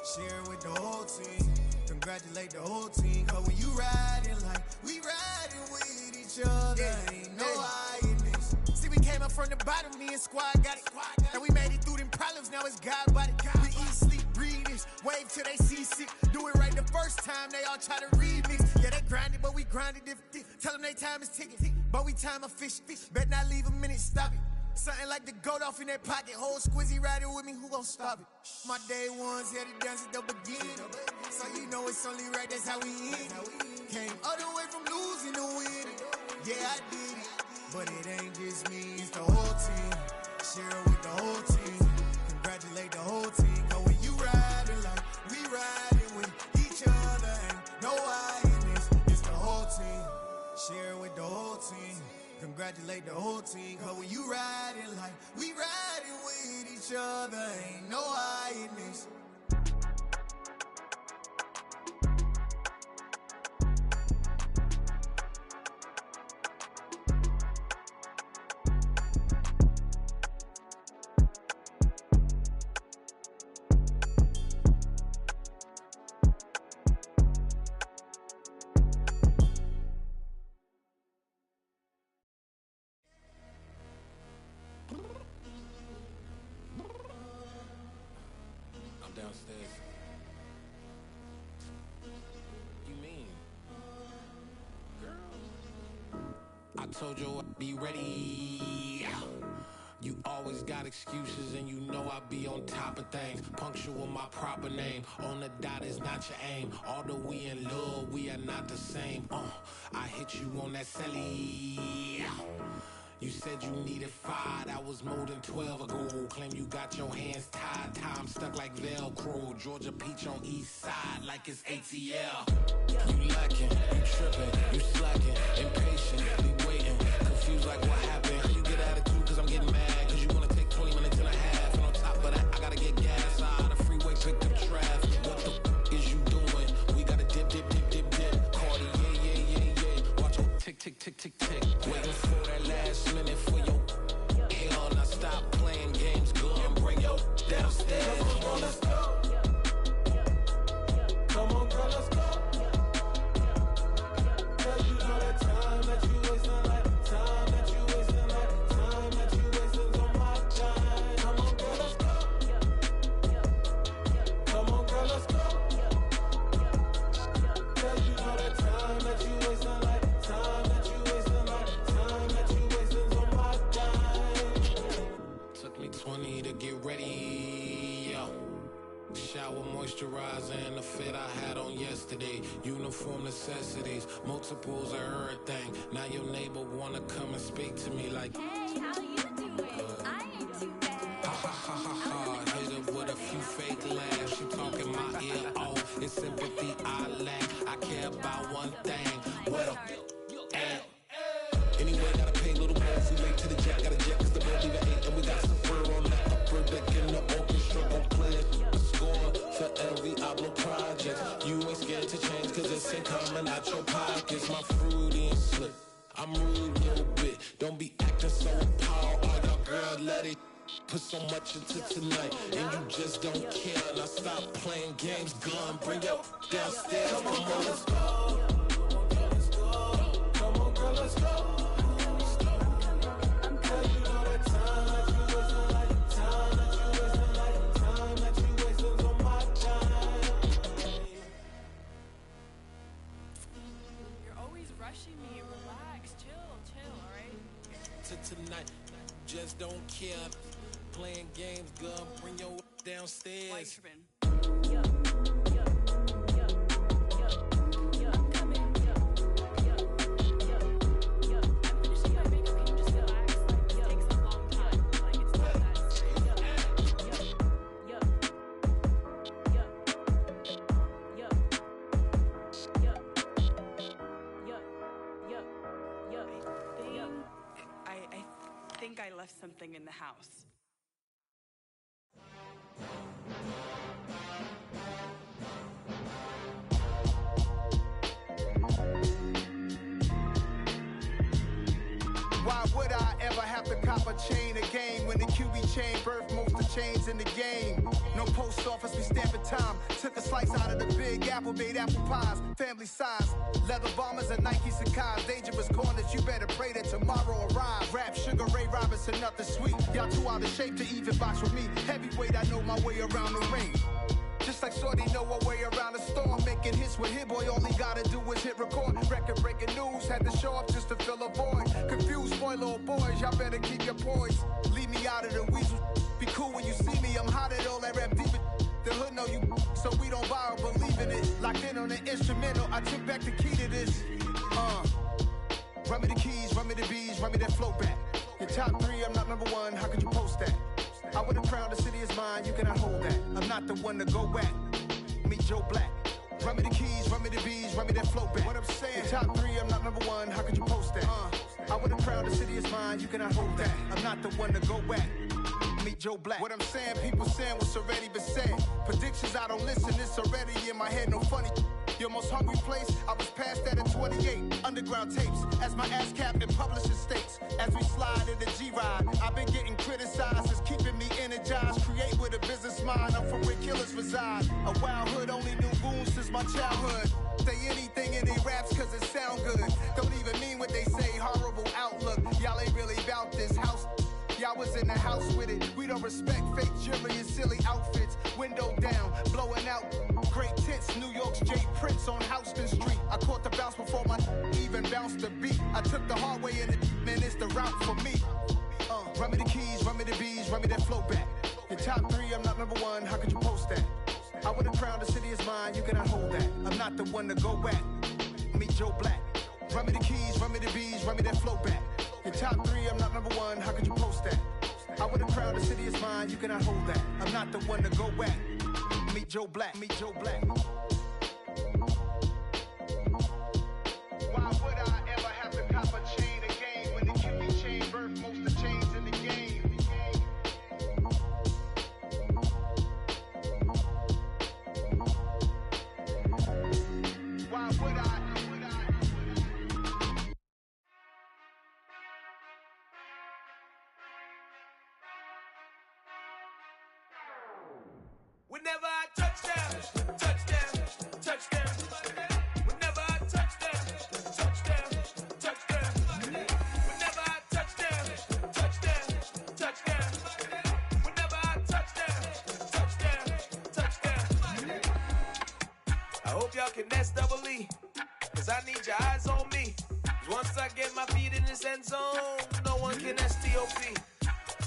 Share it with the whole team. Congratulate the whole team. Cause when you riding like we riding with each other, ain't no I in this. See, we came up from the bottom, me and squad got it. And we made it through them problems, now it's God body. We eat, sleep, breathe this, wave till they see sick. Do it right the first time, they all try to remix. Yeah, they grinded, but we grinded different. Tell them they time is ticking, but we time a fish. Bet not leave a minute, stop it. Something like the goat off in that pocket. Whole squizzy riding with me, who gon' stop it? My day ones had to dance at the beginning. So you know it's only right, that's how we end it. Came all the way from losing to winning. Yeah, I did it. But it ain't just me, it's the whole team. Share it with the whole team. Congratulate the whole team. Cause when you riding like we riding with each other, ain't no I in this, it's the whole team. Share it with the whole team. Congratulate the whole team. Cause when you riding like we riding with each other, ain't no I in this. Downstairs. You mean? Girl, I told you I'd be ready. You always got excuses and you know I be on top of things. Punctual my proper name. On the dot is not your aim. Although we in love, we are not the same. I hit you on that celly. You said you needed 5, that was more than 12 ago. Claim you got your hands tied, time stuck like Velcro. Georgia Peach on east side like it's ATL. You lacking, you tripping, you slacking, impatient, be waiting, confused like what happened. You get attitude cause I'm getting mad, cause you wanna take 20 minutes and a half. And on top of that, I gotta get gas out of the freeway, picked up traffic. What the is you doing? We gotta dip, dip, dip, dip, dip. Cardi, yeah. Watch your tick, tick, tick, tick, tick. Waiting for that last minute for your hell. Now stop playing games, go and bring your downstairs. Come on, let's go. Come on, girl, let's go. Cause you know that time that you wasting, like time that you wasting, like time that you wasting on my time. Come on, girl, let's go. Come on, girl, let's go. Cause you know that time that you wasting, like time that you wasting, like time that you wasting on my time. Took me 20 to get ready, yo. Shower, moisturizer, and the fit I had on yesterday. Uniform necessities, multiples of everything. Now your neighbor wanna come and speak to me like, hey, how you doing? I ain't too bad. Ha ha ha ha ha. Hit her with a few fake laughs. She talking my ear off. It's sympathy I lack. I care about one thing. What up? And anyway, gotta pay a little more if we late to the jet. Got a jet cause the boat leave at 8. And we got some fur on that upper deck in the orchestra. Gon' play a score for every Ablo project. You ain't scared to change cause it's ain't coming out your pockets. My fruity and slick. I'm rude a little bit. Don't be acting so appalled. Oh, y'all girl, let it put so much into tonight. And you just don't care. Now stop playing games. Gun, bring your downstairs. Come on, let's go. Come on, girl, let's go. Cause you know that time that you wasting, like time that Playing games, girl, bring your downstairs. I think I left something in the house. Why would I ever have to cop a chain again when the QB chain birthed most of chains in the game? No post office, we stamping time. Took a slice out of the big apple, made apple pies, family size. Leather bombers and Nike Sacai's. Dangerous corners, you better pray that tomorrow arrives. Rap, Sugar Ray Robinson, nothing sweet. Y'all too out of shape to even box with me. Heavyweight, I know my way around the ring. Just like Shorty know her way around the storm. Making hits with Hit Boy, all he gotta do is hit record. Record-breaking news, had to show up just to fill a void. Confused boy, little boys, y'all better keep your poise. Leave me out of the weasel. Be cool when you see me, I'm hot at all that rap deep. The hood know you, so we don't borrow, believe in it. Locked in on the instrumental, I took back the key to this. Run me the keys, run me the bees, run me that flow back. Your top 3, I'm not number 1, how could you post that? I would have crowned the city is mine, you cannot hold that. I'm not the one to go back. Meet Joe Black. Run me the keys, run me the bees, run me that flow back. What I'm saying, your top 3, I'm not number 1, how could you post that? I would have crowned the city is mine, you cannot hold that. I'm not the one to go back. Meet Joe Black. What I'm saying, people saying what's already been said. Predictions, I don't listen, it's already in my head, no funny. Your most hungry place, I was past that at 28. Underground tapes, as my ass cap in publishing states. As we slide in the G-Ride, I've been getting criticized, it's keeping me energized. Create with a business mind, I'm from where killers reside. A wild hood, only knew goons since my childhood. Say anything in they raps cause it sound good. Don't even mean what they say, horrible outlook. Y'all ain't really about this house. Y'all was in the house with it. We don't respect fake jewelry and silly outfits. Window down, blowing out great tits. New York's J. Prince on Houston Street. I caught the bounce before my even bounced the beat. I took the hard way in it, man, it's the route for me. Run me the keys, run me the bees, run me that flow back. Your top 3, I'm not number 1, how could you post that? I would have crowned the city is mine, you cannot hold that. I'm not the one to go back. Meet Joe Black. Run me the keys, run me the bees, run me that flow back. Your top 3, I'm not number 1, how could you post that? I would have crowned the city is mine, you cannot hold that. I'm not the one to go back. Meet Joe Black, meet Joe Black. Why would I ever have to cop a chain again when the QB chain birthed most of chains in the game? Why would I? Whenever I touch down, touchdown, touchdown. Whenever I touch down, touchdown, touchdown. Whenever I touch down, touchdown, touchdown. Whenever I touch down, touchdown. I hope y'all can double E, cause I need your eyes on me. Once I get my feet in this end zone, no one can STOP.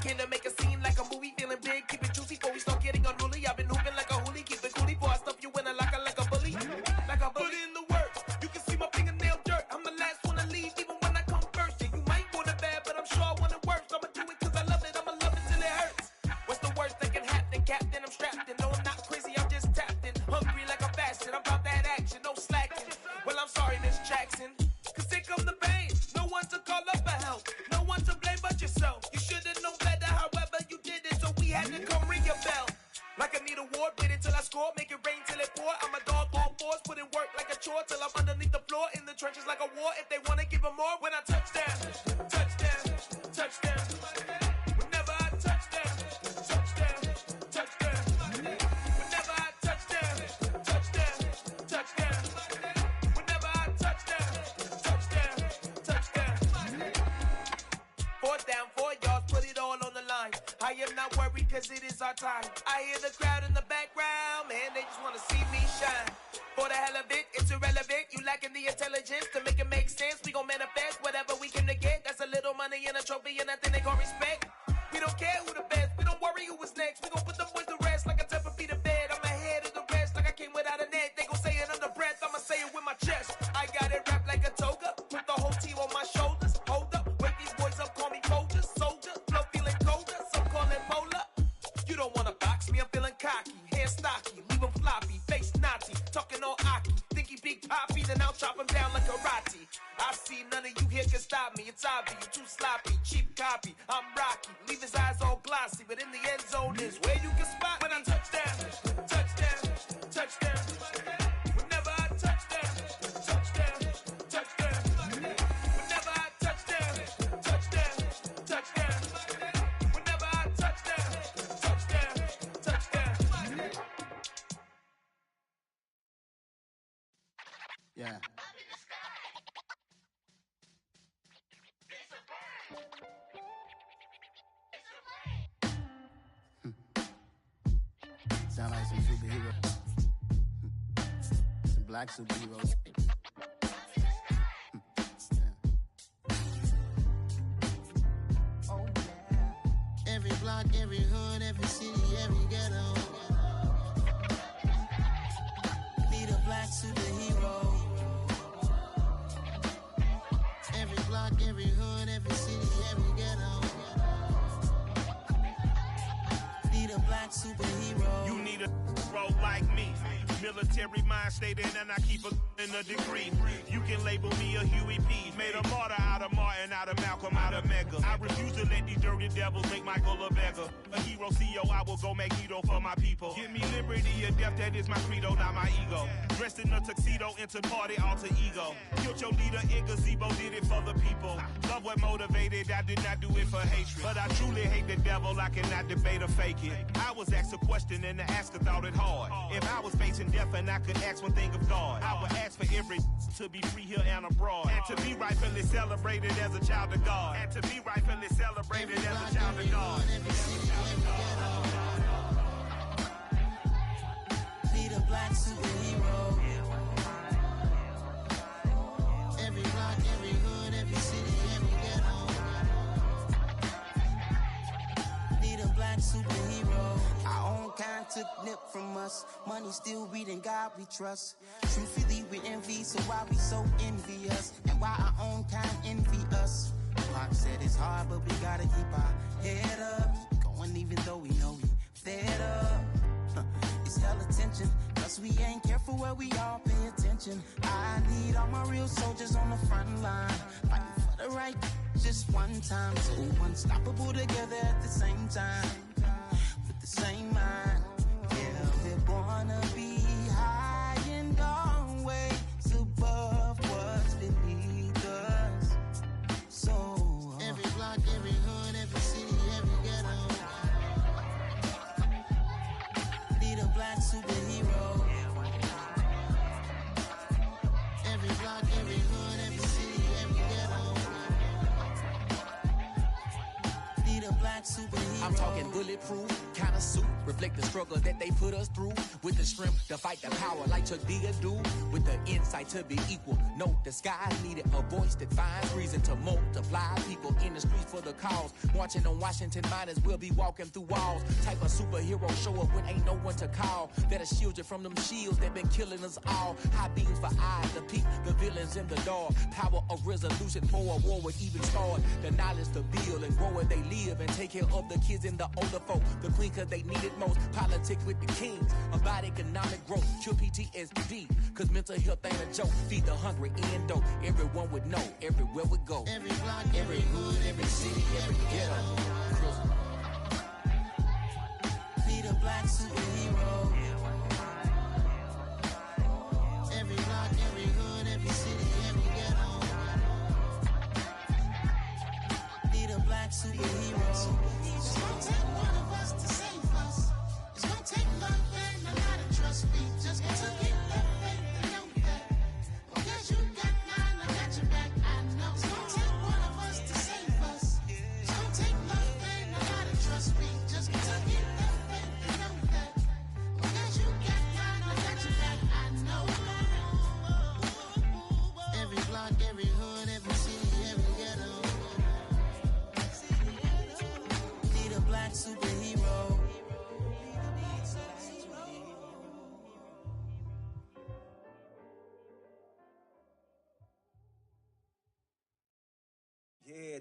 Killer make a scene like a movie, feeling big, keep it juicy before we start getting unruly. I've been hooping like a hoolie, keep it coolie before I stuff you in a locker like a bully. Like a bully. Put in the work, you can see my fingernail dirt. I'm the last one to leave, even when I come first. Yeah, you might want it bad, but I'm sure I want it worse. I'ma do it cause I love it, I'ma love it till it hurts. What's the worst that can happen, Captain? I'm strapped in, no I'm not crazy, I'm just tapped in. Hungry like I'm fasting, I'm about that action, no slacking. Well, I'm sorry, Miss Jackson, cause here come the pain. No one to call up for help, no one to blame but yourself. You should've known better, however you did it, so we had to come ring your bell. Like I need a war, wait until I score, make it rain till it pour. I'm a dog, all fours, put in work like a chore till I'm underneath the floor, in the trenches like a war. If they wanna give them more, when I touch down, touchdown, touchdown. Whenever I touch down, touchdown, touchdown. Whenever I touch down, touchdown, touchdown. Whenever I touch down, touchdown, touchdown. 4th down, 4 yards, put it all on the line. I am not worried cause it is our time. I hear the crowd in the background, man, they just wanna see me shine. For the hell of it, it's irrelevant. You lacking the intelligence to make it make sense. We gon' manifest whatever we came to get. That's a little money and a trophy and nothing they gon' respect. We don't care who the best. We don't worry who is next. We gon' put the boys to rest like a 10 feet of bed. I'm ahead of the rest like I came without a net. They gon' say it under breath. I'ma say it with my chest. I got it wrapped like a toga. Put the whole team on my shoulders. Hold up. Wake these boys up. Call me Folger. Soldier. Flow feeling colder. Some call it molar. You don't wanna box me. I'm feeling cocky. Hair stocky. Leave him floppy. Face Nazi. Talking all aki. Think he big poppy. Then I'll chop him down like karate. I see none of you here can stop me. It's obvious. You too sloppy. Cheap copy. I'm Rocky. Leave his eyes all glossy. But in the end zone is where you can spot when I touch down. Touchdown. Touchdown. Whenever I touch down. Touchdown. Touchdown. Whenever I touch down. Touchdown. Touchdown. Whenever I touch down. Touchdown. Touchdown. Yeah. Sound like some superheroes. Some black superheroes. Oh, yeah. Every block, every hood, every city, every ghetto. Need a black superhero. Every block, every hood, every city, every ghetto. Need a black superhero. You need a role like me. Military mind stated, and I keep in a degree. You can label me a Huey P. Made a martyr out of Martin, out of Malcolm, out of Mega. I refuse to let these dirty devils make Michael a beggar. A hero CEO, I will go Magneto for my people. Give me liberty or death, that is my credo, not my ego. Dressed in a tuxedo, into party, alter ego. Killed your leader in gazebo, did it for the people. Love what motivated, I did not do it for hatred. But I truly hate the devil, I cannot debate or fake it. I was asked a question and the asker thought it hard. If I was facing death and I could ask one thing of God, I would ask for every to be free here and abroad. And to be rightfully celebrated as a child of God. And to be rightfully celebrated as a child of God. Need a black superhero. Every block, every hood, every city, every ghetto. Need a black superhero. Our own kind took nip from us. Money still reading God we trust. Truthfully we envy, so why we so envious? And why our own kind envy us? Pac said it's hard, but we gotta keep our head up. Going even though we know we fed up. It's hella tension, cause we ain't careful where we all pay attention. I need all my real soldiers on the front line, fighting for the right just one time. So unstoppable together at the same time, with the same mind. Yeah, we wanna be high and always above what's beneath us. So every block, every hood, every city, every ghetto. Need a black superhero. Every block, every hood, every city, every ghetto. Need a black superhero. I'm talking bulletproof kind of suit, reflect the struggle that they put us through. With the strength to fight the power like Chuck D do. With the insight to be equal. Note the skies needed a voice that finds reason to multiply. People in the streets for the cause. Marching on Washington, might as well be walking through walls. Type of superhero show up when ain't no one to call. That'll shield you from them shields that been killing us all. High beams for eyes to peek the villains in the dark. Power of resolution for a war would even start. The knowledge to build and grow where they live and take care of the kids and the older folk. The queen cause they need it most. Politics with the kings. About economic growth. Cure PTSD. Cause mental health ain't a joke. Feed the hungry and dope. Everyone would know. Everywhere we go. Every block, every hood, every city, every ghetto. Need a black superhero. Every block, every hood, every city, every ghetto. Need a black superhero. It's gonna take one of us to save us. It's gonna take love and a lot of trust. We just gotta get that faith and know that. Because you got mine, I got your back, I know. It's gonna take one of us to save us. It's gonna take love and a lot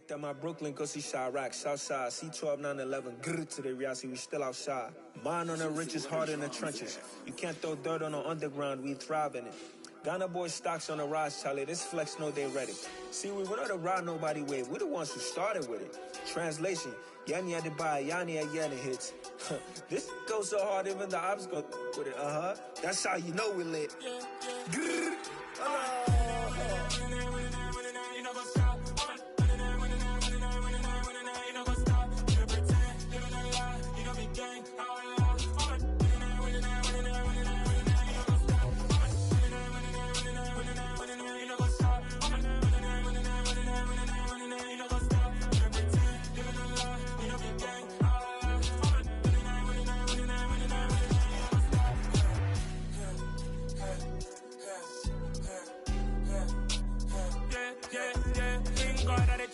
that my Brooklyn, go see Chirac, Southside, C12, 911, grrr to the Riasi, we still outside. Mine on the riches, hard in the trenches. You can't throw dirt on the underground, we thrive in it. Ghana boys stocks on the rise, Charlie, this flex know they ready. See, we were not to ride nobody wave, we the ones who started with it. Translation, Yanni had to buy, Yanni had Yanni hits. This goes so hard, even the ops go with it, That's how you know we lit. Grrr.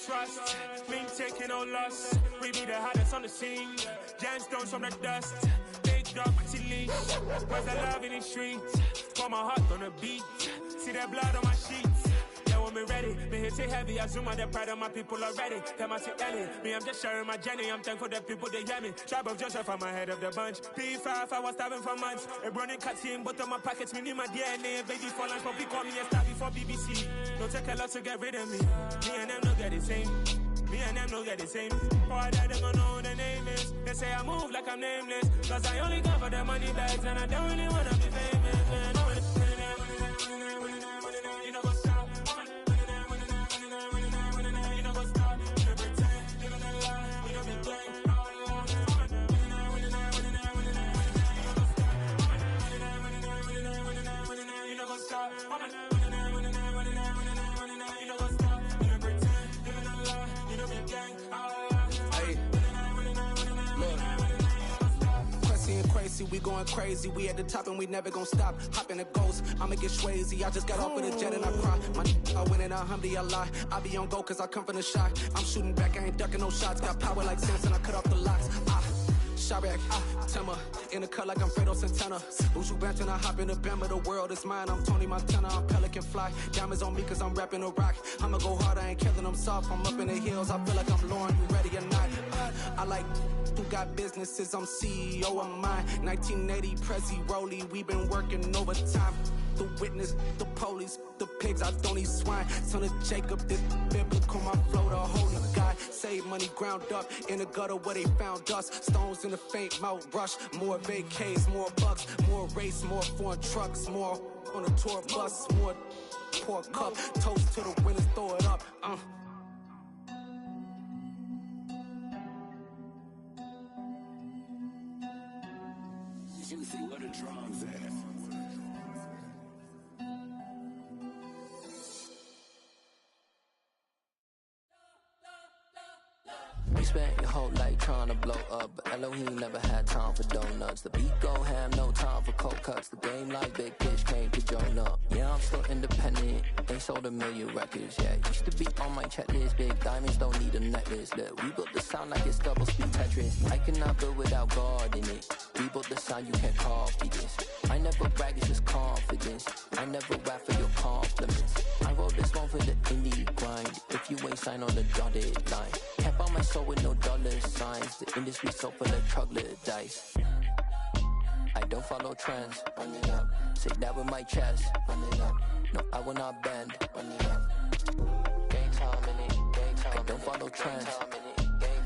Trust, me taking no loss. We be the hottest on the scene. Gemstones from the dust. Big dog with your leash. Where's the love in the streets? Pour my heart on the beat. See that blood on my sheets. Yeah, when we ready, me hit it heavy. I zoom on the pride of my people already. Tell my Ellie, me I'm just sharing my journey. I'm thankful that people they hear me. Tribe of Joseph, I'm ahead of the bunch. P5, I was starving for months. A running cutscene, but on my pockets, me need my DNA. Baby for lunch, but we call me a star before BBC. Don't take a lot to get rid of me. Me and them don't get the same. Me and them don't get the same. Boy, that they gonna know who the name is. They say I move like I'm nameless. Cause I only come for the money bags and I don't really wanna be famous, man. You know what's up? You know what's up? You pretend, living a lie. We don't be playing. You know what's up? We going crazy, we at the top and we never gonna stop. Hop in a ghost, I'ma get swayzy. I just got off with a jet and I cry. My I win in a Humvee, I lie. I be on go cause I come from the shot. I'm shooting back, I ain't ducking no shots. Got power like Samson, I cut off the locks. Chirac, Timmer, in the cut like I'm Fredo Santana. Buju Banton, I hop in the Bama, the world is mine. I'm Tony Montana, I'm Pelican Fly. Diamonds on me cause I'm rapping a rock. I'ma go hard, I ain't killing them soft. I'm up in the hills, I feel like I'm Lauren, you ready or not? I like who got businesses, I'm CEO of mine. 1980, Prezi Rolly, we been working overtime. The witness, the police, the pigs, I don't eat swine. Son of Jacob, this biblical, my flow, the holy God. Save money ground up in the gutter where they found us. Stones in the faint mouth rush. More vacays, more bucks, more race, more foreign trucks, more on a tour bus, more pour cup. Toast to the winners, throw it up. Juicy, what a drums at. You spent your whole life trying to blow up, but Elohim never had time for donuts. The beat go ham, no time for cold cuts. The game like Big Pitch came to join up. Yeah, I'm still independent, ain't sold a million records yet. Used to be on my checklist, big diamonds don't need a necklace. Look, we built the sound like it's double speed Tetris. I cannot build without God in it. We built the sound, you can't copy this. I never brag, it's just confidence. I never rap for your compliments. I wrote this one for the indie grind. If you ain't signed on the dotted line, can't buy my soul with no dollar signs. The industry so full of troglodytes. I don't follow trends. Run it up. Say that with my chest. Run it up. No, I will not bend. Run it up. Gang time in it. Gang time. I don't follow trends.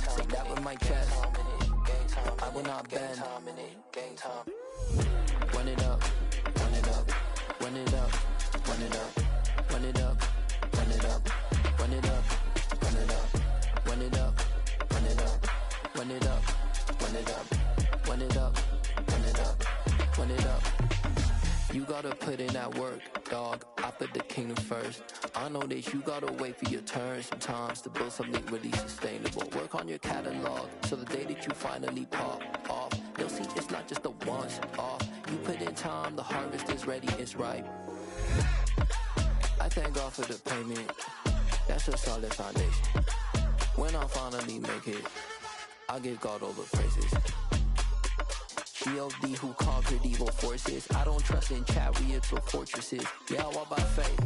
Say that with my chest. I will not bend. Gang time. Run it up. Run it up. Run it up. Run it up. Run it up. Run it up. Run it up. Run it up. Run it up. Run it up. Run it up. Run it up. Run it up. Run it up. Run it up. You gotta put in that work, dog. I put the kingdom first. I know that you gotta wait for your turn sometimes to build something really sustainable. Work on your catalog so the day that you finally pop off, they'll see it's not just a once off. You put in time, the harvest is ready, it's ripe. I thank God for the payment. That's a solid foundation. When I finally make it, I give God all the praises. G.O.D. who conquered evil forces. I don't trust in chariots or fortresses. Yeah, I walk by faith.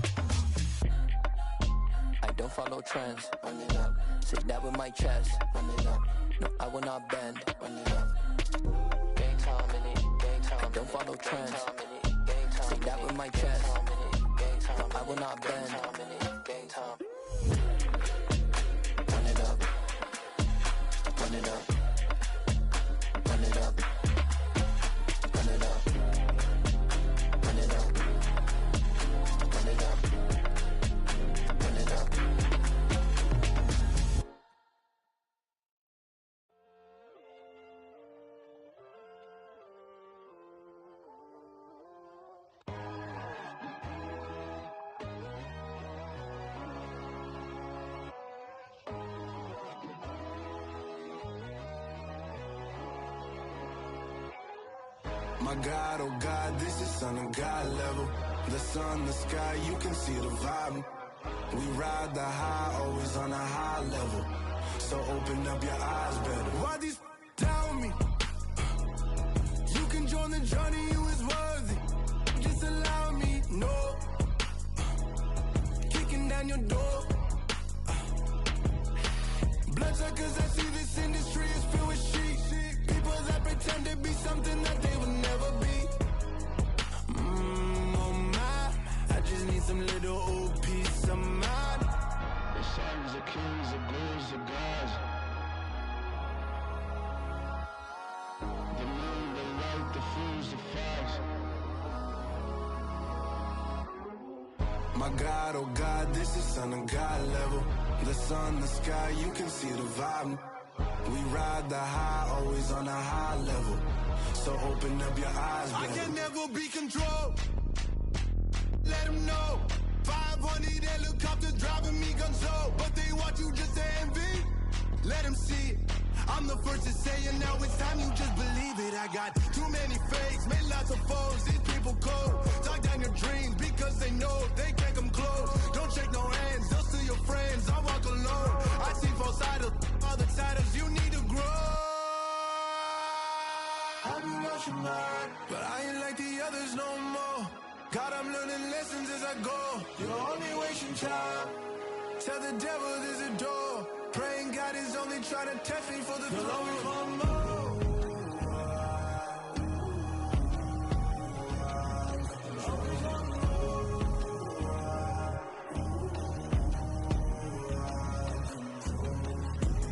I don't follow trends. Run it up. Say that with my chest. Run it up. No, I will not bend. Run it up. Game time in it. Game time. I don't follow trends. Say that with my chest. No, I will not bend. Game time. Run it up. Run it up. Run it up. Run it up. Run it up. Run it up. Run it up. My God, oh God, this is Son of God level. The sun, the sky, you can see the vibe. We ride the high, always on a high level. So open up your eyes better. Why these tell me? You can join the journey, you is worthy. Just allow me, no. Kicking down your door. Bloodsuckers, I see this industry is filled with sheep. People that pretend to be something that they will never be. Oh my, I just need some little old peace of mind. The sons of kings, the bulls of gods. The moon, the light, the fools, the facts. My God, oh God, this is Son of God level. The sun, the sky, you can see the vibe. We ride the high, always on a high level. So open up your eyes, baby. I can never be controlled. Let them know. 500 helicopters driving me gunso. But they want you just to envy. Let them see it. I'm the first to say it, now it's time you just believe it. I got too many fakes, made lots of foes. These people cold. Talk down your dreams because they know they can't come close. Don't shake no hands, they'll steal your friends. I walk alone. I see false idols, other titles. You need to grow. I've been watching mine, but I ain't like the others no more. God, I'm learning lessons as I go. You're only wasting time. Tell the devil there's a door. Praying God is only trying to test me for the throne.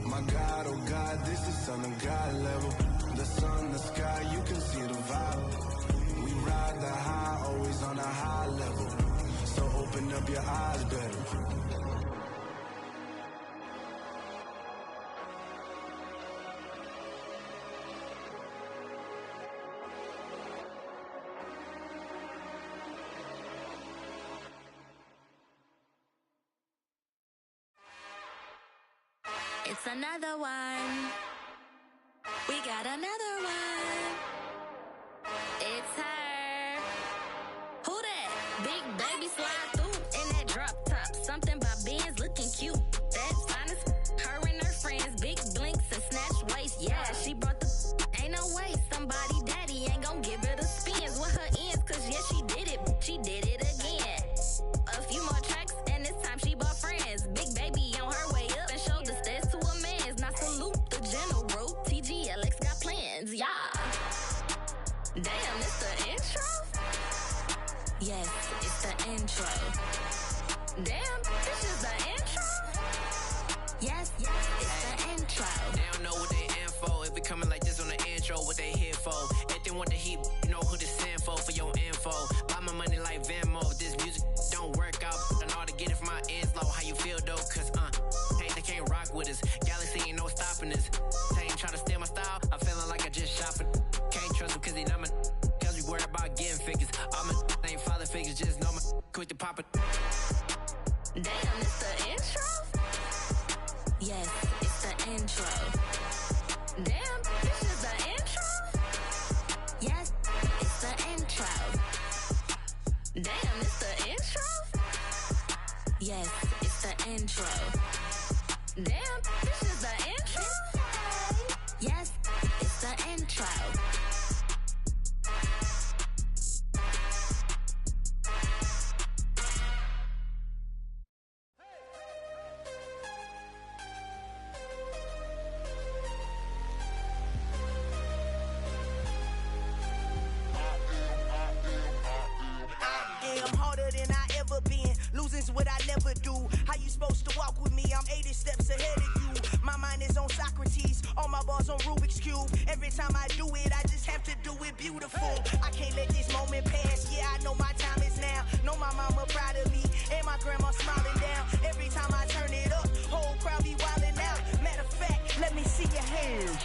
My God, oh God, this is Son of God level. The sun, the sky, you can see the vibe. We ride the high, always on a high level. So open up your eyes better. It's another one. We got another one. It's her. Who that? Big baby slide through in that drop top. Something by Benz looking cute. That's fine as her and her friends. Big blinks and snatch waist. Yeah, she brought the ain't no way. Somebody daddy ain't gon' give her the spins with her ends. Cause yeah, she did it. She did it again. A few more tracks and this time she bought friends. Big baby on her way up and showed the stairs to a man's. Now salute the general. TGLX got plans, yeah. Damn, it's the intro? Yes, it's the intro. Damn, this is the intro? Yes, it's the intro. They don't know what they in for. If it coming like this on the intro, what they here for? If they want the heat, you know who to send for your info. Buy my money like Venmo. If this music don't work out, I know how to get it from my ends low. How you feel though? Cause hey, they can't rock with us. Galaxy ain't no stopping this. They ain't trying to steal my style. I'm feeling like I just shopping. Can't trust them cause they not my. Cause we worried about getting figures. All my ain't father figures, just know my quick to pop it. Damn, it's the intro? Yes, it's the intro. Damn, this is the intro? Yes, it's the intro. Damn, it's the intro? Yes, it's the intro. Damn, this is the intro? Yes, it's the intro. ever do. How you supposed to walk with me? I'm 80 steps ahead of you. My mind is on Socrates, all my bars on Rubik's Cube. Every time I do it, I just have to do it beautiful. I can't let this moment pass, yeah, I know my time is now. Know my mama proud of me, and my grandma smiling down. Every time I turn it up, whole crowd be wildin' out. Matter of fact, let me see your hands.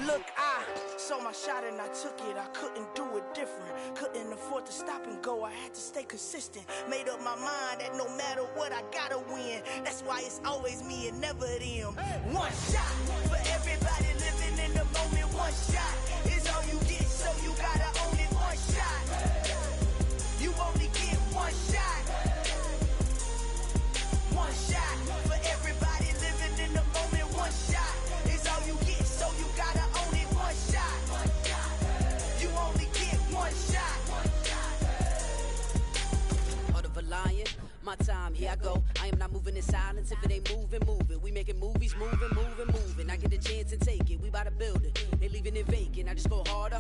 Look, I saw my shot and I took it. I couldn't do it different. Couldn't afford to stop and go. I had to stay consistent. Made up my mind that no matter what, I gotta win. That's why it's always me and never them. One shot for everybody living in the moment. One shot is all you get, so you gotta own it. One shot. You only get one shot. One shot for everybody living in the moment. One shot is all you get, so you gotta own it. One shot. You only get one shot. Heart of a lion, my time, here I go. I am not moving in silence. If it ain't moving, move it. We making movies, moving. I get a chance and take it. We bout to build it. They leaving it vacant. I just go harder.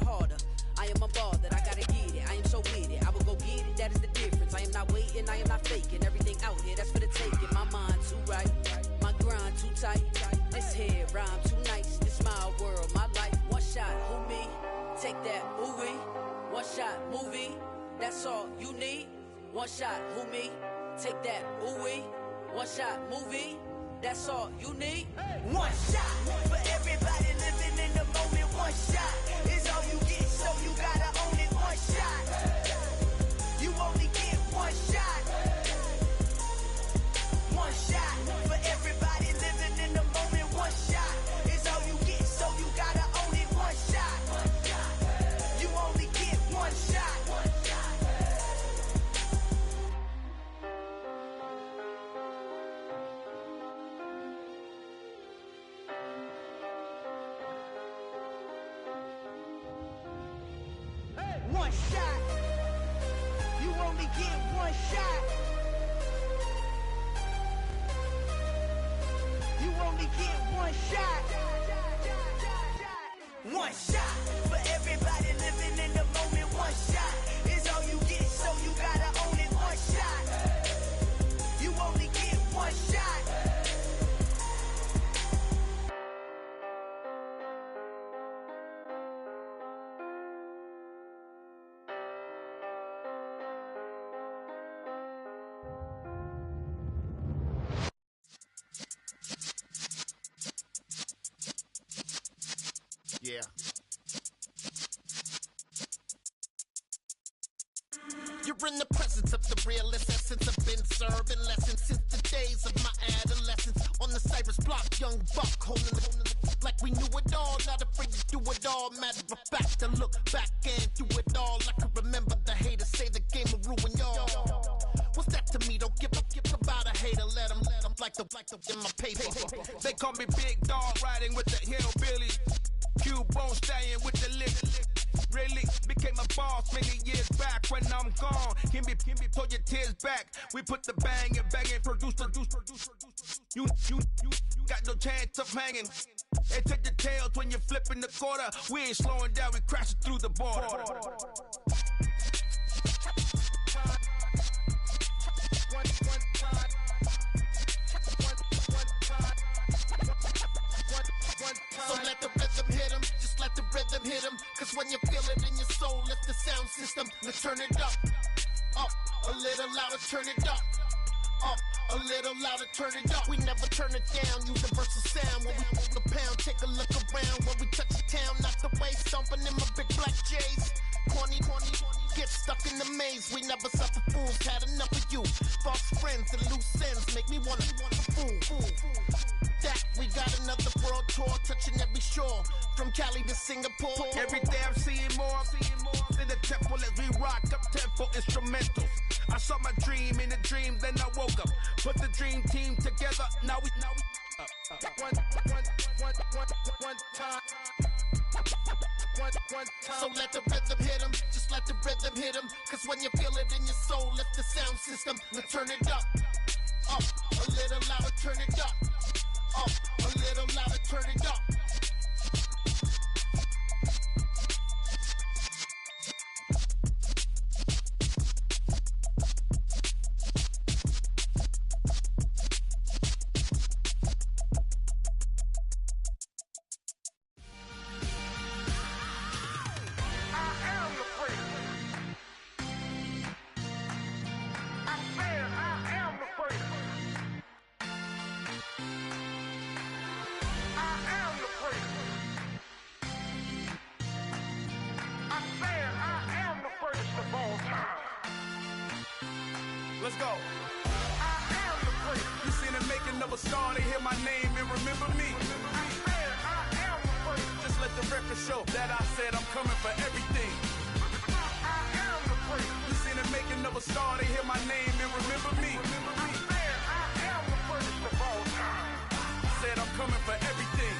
I am a ball that I gotta get it. I am so with it. I will go get it. That is the difference. I am not waiting. I am not faking. Everything out here, that's for the taking. My mind too right. My grind too tight. This here rhyme too nice. This my world, my life. One shot, who me? Take that, ooh-wee. One shot, movie. That's all you need. One shot, who me? Take that, ooh-wee. One shot, movie. That's all you need. One shot for everybody living in the moment. One shot is all you get, so you gotta own it. One shot. You only get one shot. One shot for everybody living in the moment. One shot is all you get, so you gotta own it. One shot. You only get one shot. One shot. You only get one shot. You only get one shot. One shot for everybody living in the moment. One shot is all you get, so you gotta own it. One shot. You only get one shot. Yeah. You're in the presence of the realest essence. I've been serving lessons since the days of my adolescence. On the Cypress block, young buck holding the like we knew it all. Not afraid to do it all. Matter of fact, to look back and do it all. I can remember the haters say the game will ruin y'all. What's that to me? Don't give about a hater. Let them like the in my paper. They call me Big Dog, riding with the hillbillies. Q-Bone staying with the lick. Really became a boss many years back. When I'm gone, can be pull your tears back. We put the bang and produce. You got no chance of hanging. They take the tails when you're flipping the quarter. We ain't slowing down, we crashing through the border. So let the rhythm hit 'em, just let the rhythm hit 'em. Cause when you feel it in your soul, lift the sound system. Let's turn it up, a little louder, turn it up, a little louder, turn it up. We never turn it down, universal sound. When we move the pound, take a look around. When we touch the town, not the way, stomping in my big black J's. Corny, get stuck in the maze. We never suffer fools, had enough of you. False friends and loose ends make me wanna fool. That we got another world tour, touching every shore, from Cali to Singapore. Every day I'm seeing more in the temple as we rock up tempo instrumentals. I saw my dream in a dream, then I woke up. Put the dream team together, now we one time. So let the rhythm hit 'em, just let the rhythm hit 'em. Cause when you feel it in your soul, lift the sound system. Let's turn it up, a little louder, turn it up, a little louder, turn it up. let's go. I am the place. You seen the making of a star, they hear my name and remember me. I am the place. Just let the record show that I said I'm coming for everything. I am the place. You seen the making of a star, they hear my name and remember me. I am the first of all time. Said I'm coming for everything.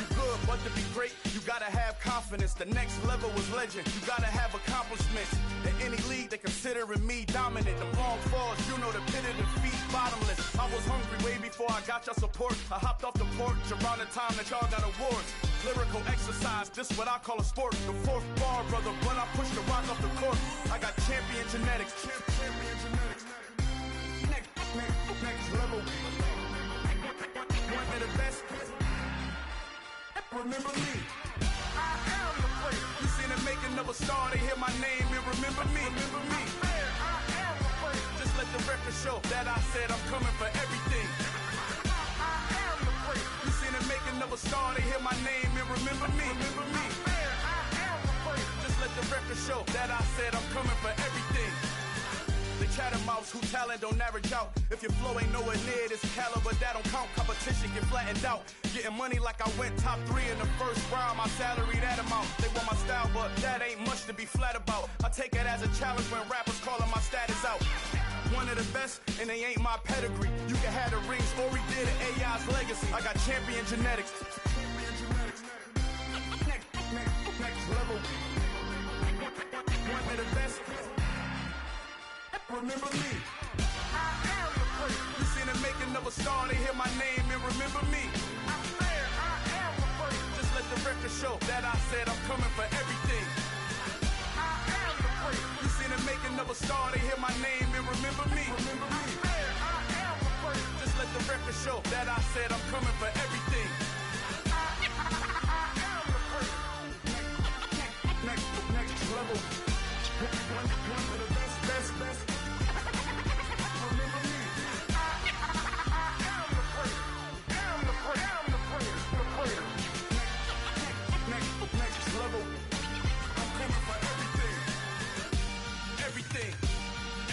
You good, but to be great, you gotta have confidence. The next level was legend. You gotta have accomplishments. In any league, they considering me dominant. The wrong falls, you know the pit of defeat, bottomless. I was hungry way before I got your support. I hopped off the porch around the time that y'all got awards. Lyrical exercise, this what I call a sport. The fourth bar, brother, when I push the rock off the court. I got champion genetics. Champion genetics. Next level. One of the best. Remember me. I am the place. You seen the making of a star, they hear my name and remember me. Remember me. I am the place. Just let the record show that I said I'm coming for everything. I am the place. You seen the making of a star, they hear my name and remember me. Remember me. I am the place. Just let the record show that I said I'm coming for everything. The chattermouths who talent don't average out. If your flow ain't nowhere near this caliber, that don't count. Competition get flattened out. Getting money like I went top 3 in the first round. My salary that amount. They want my style, but that ain't much to be flat about. I take it as a challenge when rappers calling my status out. One of the best, and they ain't my pedigree. You can have the rings, or we did it, AI's legacy. I got champion genetics. Next level. One of the best. Remember me. I am the place. You seen the making of a star, they hear my name and remember me. I am the place. Just let the record show that I said I'm coming for everything. I am the place. You seen the making of a star, they hear my name and remember me. Remember me. I am the place. Just let the record show that I said I'm coming for everything. I am the place. Next level. One of the best.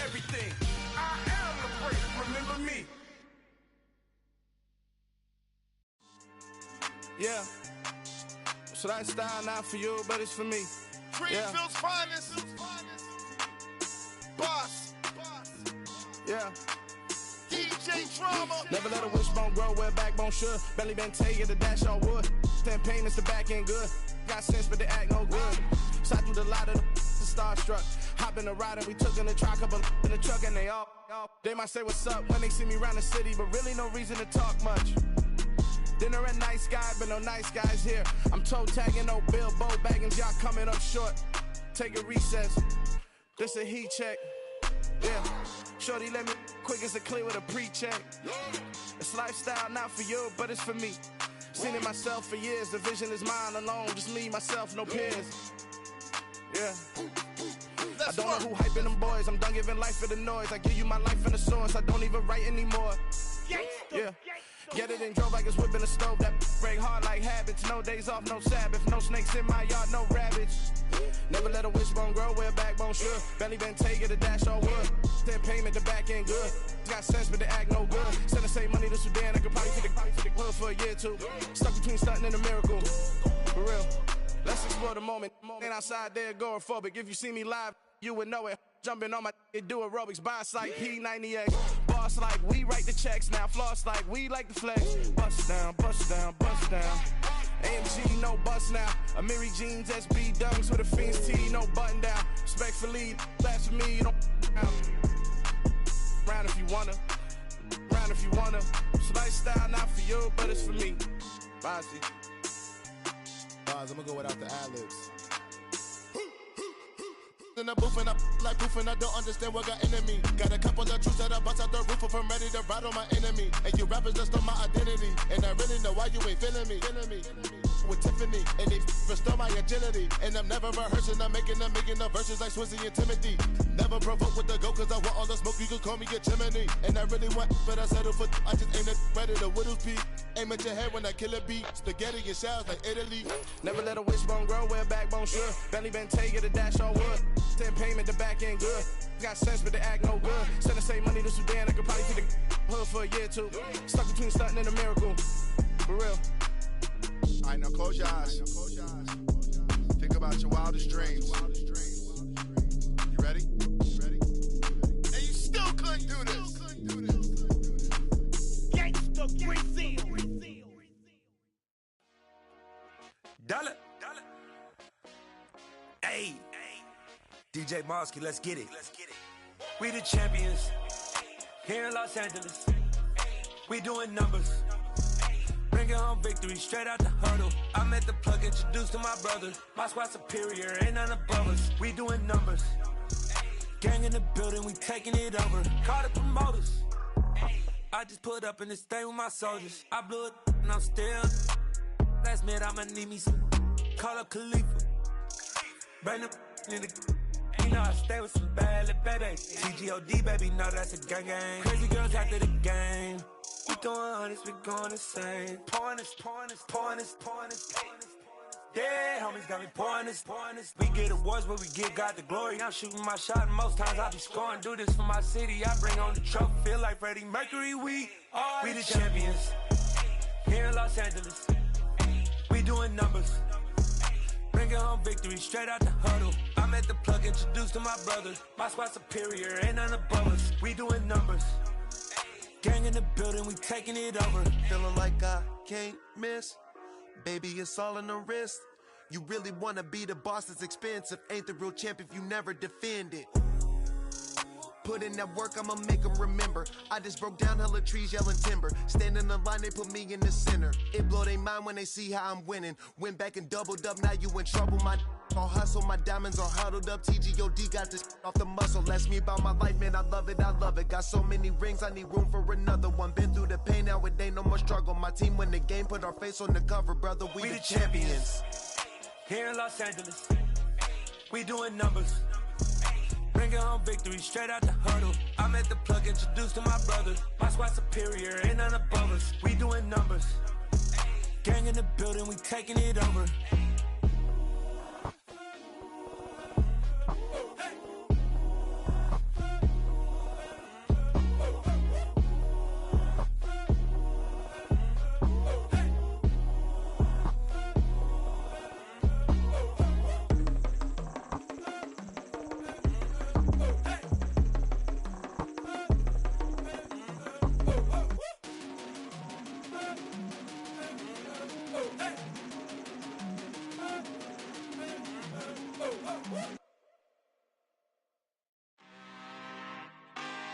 Everything. I am the place. Remember me. Yeah. So that style not for you, but it's for me. Greenfield's finest. Boss. Yeah. DJ Drama. Never let a wishbone grow where a backbone should. Belly been tell you the dash all wood. 10 payments, the back end good. Got sense, but they act no good. So I do the lot of the starstruck. Hop in the ride and we took in the truck, couple in the truck and they all. They might say what's up when they see me round the city, but really no reason to talk much. Dinner at nice guy, but no nice guys here. I'm toe tagging, no Bilbo Baggins, y'all coming up short. Take a recess. This a heat check. Yeah. Shorty let me quick as a clear with a pre-check. It's lifestyle not for you, but it's for me. Seen it myself for years. The vision is mine alone. Just me, myself, no peers. Yeah. I don't know who hyping them boys. I'm done giving life for the noise. I give you my life in the source. I don't even write anymore. Yeah. Get it and drove like it's whipping a stove. That break hard like habits. No days off, no Sabbath. No snakes in my yard, no rabbits. Never let a wishbone grow where a backbone should. Belly been take it, a dash all wood. 10 payment, the back end good. Got sense, but they act no good. Send the same money to Sudan. I could probably take the hood for a year or two. Stuck between stunting and a miracle. For real. Let's explore the moment. Ain't outside there agoraphobic. If you see me live, you would know it. Jumping on my do aerobics, boss like P90X. Boss like we write the checks now. Floss like we like the flex. Bust down, bust down, bust down. AMG, no bust now. Amiri jeans, SB dunks with a Fiends T, no button down. Respectfully, that's for me, you don't round if you wanna. Round if you wanna. So lifestyle not for you, but it's for me. Bossy. Bars, I'm gonna go without the ad-libs. In the booth and I like proof and I don't understand what got into me. Got a couple of truths that I bust out the roof if I'm ready to ride on my enemy. And you rappers just on my identity. And I really know why you ain't feeling me. With Tiffany, and they restore my agility. And I'm never rehearsing, I'm making a million of verses like Swizzy and Timothy. Never provoke with the go, cause I want all the smoke, you can call me a chimney. And I really want, but I settle for, I just ain't ready to Whittles Peak. Aim at your head when I kill a beat. Spaghetti and shells like Italy. Never let a wishbone grow where a backbone should. Belly been take it, a dash all wood. 10 payment, the back end good. got sense, but they act no good. Send the same money to Sudan, I could probably take the hood for a year or two. Stuck between stunting and a miracle. For real. Alright, now close your eyes. Think about your wildest dreams. You ready? And you still couldn't do this. Gangsta Brazil. Dollar. Hey. DJ Mosky, let's get it. We the champions. Here in Los Angeles. We doing numbers. Bringing home victory straight out the huddle. I'm at the plug, introduced to my brother. My squad superior, ain't none above us. We doing numbers. Gang in the building, we taking it over. Call the promoters. I just put up in this thing with my soldiers. I blew it and I'm still. Last minute I'ma need me some. Call up Khalifa. Bring them in the. You know I stay with some bad little baby. TGOD baby, know that's a gang gang. Crazy girls after the game. We doing honest, we going insane. Pouring this. Yeah, homies got me pouring this. We get awards, but we give God the glory. I'm shooting my shot, and most times I be scoring. Do this for my city, I bring on the trophy. Feel like Freddie Mercury, we the champions. Here in Los Angeles, we doing numbers. Bringing home victory straight out the huddle. I'm at the plug, introduced to my brother. My squad superior, ain't none above us. We doing numbers. Gang in the building, we taking it over. Feeling like I can't miss. Baby, it's all in the wrist. You really wanna be the boss, it's expensive. Ain't the real champ if you never defend it. Put in that work, I'ma make them remember. I just broke down hella trees, yelling timber. Stand in the line, they put me in the center. It blow their mind when they see how I'm winning. Went back and doubled up, now you in trouble. My all hustle, my diamonds are huddled up. TGOD got this off the muscle. Ask me about my life, man, I love it. Got so many rings, I need room for another one. Been through the pain, now it ain't no more struggle. My team win the game, put our face on the cover, brother. We the champions. Here in Los Angeles, we doing numbers. Bringing home victory straight out the huddle. I'm at the plug, introduced to my brother. My squad superior, ain't none above us. We doing numbers. Gang in the building, we taking it over.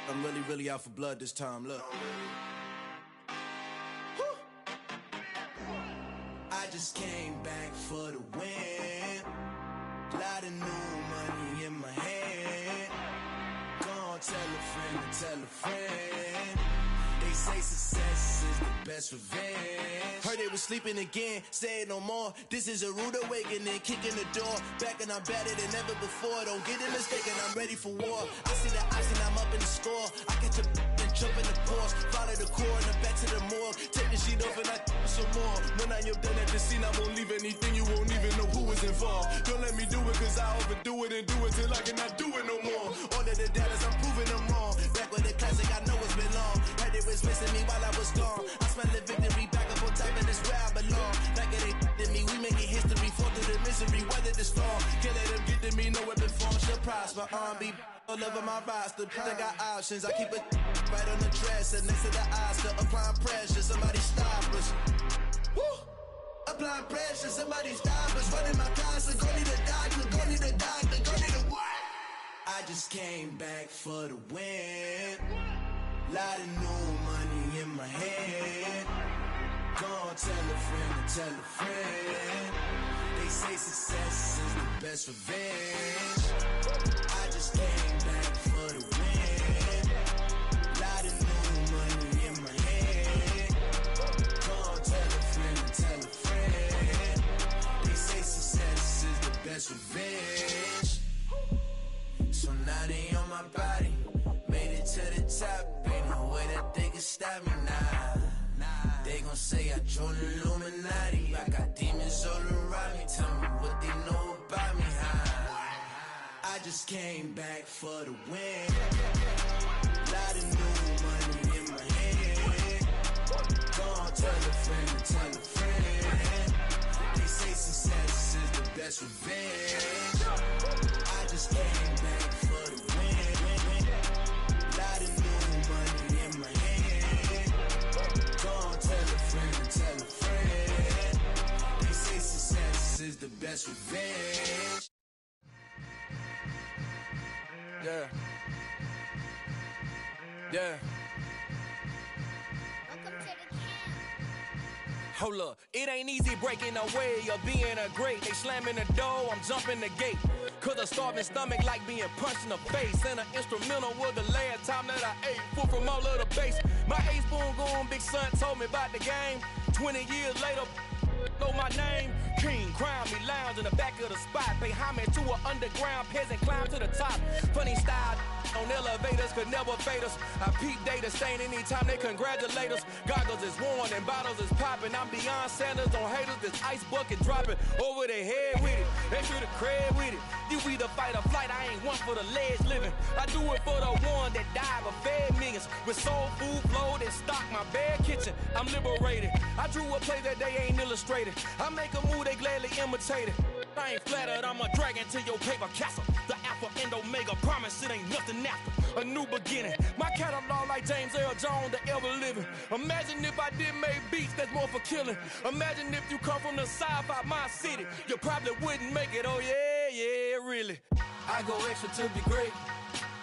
I'm really out for blood this time, look. I just came back for the win. Lot of new money in my hand. Gonna tell a friend. They say success is the best revenge. Heard they was sleeping again, say it no more. This is a rude awakening, kicking the door. Back and I'm better than ever before. Don't get it mistaken, I'm ready for war. I see the ice and I'm up in the score. I catch a and jump in the course. Follow the core and the back to the morgue. Take the sheet off and I some more. When I am done at the scene, I won't leave anything. You won't even know who was involved. Don't let me do it cause I overdo it and do it till I cannot do it no more. All of the doubters, I'm proving them wrong. Back with the classic, I know it's been long. Heard it was missing me while I was gone. I smell the victory back up on top and it's where I belong. Like it ain't to me, we making history. Fall through the misery, weather the storm. Can't let them get to me, no weapon form shall prosper. R&B all over my roster. I got options, I keep it right on the dresser. Next to the Oscar, applying pressure. Somebody stop us. Woo! Applying pressure, somebody stop us. Running my closet, go need a doctor, go need a doctor, go need a what? I just came back for the win. Lot of new money in my hand. Gonna tell a friend. They say success is the best revenge. I just came back for the win. Lot of new money in my hand. Gonna tell a friend. They say success is the best revenge. So now they on my body. Made it to the top. Ain't no way that they can stop me now. They gon' say I joined the Illuminati. I got demons all around me. Tell me what they know about me, huh? I just came back for the win. Lot of new money in my hand. Gonna tell a friend to tell a friend. They say success is the best revenge. I just came back for the win. Lot of new money in my hand. Gonna tell a friend to tell a friend. They say success is the best revenge. Yeah. Yeah. Hold up, it ain't easy breaking away or being a great. They slamming the door, I'm jumping the gate. Cause a starving stomach like being punched in the face. And an instrumental was the last time that I ate. Full from all of the bass. My ace boom goon, big son told me about the game. 20 years later, know my name. King, crown me, lounge in the back of the spot. Pay homage to an underground peasant, climb to the top. Funny style on elevators could never fade us. I peep data stain anytime they congratulate us. Goggles is worn and bottles is popping. I'm beyond Sanders on haters, this ice bucket dropping over their head with it. They should have cred with it. You either fight or flight, I ain't one for the ledge living. I do it for the one that died but fed millions. With soul food flowed and stocked my bare kitchen. I'm liberated. I drew a play that they ain't illustrated. I make a move, they gladly imitate it. I ain't flattered, I'm a dragon to your paper castle. The Alpha and Omega promise it ain't nothing after. A new beginning. My catalog like James L. Jones, the ever living. Imagine if I did make beats that's more for killing. Imagine if you come from the sci-fi my city. You probably wouldn't make it, oh yeah, yeah, really. I go extra to be great.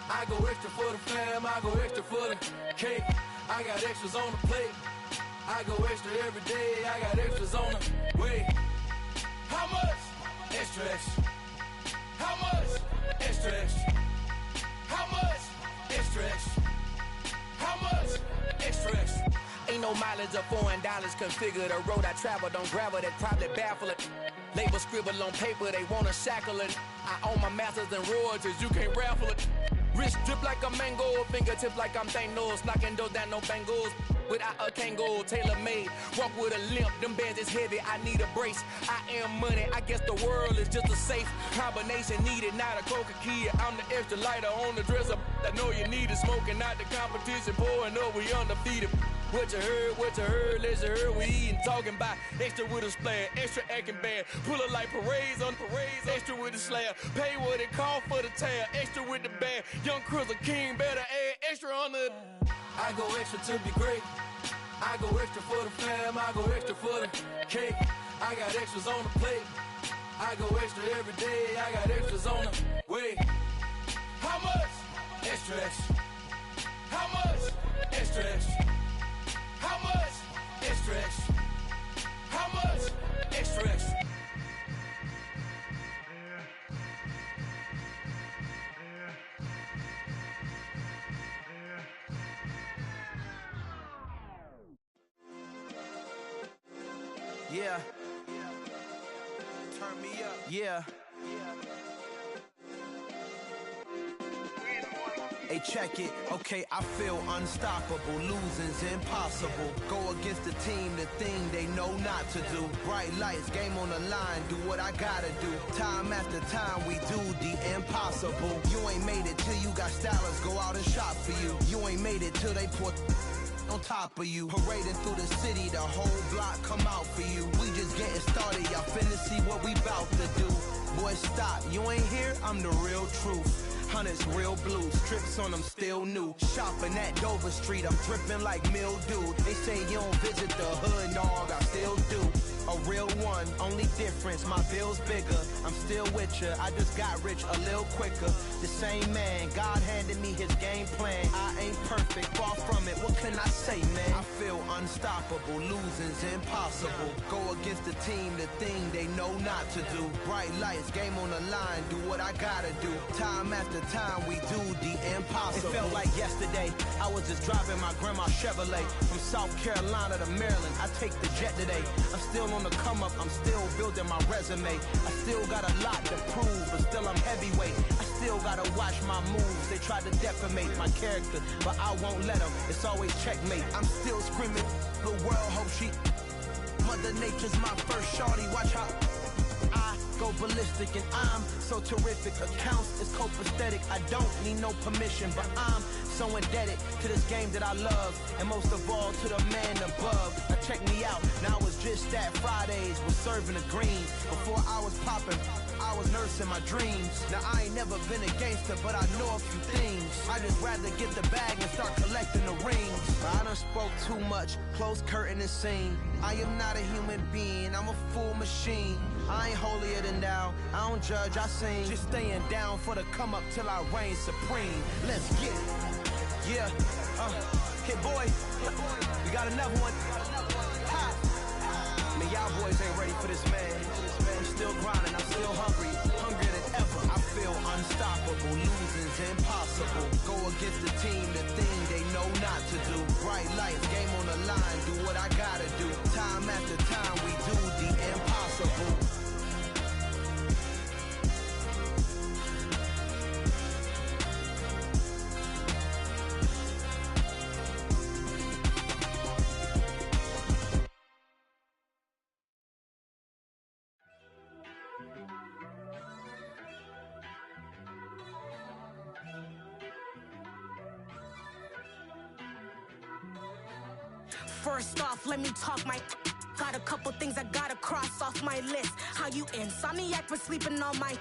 I go extra for the fam, I go extra for the cake. I got extras on the plate. I go extra every day, I got extras on the way. How much? Extra, extra. How much? Extra, extra. How much? Extra, extra. How much? Extra, extra. Ain't no mileage of $4 configure the road I travel. Don't gravel, that probably baffle it. Label scribble on paper, they wanna shackle it. I own my masters and royalties, you can't raffle it. Wrist drip like a mango, fingertips like I'm Thanos. Knocking those down, no bangles. Without a Kango, tailor-made. Walk with a limp, them bands is heavy, I need a brace. I am money, I guess the world is just a safe combination needed, not a coca key. I'm the extra lighter on the dresser. I know you need it, smoking out the competition, pouring up, we undefeated. What you heard, let you heard, we eating, talking about extra with a splash, extra acting bad. Pull it like parades on parades, extra with the slab. Pay what it cost for the tab, extra with the bag. Young Cruiser King, better add extra on the. I go extra to be great. I go extra for the fam, I go extra for the cake. I got extras on the plate. I go extra every day, I got extras on the way. How much? Extra, extra. How much? Extra, extra. How much? Extra, extra. How much? Extra, extra. Yeah. Turn me up. Yeah. Hey, check it. Okay, I feel unstoppable. Losing's impossible. Go against the team, the thing they know not to do. Bright lights, game on the line, do what I gotta do. Time after time, we do the impossible. You ain't made it till you got stylists go out and shop for you. You ain't made it till they put on top of you. Parading through the city, the whole block come out for you. We just getting started, y'all finna see what we bout to do. Boy, stop, you ain't here, I'm the real truth. Hunters, real blue, strips on them still new. Shopping at Dover Street, I'm dripping like mildew. They say you don't visit the hood, dog, I still do. A real one, only difference, my bill's bigger. I'm still with ya, I just got rich a little quicker. The same man, God handed me his game plan. I ain't perfect, far from it, what can I say, man? I feel unstoppable, losing's impossible. Go against the team, the thing they know not to do. Bright lights, game on the line, do what I gotta do. Time after time, we do the impossible. It felt like yesterday, I was just driving my grandma's Chevrolet. From South Carolina to Maryland, I take the jet today. I'm still on the come up, I'm still building my resume. I still got a lot to prove, but still I'm heavyweight. I still gotta watch my moves. They tried to defamate my character, but I won't let them. It's always checkmate. I'm still screaming, the world hope she. Mother Nature's my first shorty. Watch how I go ballistic, and I'm so terrific. Accounts is copacetic. I don't need no permission, but I'm so indebted to this game that I love, and most of all to the man above. Now check me out. Now it's just that Fridays was serving the greens. Before I was popping, I was nursing my dreams. Now I ain't never been a gangster, but I know a few things. I just rather get the bag and start collecting the rings. I done spoke too much, close curtain and scene. I am not a human being, I'm a full machine. I ain't holier than thou, I don't judge, I sing. Just staying down for the come up till I reign supreme. Let's get it. Yeah, Hit boy, we got another one. Ha. Man, y'all boys ain't ready for this, man. I'm still grinding, I'm still hungry, hungrier than ever. I feel unstoppable, losing's impossible. Go against the team, the thing they know not to do. Bright lights, game on the line, do what I gotta do. Time after time, we do the impossible. First off, let me talk my. Got a couple things I gotta cross off my list. How you insomniac for sleeping on my.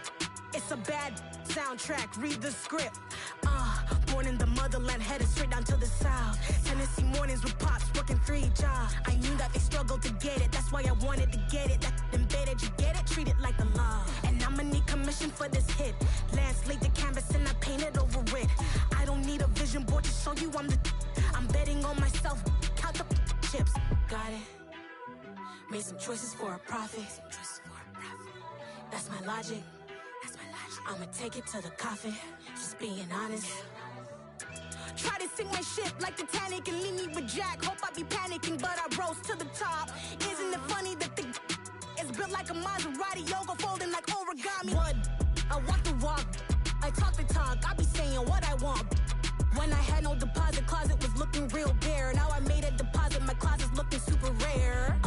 It's a bad soundtrack, read the script. Born in the motherland, headed straight down to the south. Tennessee mornings with pops, working 3 jobs. I knew that they struggled to get it, that's why I wanted to get it. That embedded, you get it? Treat it like the law. And I'ma need commission for this hit. Lance laid the canvas and I painted over it. I don't need a vision board to show you I'm betting on myself, count the chips. Got it. Made some choices for a profit. That's my logic. I'ma take it to the coffin. Just being honest. Try to sink my ship like Titanic and leave me with Jack. Hope I be panicking, but I rose to the top. Isn't it funny that the is built like a Maserati, yoga folding like origami? What? I walk the walk, I talk the talk. I be saying what I want. When I had no deposit, closet was looking real bare. Now I made a deposit, my closet's looking super rare.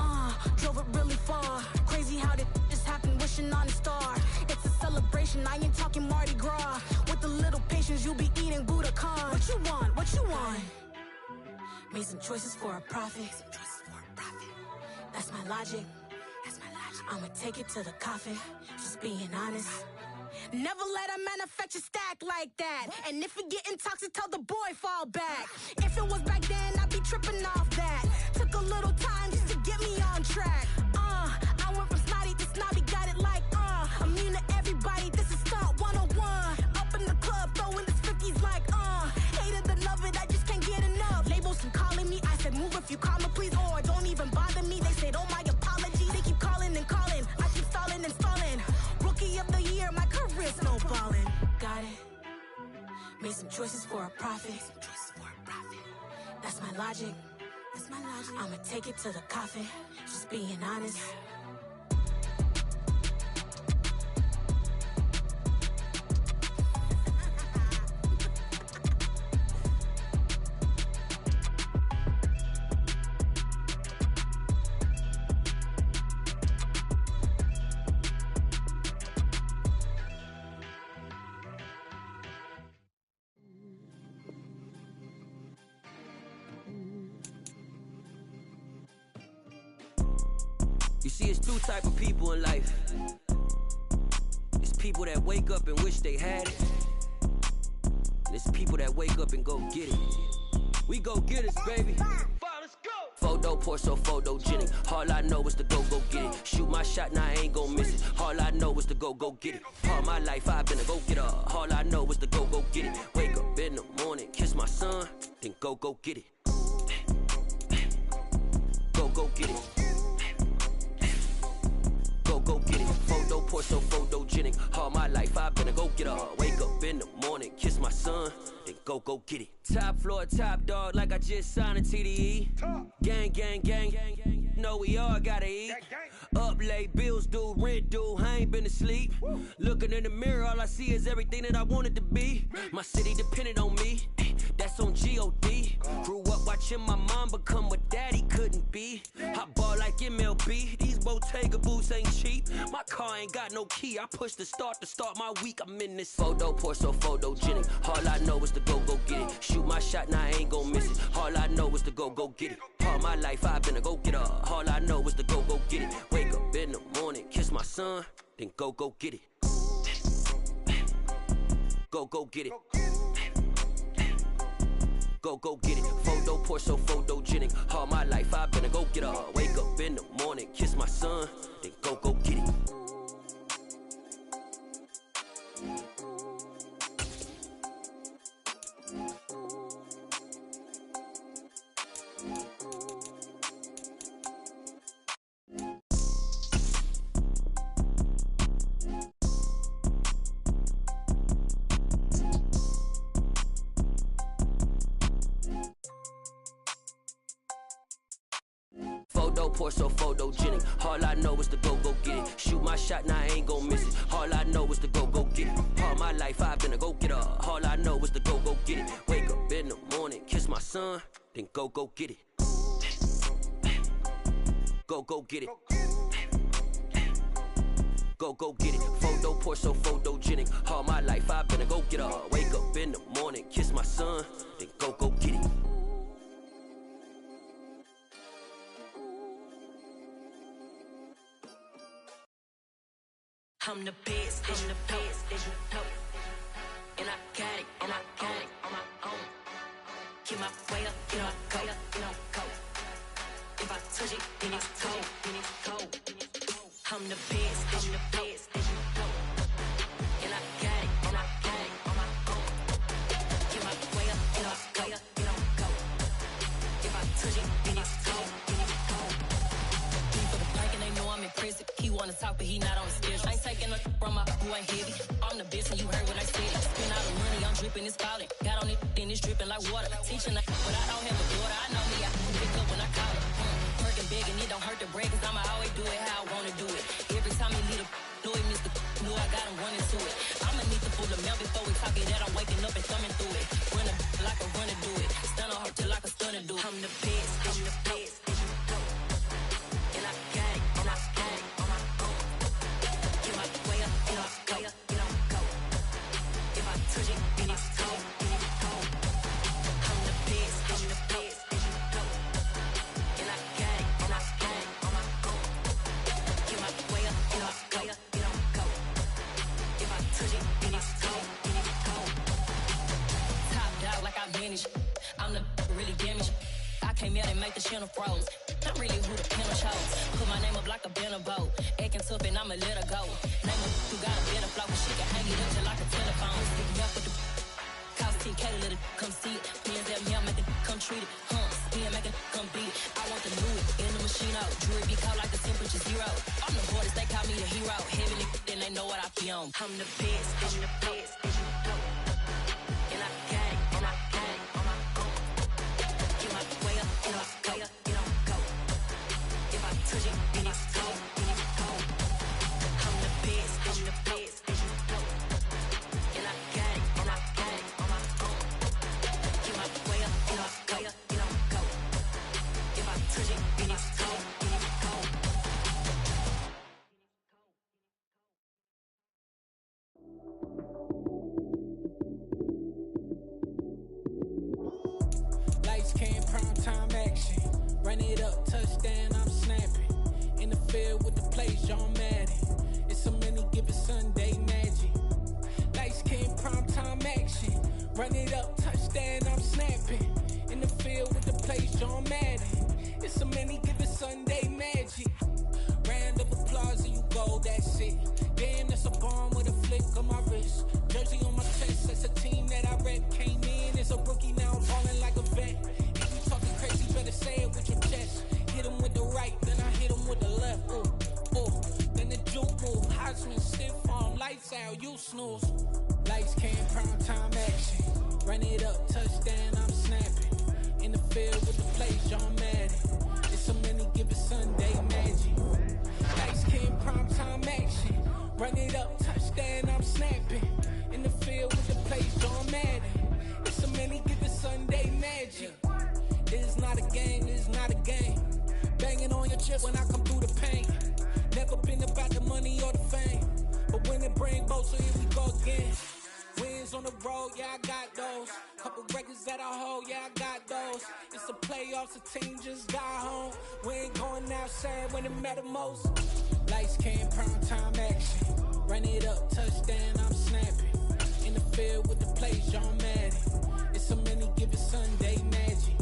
Drove it really far. Crazy how did just happen, wishing on a star. It's a celebration, I ain't talking Mardi Gras. With a little patience, you'll be eating Budokan. What you want? What you want? Made some choices for a profit. That's my logic. I'ma take it to the coffin. Just being honest. Never let a manufacture stack like that. And if it getting toxic, tell the boy fall back. If it was back then, I'd be tripping off that. Took a little time just to get me on track. I went from snotty to snobby, got it like immune to everybody, this is stunt 101. Up in the club, throwing this 50s like hate it or love it, I just can't get enough. Labels and calling me, I said move if you call me please, or don't even bother me. They said oh my apologies, they keep calling and calling. I keep stalling and stalling. Rookie of the year, my career snowballing. Got it. Made some choices for a profit. That's my logic. I'ma take it to the coffin. Just being honest. You see, it's 2 type of people in life. It's people that wake up and wish they had it. And it's people that wake up and go get it. We go get it, baby. Photo poor, so photogenic. All I know is to go get it. Shoot my shot, now I ain't gon' miss it. All I know is to go get it. All my life I've been a go-getter. All I know is to go get it. Wake up in the morning, kiss my son, then go get it. Go get it. Go get it. Photo poor, so photogenic. All my life I've been a go-getter. Wake up in the morning, kiss my son, then go get it. Top floor, top dog, like I just signed a TDE. Gang. Know we all gotta eat. Up late, bills due, rent due, I ain't been asleep. Looking in the mirror, all I see is everything that I wanted to be. My city depended on me. that's on G.O.D. Grew up watching my mom become what daddy couldn't be. I ball like MLB, these Bottega boots ain't cheap. My car ain't got no key, I push the start to start my week. I'm in this photo, pour so photogenic. All I know is to go get it. Shoot my shot, now I ain't gon' miss it. All I know is to go get it. All my life I've been a go-getter. All I know is to go get it. Wake up in the morning, kiss my son, then go get it. Go get it. Go get it. Photo, pour so photogenic. All my life I've been a go-getter. Wake up in the morning, kiss my son, then go get it. Pour so photogenic. All I know is to go get it. Shoot my shot, now I ain't gon' miss it. All I know is to go get it. All my life I've been a go-getter. All I know is to go get it. Wake up in the morning, kiss my son, then go get it. Go get it. Go get it. Photo, pour so photogenic. All my life I've been a go-getter. Wake up in the morning, kiss my son, then go get it. I'm the best, and you know. And I got it, and I got it on my own. Get my way up, you know, go. If I touch it, then it's cold. I'm the best, and you know. And I got it, and I got it on my own. Get my way up, you know, go. If I touch it, then it's cold. For the blank and they know I'm in prison. He wanna talk, but he not on the schedule. I ain't taking no from my who ain't heavy. I'm the best and you heard what I said. Spend all the money, I'm dripping, it's falling. Got on it, then it's dripping like water. Teaching like, but I don't have a daughter. I know me, I pick up when I call her. Working big and it don't hurt to break, cause I'ma always do it how I wanna do it. Every time he lead a do it, Mr. Knew I got him running to it. I'ma need to pull the mail before we talk it that I'm waking up and thumbing through it. Run a like a runner do it. Stun on her till like a stunner do it. I'm the best, and you know. And I got it, and I got it on my own. Get my way up, you know, go. If I touch it, then it's cold. I'm the best, and you know. And I got it, and I got it on my own. Get my way up, you know, go. If I touch it, then it's cold. Top dog like I manage. I'm the really damaged. I came out and make the channel froze. I'm really who the piano chose. Put my name up like a banner boat. Acting tough and I'ma let her go. Name her who got a better flow. She can hang it up just like a telephone. Stick me up with the cost 10K to let it come see it. Hands at me, I make it come treat it. Spin, make it come beat it. I want the new it in the machine out. Jewelry be cold like the temperature 0. I'm the hardest, they call me the hero. Heavenly, then they know what I be on. I'm the best, and you know. And I got it, and I got it on my own. Get my way up, you know, go. If I touch it, then it's cold. I'm the best, and you know. And I got it, and I got it on my own. Get my way up, you know, go. If I touch it, then it's cold. Lights came, prime time action. Run it up, touchdown, I'm snapping. In the field with the plays, John Madden. It's so many, give it Sunday magic. Lights came, prime time action. Run it up, touchdown, I'm snapping. In the field with the plays, John Madden. It's so many, give it Sunday magic. Round of applause and you go, that's it. Damn, that's a bomb with a flick on my wrist. Jersey on my chest, that's a team that I rep. Came in as a rookie, now I'm falling like a vet. If you talking crazy, better say it with your chest. Hit him with the right, then I hit him with the left. Ooh, then the juke move. Heisman, stiff arm, lights out, you snooze. Lights came, prime time action. Run it up, touchdown, I'm snapping. In the field with the plays, John Madden. It's so many, give it Sunday magic. Lights came, prime time action. Run it up, touchdown, I'm snapping. In the field with the plays, John Madden. It's so many, give it Sunday. just when I come through the pain. Never been about the money or the fame, but when it bring both, so here we go again. Wins on the road, yeah, I got those. Couple records that I hold, yeah, I got those. It's the playoffs, the team just got home. We ain't going outside when it matter most. Lights came, prime time action. Run it up, touchdown, I'm snapping. In the field with the plays, John Madden. It's a many given Sunday magic.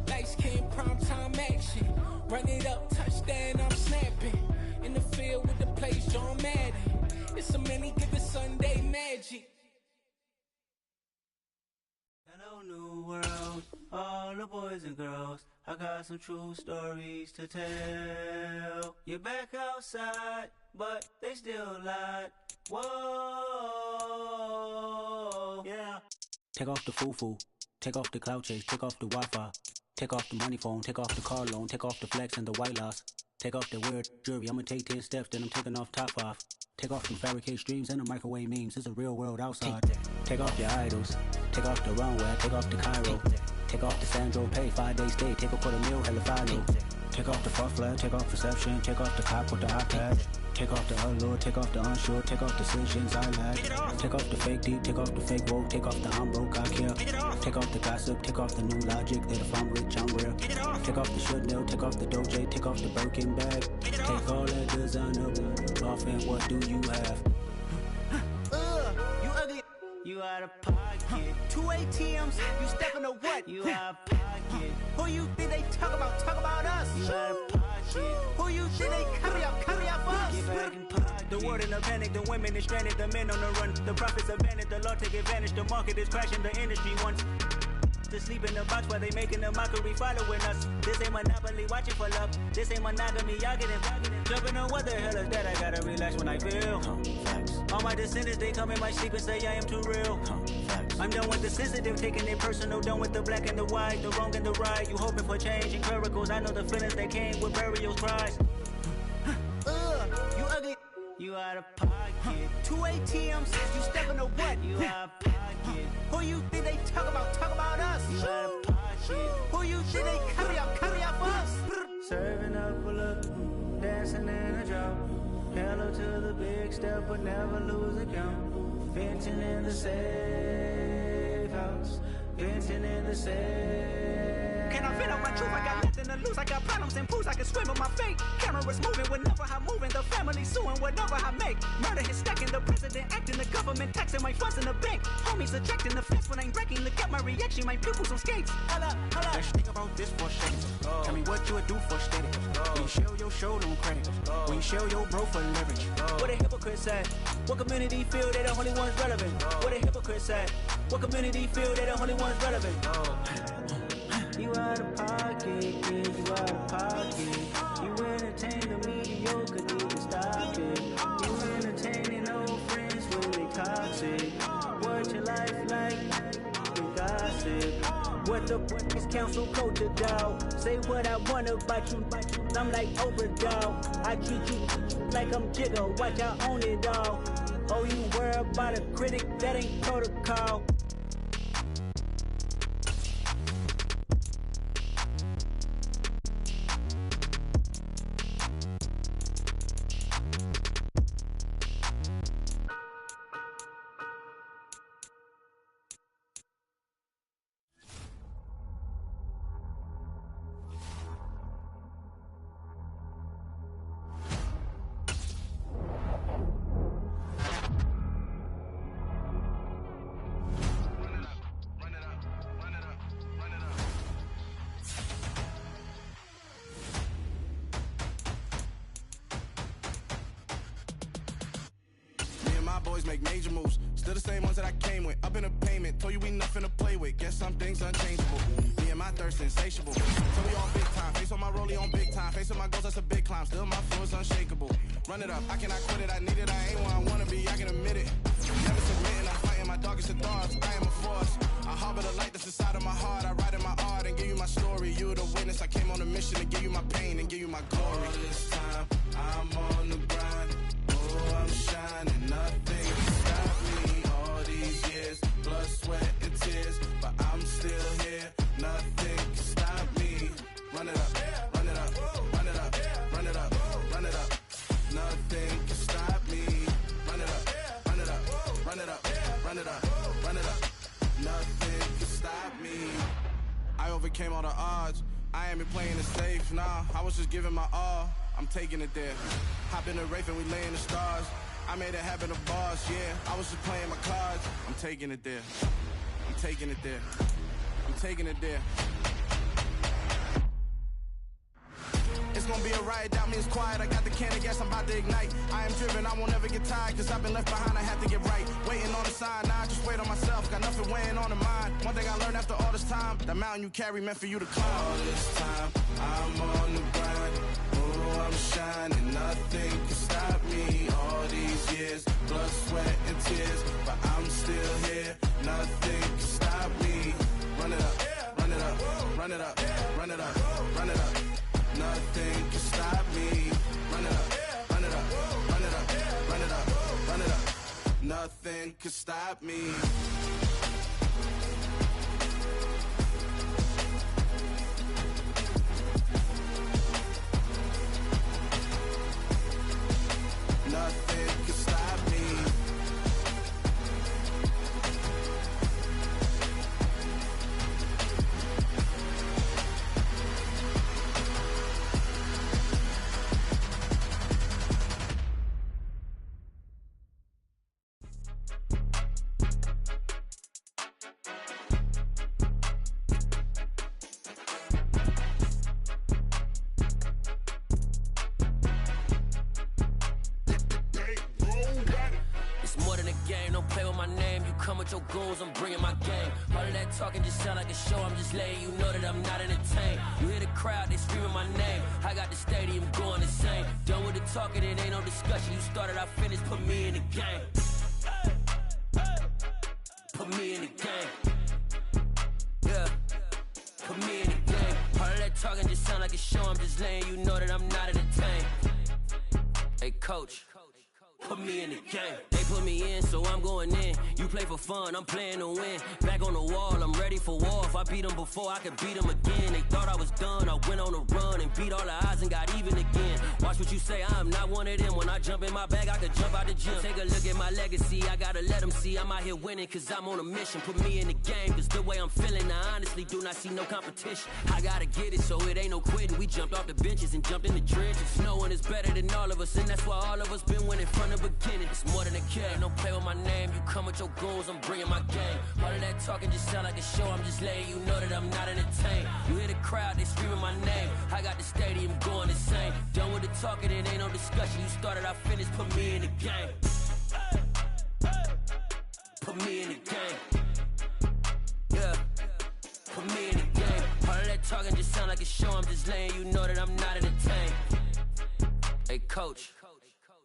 Lights came, prime time action. Run it up, touchdown, I'm snapping. In the field with the plays, John Madden. It's a many given Sunday magic. Hello, new world, all the boys and girls. I got some true stories to tell. You're back outside, but they still lied. Whoa, yeah. Take off the foo-foo, take off the cloud chase, take off the Wi-Fi. Take off the money phone, take off the car loan, take off the flex and the white loss. Take off the weird jewelry, I'ma take 10 steps, then I'm taking off top 5. Take off them fabricate streams and the microwave memes, it's a real world outside. Take off your idols, take off the runway, take off the Cairo. Take off the Sandro pay, 5-day stay, take a $250,000, hella final. Take off the fuck flag, take off reception, take off the cop with the iPad. Take off the allure, take off the unsure, take off decisions I lack. Take off the fake deep, take off the fake woke, take off the I'm broke, I care. Take off the gossip, take off the new logic, that if I'm rich, I'm real. Take off the Chanel, take off the Doja, take off the Birkin bag. Take all that designer off and what do you have? You ugly. You out of pocket. 2 ATMs, you stepping to what? You out of pocket. Who you think they talk about? Talk about us. You out of pocket. Who you think they carry up for us? Get back in pocket. The world in a panic, the women is stranded, the men on the run. The profits abandoned, the law take advantage. The market is crashing, the industry wants to sleep in the box while they making a mockery following us. This ain't Monopoly, watching for love. This ain't monogamy, y'all getting jumping on what the hell is that? I gotta relax when I feel. All my descendants, they come in my sleep and say I am too real. I'm done with the sensitive, taking it personal. Done with the black and the white, the wrong and the right. You hoping for change and miracles. I know the feelings that came with burial cries. You ugly. You out of pocket. 2 ATMs, you stepping to what? You out of pocket. Who you think they talk about? Talk about us. You out of pocket. Who you think they carry up for us? Serving up a look, dancing in a drop. Hello to the big step, but never lose a count. Venting in the safe house. Venting in the safe. Can I feel out my truth? I got nothing to lose. I got problems and pools. I can swim with my fate. Cameras moving whenever I'm moving. The family suing whatever I make. Murder is stacking. The president acting. The government taxing my funds in the bank. Homies subtracting the fence when I'm breaking. Look at my reaction. My pupils on skates. Holla, holla. Let's think about this for a second. Tell me what you would do for status. When you show your show, don't credit. When you show your bro for leverage. What a hypocrite said. What community feel they the only ones relevant? What a hypocrite said. What community feel they the only ones relevant? You out of pocket, yeah, you out of pocket. You entertain the mediocre, need to stop it. You entertaining old friends when they toxic. What your life like? You gossip. What the is council culture, dog? Say what I want about you. I'm like overdog. I treat you like I'm Jigga. Watch I own it all. Oh, you worry about a critic? That ain't protocol. Boys make major moves, still the same ones that I came with. Up in a payment, told you we nothing to play with. Guess some things unchangeable. Me and my thirst insatiable. So we all big time, face on my rollie on big time. Facing my goals, that's a big climb. Still my flow is unshakable. Run it up, I cannot quit it. I need it, I ain't where I wanna be. I can admit it. Never submitting, I'm fighting my darkest of thoughts. I am a force. I harbor the light that's inside of my heart. I write in my art and give you my story. You the witness. I came on a mission to give you my pain and give you my glory. All this time, I'm on the grind. Oh, I'm shining, nothing can stop me. All these years, blood, sweat, and tears, but I'm still here. Nothing can stop me. Run it up, run it up, run it up. run it up, run it up, run it up. Nothing can stop me. I overcame all the odds. I ain't been playing it safe, nah. I was just giving my all. I'm taking it there. Hop in the Wraith and we lay in the stars. I made it happen to boss, yeah. I was just playing my cards. I'm taking it there. I'm taking it there. I'm taking it there. It's gonna be a riot, doubt me it's quiet. I got the can of gas, I'm about to ignite. I am driven, I won't ever get tired, cause I've been left behind, I have to get right. Waiting on the sign, now I just wait on myself. Got nothing weighing on the mind. One thing I learned after all this time, the mountain you carry meant for you to climb. All this time, I'm on the grind. Oh, I'm shining, nothing can stop me. All these years, blood, sweat, and tears, but I'm still here. Nothing can stop me. Run it up, run it up, run it up, run it up, run it up. Nothing can stop me. Run it up, run it up, run it up, run it up, run it up. Nothing can stop me. Nothing can stop me. Your goons, I'm bringing my game. All of that talking just sound like a show. I'm just letting you know that I'm not entertained. You hear the crowd, they screaming my name. I got the stadium going insane. Done with the talking, it ain't no discussion. You started, I finished, put me in the game. Put me in the game. Yeah, put me in the game. All of that talking just sound like a show. I'm just letting you know that I'm not entertained. Hey, coach, put me in the game. They put me in, so I'm going in. You play for fun, I'm playing to win. Back on the wall, I'm ready for war. If I beat them before, I could beat them again. They thought I was done, I went on a run and beat all the odds and got even again. Watch what you say, I'm not one of them. When I jump in my bag, I could jump out the gym. Take a look at my legacy, I gotta let them see I'm out here winning, cause I'm on a mission. Put me in the game, cause the way I'm feeling, I honestly do not see no competition. I gotta get it, so it ain't no quitting. We jumped off the benches and jumped in the trenches. No one is better than all of us, and that's why all of us been winning from the beginning. It's more than a game, don't play with my name. You come with your goons, I'm bringing my game. All of that talking just sound like a show. I'm just letting you know that I'm not entertained. You hear the crowd, they screaming my name. I got the stadium going insane. Done with the talking, it ain't no discussion. You started, I finished, put me in the game. Put me in the game. Yeah, put me in the game. All of that talking just sound like a show. I'm just letting you know that I'm not entertained. Hey, coach,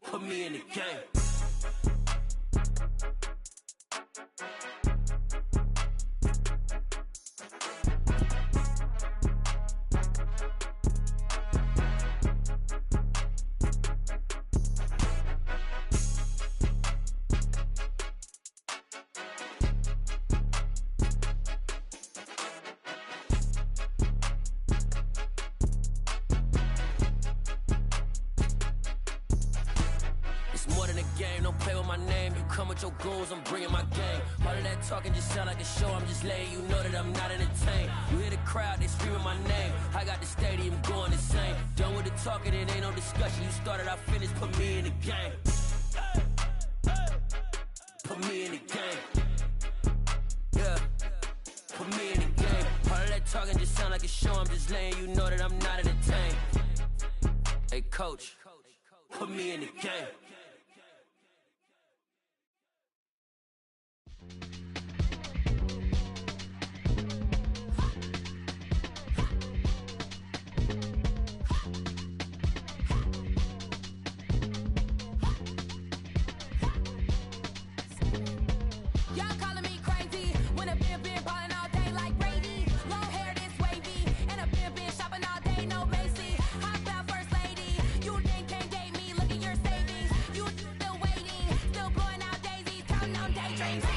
put me in the game. Your goons, I'm bringing my game. All of that talking just sound like a show. I'm just letting you know that I'm not entertained. You hear the crowd, they screaming my name. I got the stadium going insane. Done with the talking, it ain't no discussion. You started, I finished, put me in the game. Put me in the game. Yeah, put me in the game. All of that talking just sound like a show. I'm just letting you know that I'm not entertained. Hey, coach, put me in the game. Crazy.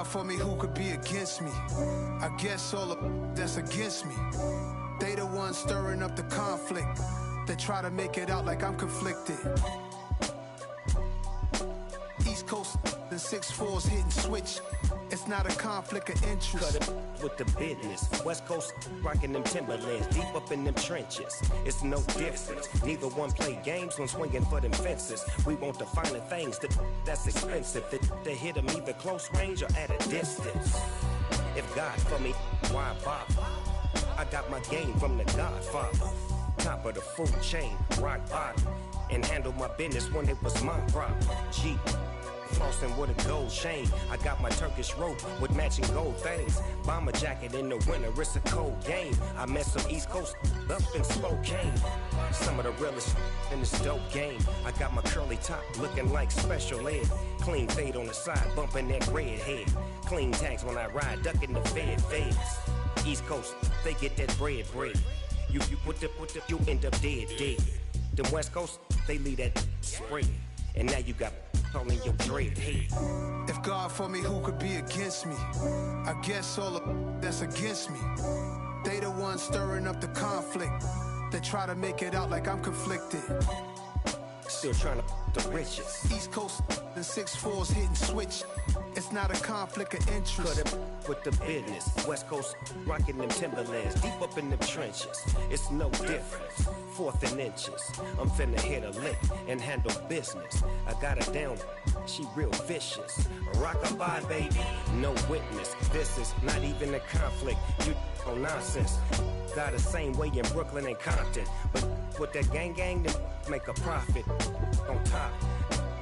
for me, who could be against me? I guess all of that's against me. They the ones stirring up the conflict. They try to make it out like I'm conflicted. East Coast, the 6'4's hitting switch. It's not a conflict of interest. Cut it with the business. West Coast rocking them Timberlands, deep up in them trenches. It's no difference. Neither one play games when swinging for them fences. We want the finer things that's expensive. They hit them either close range or at a distance. If God for me, why bother? I got my game from the Godfather. Top of the food chain, rock bottom. And handle my business when it was my problem. G. Flossing with a gold chain. I got my Turkish rope with matching gold things. Bomber jacket in the winter, it's a cold game. I met some East Coast up in Spokane. Some of the realest in this dope game. I got my curly top looking like special ed. Clean fade on the side, bumping that red head. Clean tags when I ride, ducking the feds. East Coast, they get that bread. You you end up dead. Them West Coast, they leave that spread. And now you got all in your dread head. If God for me, who could be against me? I guess all of that's against me. They the ones stirring up the conflict. They try to make it out like I'm conflicted. Still trying to the riches. East Coast, the 6'4's hitting switch. It's not a conflict of interest. Cut it with the business. West Coast rocking them Timberlands, deep up in them trenches. It's no difference. 4th and inches. I'm finna hit a lick and handle business. I got her down, she real vicious. Rock-a-bye, baby, no witness. This is not even a conflict. You on nonsense. Got the same way in Brooklyn and Compton. But with that gang, then make a profit. On top,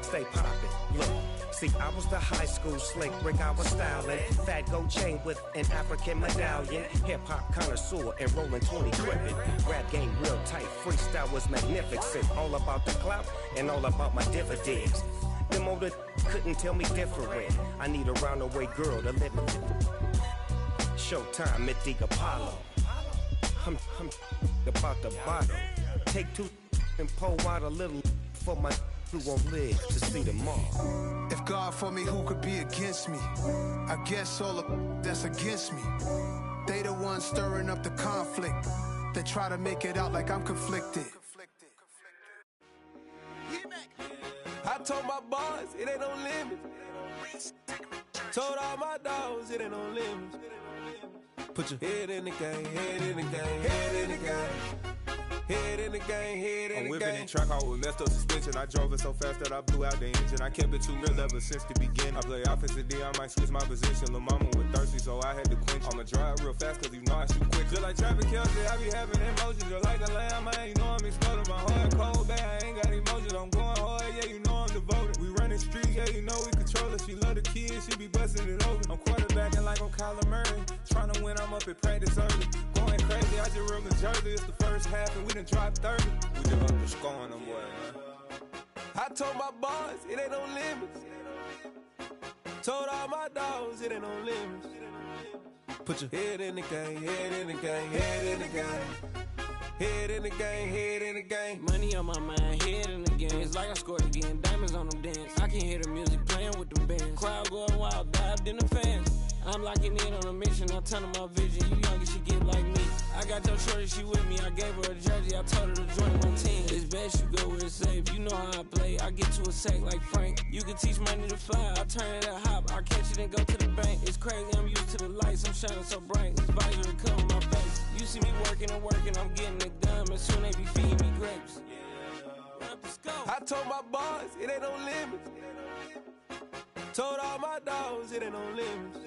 stay poppin'. Look. See, I was the high school slick Rick, I was styling. Fat gold chain with an African medallion. Hip-hop connoisseur and rolling 20 crippin'. Rap game real tight, freestyle was magnificent. All about the clout and all about my dividends. Them older couldn't tell me different. I need a roundaway girl to live with. Showtime, Mythic Apollo. I'm about the bottle. Take 2 and pour out a little for my who won't live to see tomorrow. If God for me, who could be against me? I guess all of that's against me. They the ones stirring up the conflict. They try to make it out like I'm conflicted. I told my boys it ain't no limits. Told all my dogs it ain't no limits. Put your head in the game, head in the game, head in the game. Head in the game, head in the game. I'm whipping the track out with messed up suspension. I drove it so fast that I blew out the engine. I kept it too real ever since the beginning. I play offensive D, I might switch my position. Lil' mama was thirsty, so I had to quench. I'ma drive real fast, cause you know I shoot quick. Just like Travis Kelce, I be having emotions. Just like a lamb, man, you know I'm exploding. My heart cold, bad, I ain't got emotions. I'm going hard, yeah, you know I'm devoted. We running streets, yeah, you know we control it. She love the kids, she be busting it over. I'm quarterbacking like I'm Kyler Murray. Trying to win, I'm up at practice early. Going crazy, I just real the jersey. It's the first half and we done dropped 30. We just up the scoring them, boy, man. I told my boys it ain't no limits. Told all my dogs it ain't no limits. Put your head in the game, head in the game, head in the game. Head in the game, head in the game. Money on my mind, head in the game. It's like I scored again, diamonds on them dance. I can hear the music playing with them bands. Crowd going wild, dived in the fans. I'm locking in on a mission, I'm telling my vision. You young, she get like me. I got your shorty, she with me. I gave her a jersey, I told her to join my team. It's best you go where it's safe. You know how I play. I get to a sack like Frank. You can teach money to fly. I turn it a hop. I catch it and go to the bank. It's crazy, I'm used to the lights. I'm shining so bright. This visor cover my face. You see me working and working. I'm getting it done. And soon they be feeding me grapes. I told my boys it ain't no limits. Told all my dogs it ain't no limits.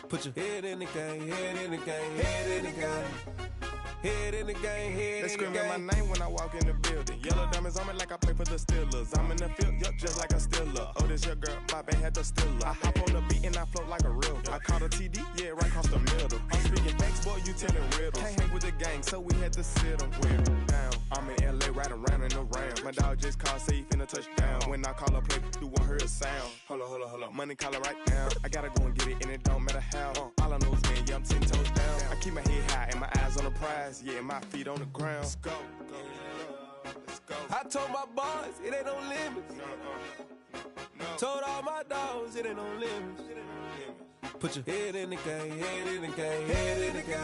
Put your head in the game, head in the game, head in the game. Head in the game, head in the game. They screaming my name when I walk in the building. Yellow diamonds on me like I play for the Steelers. I'm in the field, yup, just like a Steeler. Oh, this your girl, my band had the Steeler. I hop on the beat and I float like a river. I caught a TD, yeah, right across the middle. I'm speaking facts, boy, you telling riddles. Can't hang with the gang, so we had to sit them down. I'm in LA, riding around in the Ram. My dog just called, say he finna touchdown. When I call a play, you won't hear a sound. Hold up, money caller right now. I gotta go and get it, and it don't matter how. All I know is man, yeah, I'm 10 toes down. I keep my head high and my eyes on the prize. Yeah, my feet on the ground. Let's go. I I told my boys, it ain't no limits. Told all my dogs, it ain't no limits. Put your head in the game, head in the game, head in the game.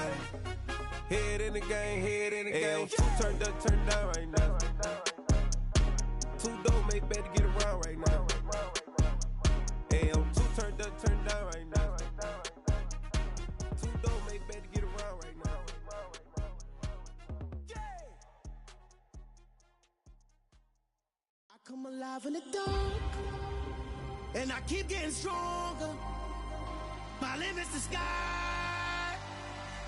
Head in the game, head in the game. Turned up, turned down right now. Too dope, make better get around right now. Hey, I'm too turned up, turned down right now. Too dope, make better get around right now. I come alive in the dark, and I keep getting stronger. My limit's the sky.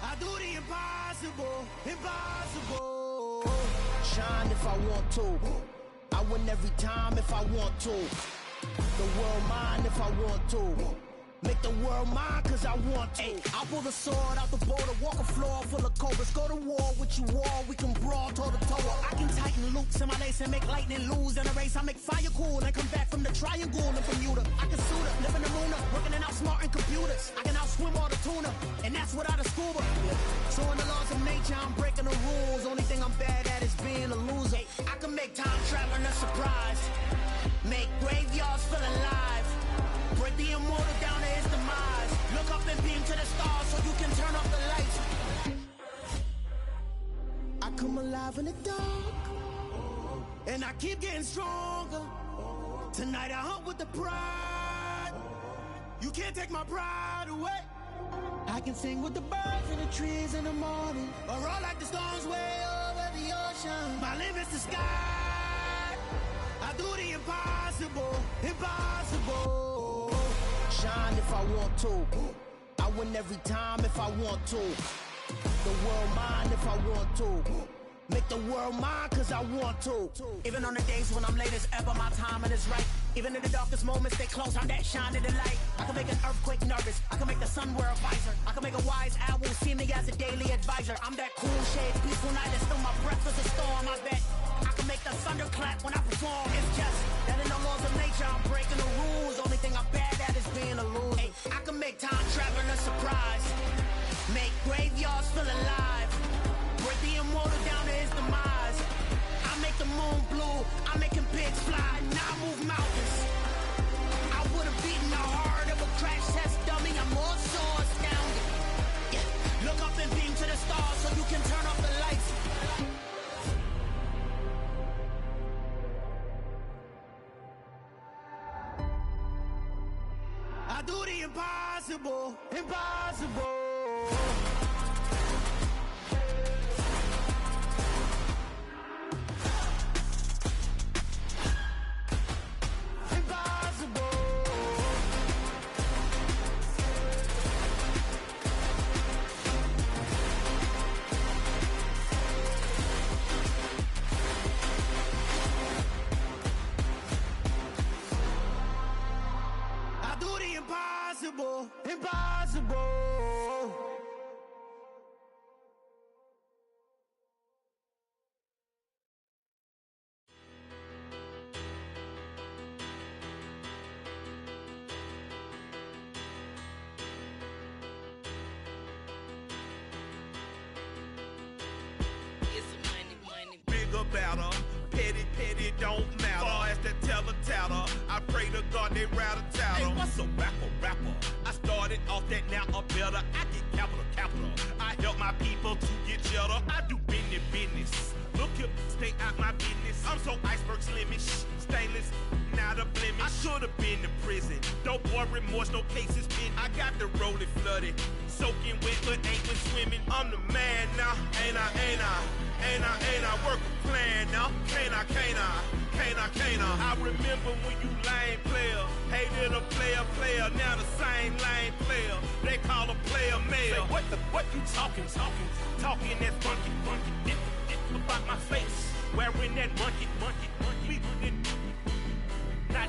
I do the impossible, impossible. Shine if I want to. I win every time if I want to. The world mine if I want to. Make the world mine cause I want to. I pull the sword out the border, walk a floor full of cobras. Go to war with you all, we can brawl toe to toe. I can tighten loops in my lace and make lightning lose in a race. I make fire cool and come back from the triangle in Bermuda. I can suit up, live in the moon up, working and outsmarting computers. I can outswim all the tuna, and that's without a scuba. So in the laws of nature, I'm breaking the rules. Only thing I'm bad at is being a loser. I can make time traveling a surprise. Make graveyards feel alive. Break the immortal down to his demise. Look up and beam to the stars so you can turn off the lights. I come alive in the dark, and I keep getting stronger. Tonight I hunt with the pride. You can't take my pride away. I can sing with the birds and the trees in the morning, or roll like the storms way over the ocean. My limit's the sky. I do the impossible, impossible. Shine if I want to. I win every time if I want to. The world mine if I want to. Make the world mine cause I want to. Even on the days when I'm late as ever, my timing is right. Even in the darkest moments, stay close, I'm that shining the light. I can make an earthquake nervous, I can make the sun wear a visor. I can make a wise owl see me as a daily advisor. I'm that cool shade, peaceful night, and still my breath is a storm. I bet I can make the thunder clap when I perform. It's just that in the laws of nature, I'm breaking the rules. Only thing I'm bad at is being a loser. Hey, I can make time traveling a surprise. Make graveyards feel alive. Break the immortal down to his demise. I make the moon blue, I'm making pigs fly. Now I move mountains. I would've beaten the heart of a crash test dummy. I'm more so astounded. Yeah. Look up and beam to the stars so you can turn off the lights. I do the impossible, impossible. Impossible, impossible. Bigger, better, petty, don't matter. Far as the teller, I pray to God they rattle tattle. Hey, what's a rapper? I started off that, now I'm better. I get capital. I help my people to get cheddar. I do business. Look here, stay out my business. I'm so iceberg slimish, stainless, not a blemish. I should've been in prison. Don't boy remorse, no cases pinned. I got the rolling flooded, soaking wet, but ain't been swimming. I'm the man now, ain't I? Work a plan now, can't I? I remember when you lame player, hated a player, now the same lame player. They call a player male. Say, what you talking that funky, about my face, wearing that monkey. Not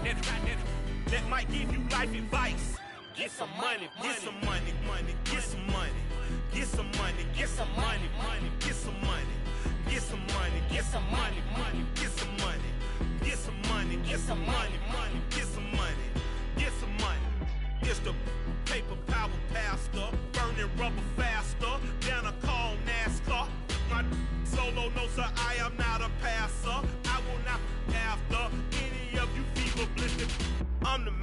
that might give you life advice. Get some money. It's the paper power pastor, burning rubber faster than a call NASCAR. My solo, no sir, I am not a passer. I will not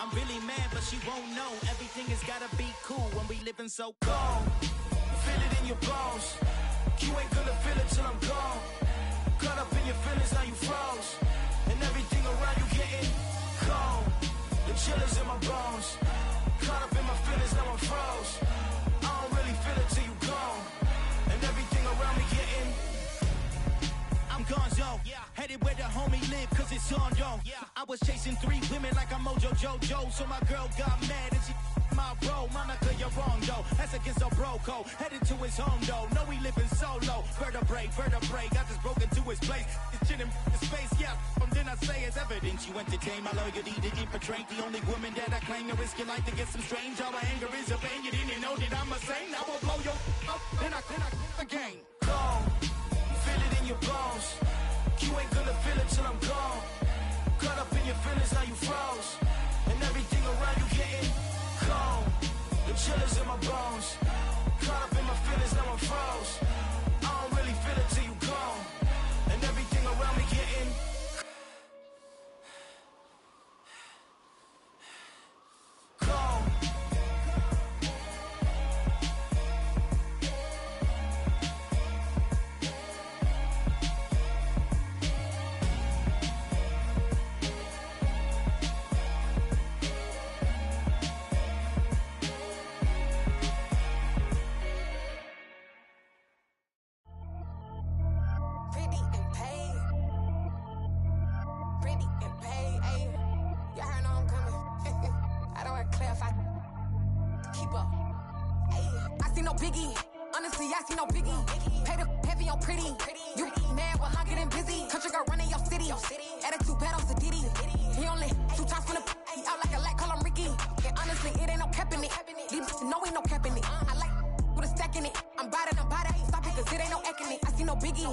I'm really mad, but she won't know. Everything has gotta be cool when we living so cold. Feel it in your bones. You ain't gonna feel it till I'm gone. Caught up in your feelings, now you froze. And everything around you getting cold. The chill is in my bones. Caught up in my feelings, now I'm froze. I don't really feel it till you gone. And everything around me getting. I'm gonzo, headed where the homie live, cause it's on, yo. I was chasing 3 women like I'm Mojo Jojo, so my girl got mad and she my bro. Monica, you're wrong, though. That's against our bro code. Headed to his home, though. No, we living solo. Vertebrae. I just broke into his place. It's chin in his face, yeah. And then I say it's evidence. You entertain my loyalty to infiltrate. The only woman that I claim to risk your life to get some strange. All my anger is a pain. You didn't know that I'm a saint. I will blow your up. Then I again. Gone. Feel it in your bones. You ain't gonna feel it till I'm gone. Caught up in your feelings, now you froze. And everything around you getting cold. The chill is in my bones. Caught up in my feelings, now I'm froze. I don't really feel it till you gone. And everything around me getting cold. Biggie, honestly, I see no biggie. Pay the heavy on pretty. You mad while I'm getting busy. Country girl running your city. Attitude bad on Diddy. He only 2 times from the he out like a light, call him Ricky. And honestly, it ain't no cap in it. These know ain't no cap in it. I like with a stack in it. I'm by that. Stop it, cause it ain't no eck in it. I see no biggie.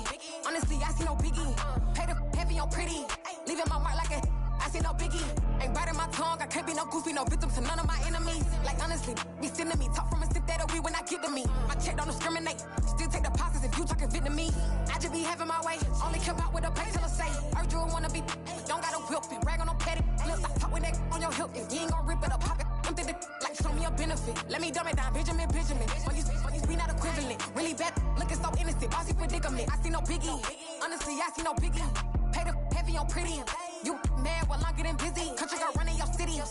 Honestly, I see no biggie. Pay the heavy on pretty. Leaving my mark like a I see no biggie. Ain't biting my tongue. I can't be no goofy, no victim to none of my enemies. Like honestly, be sending me talk from a sip that we when I get to me. My check don't discriminate. Still take deposits if you talking Vietnamese. I just be having my way. Only care about what the pay till I say. Urge you wanna be. Don't got a whip and brag on no petty. Look, I talk with that on your hip. If you ain't gon' rip it up, pop it. Empty the like show me a benefit. Let me dumb it down, Benjamin. When you we not equivalent. Really bad, looking so innocent. Bossy predicament. I see no biggie. Honestly, I see no biggie. Pay the heavy on pretty. You mad while I'm getting busy. Country girl running your city.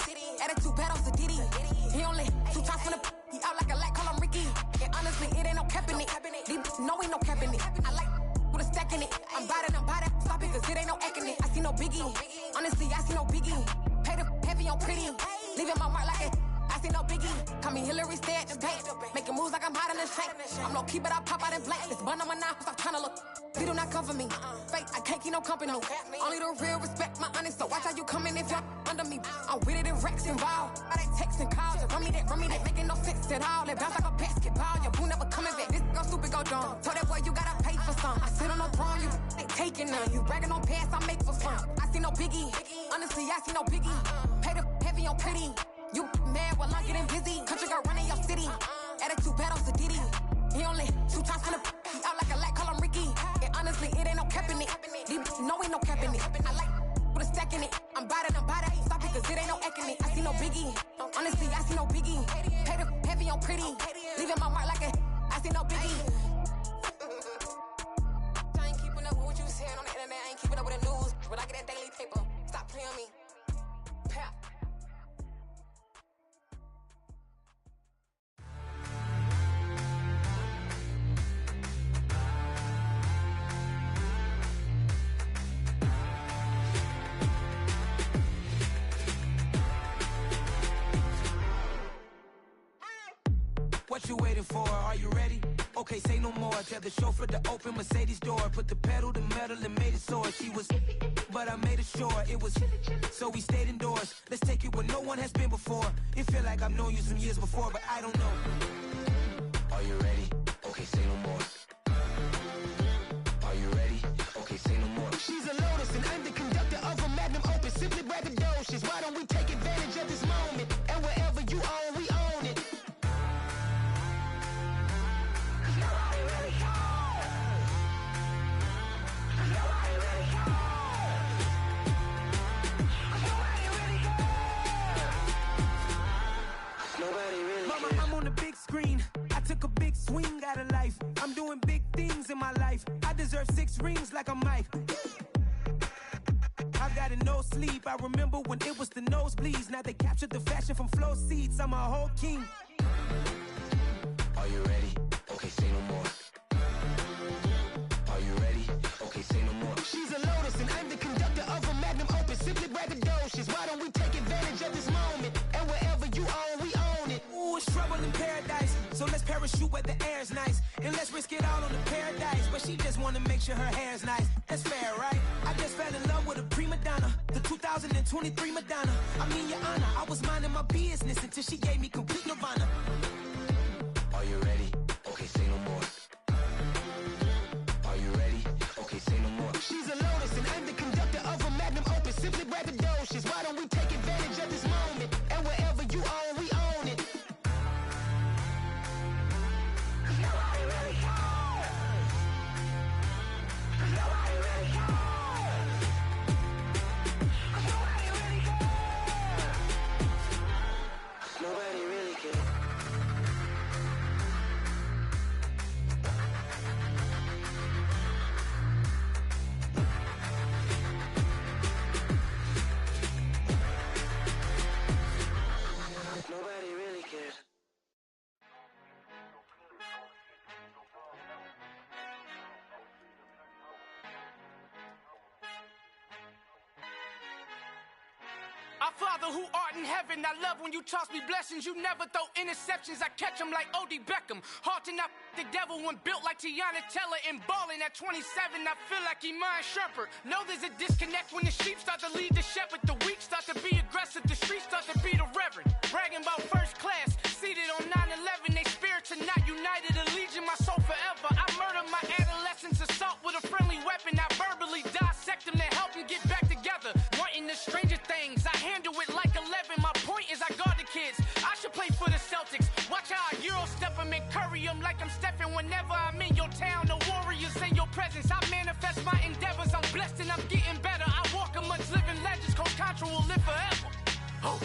Attitude bad on Diddy. He only 2 times from the he out like a light, call him Ricky. And honestly, it ain't no cap in it. These know ain't no cap in it. I like with a stack in it. I'm by that. Stop it, cause it ain't no eck in it. I see no biggie. Honestly, I see no biggie. Pay the heavy on pretty. Leaving my mark like a I see no biggie. Call me Hillary, stay at the bank. Making moves like I'm hot in the shank. I'm low key, but I pop out in blank. This bun on my knife, stop trying to look. They do not cover me. Fake, I can't keep no company. Only the real respect my honest. So watch how you come in if you're under me. I'm with it in Rex involved. I they text and calls. Run me that. Making no sense at all. They bounce like a basketball. Your boo never coming back. This go stupid, go dumb. Told that boy you gotta pay for some. I sit on no throne, you ain't taking none. You bragging on pants, I make for fun. I see no biggie. Honestly, I see no biggie. Pay the heavy on pretty. You mad while I'm getting busy. Country girl running your city. Attitude bad on Diddy. He only 2 times from the he out like a light, call him Ricky. And honestly, it ain't no cap in it. These know ain't no cap in it. I like with a stack in it. I'm by that. Stop it, cause it ain't no eck in it. I see no biggie. Honestly, I see no biggie. Pay the heavy on pretty. Leaving my mark like a I see no biggie. I ain't keeping up with what you saying on the internet. I ain't keeping up with the news. But I get that daily paper. Stop playing me. Pap. What you waiting for? Are you ready? Okay, say no more. Tell the chauffeur to open Mercedes door. Put the pedal to metal and made it soar. She was, but I made it sure it was. So we stayed indoors. Let's take it where no one has been before. It feel like I've known you some years before, but I don't know. Are you ready? Okay, say no more. Are you ready? Okay, say no more. She's a Lotus and I'm the conductor of a magnum opus. Simply braggadocious. Why don't we take advantage of this moment? And wherever you own, we own it. life. I deserve 6 rings like a Mike. I've got no sleep. I remember when it was the nosebleeds. Now they captured the fashion from flow seats. I'm a whole king. Are you ready? Okay, say no more. Are you ready? Okay, say no more. She's a lotus and I'm the conductor of a magnum opus. Simply braggadocious. Why don't we take advantage of this moment? And wherever you own, we own it. Ooh, it's trouble in paradise. So let's parachute where the air's nice. And let's risk it all on the paradise. But she just wanna make sure her hair's nice. That's fair, right? I just fell in love with a prima donna. The 2023 Madonna. I mean, your honor, I was minding my business until she gave me complete nirvana. Are you ready? Okay, say no more. Are you ready? Okay, say no more. She's a lotus and I'm the conductor of a magnum opus. Simply braggadocious. Why don't we take advantage of this moment? And wherever you own, we own it. Nobody really cares. Nobody really cares. Nobody really cares. Nobody really cares. Nobody really cares. Our Father who art in heaven, I love when you toss me blessings. You never throw interceptions, I catch them like O.D. Beckham. Hard to not the devil when built like Tiana Teller and balling at 27. I feel like Iman Shumpert. Know there's a disconnect when the sheep start to lead the shepherd. The weak start to be aggressive, the streets start to be the reverend. Bragging about first class, seated on 9/11. They spirits are not united, a legion, my soul forever. I murder my adolescence, assault with a friendly weapon. I verbally dissect them to help them get back together. Wanting the stranger things, I handle it like 11. My point is I guard the kids. I should play for the Celtics. Watch how I Euro step them and curry them like I'm Stephen. Whenever I'm in your town, the Warriors in your presence. I manifest my endeavors. I'm blessed and I'm getting better. I walk amongst living legends. Coach Contra will live forever. Oh.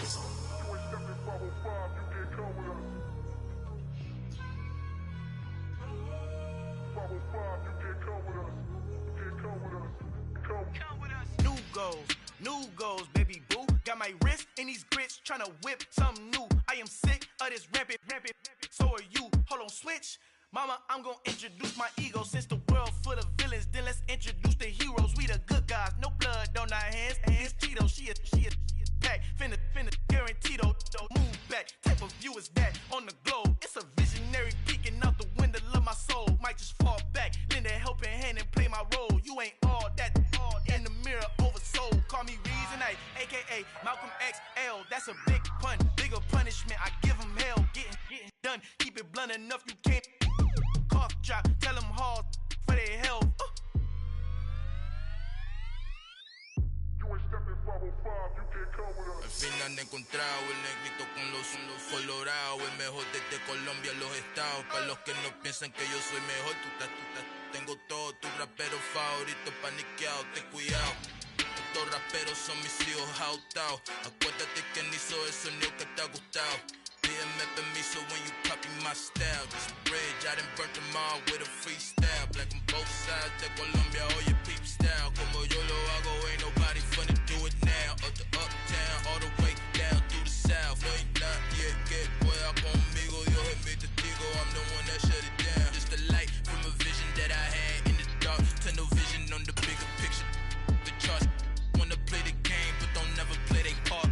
New goals, baby boo. Got my wrist in these grits, tryna whip something new. I am sick of this rampant. So are you. Hold on, switch. Mama, I'm gonna introduce my ego. Since the world full of villains, then let's introduce the heroes. We the good guys, no blood on our hands. Hands Tito, she a pack. Finna guaranteed, move back. Type of view is that on the globe? It's a visionary peeking out the window of my soul. Might just fall back, lend a helping hand and play my role. You ain't all that in the mirror oversold. Call me Reason A, aka Malcolm XL. That's a big pun, bigger punishment. I give him hell, getting done. Keep it blunt enough, you can't cough drop. Tell them hard for their health. Al fin han encontrado el negrito con los colorados, el mejor desde Colombia, los estados. Para los que no piensan que yo soy mejor, tengo todo, tu rapero favorito paniqueado, ten cuidado. Estos raperos son mis hijos jautados. Acuérdate que ni hizo el sonido que te ha gustado. Pídeme permiso when you copy my style. This bridge, I done burnt them all with a freestyle. Black on both sides de Colombia, oye peep style. Como yo lo hago, ain't nobody finna do it now. Up to uptown, all the way down through the south. No hay nadie que pueda conmigo, Dios es mi testigo. I'm the one that shut it down. Just a light from a vision that I had in the dark. Tunnel vision on the bigger picture. The charts wanna play the game, but don't never play their part.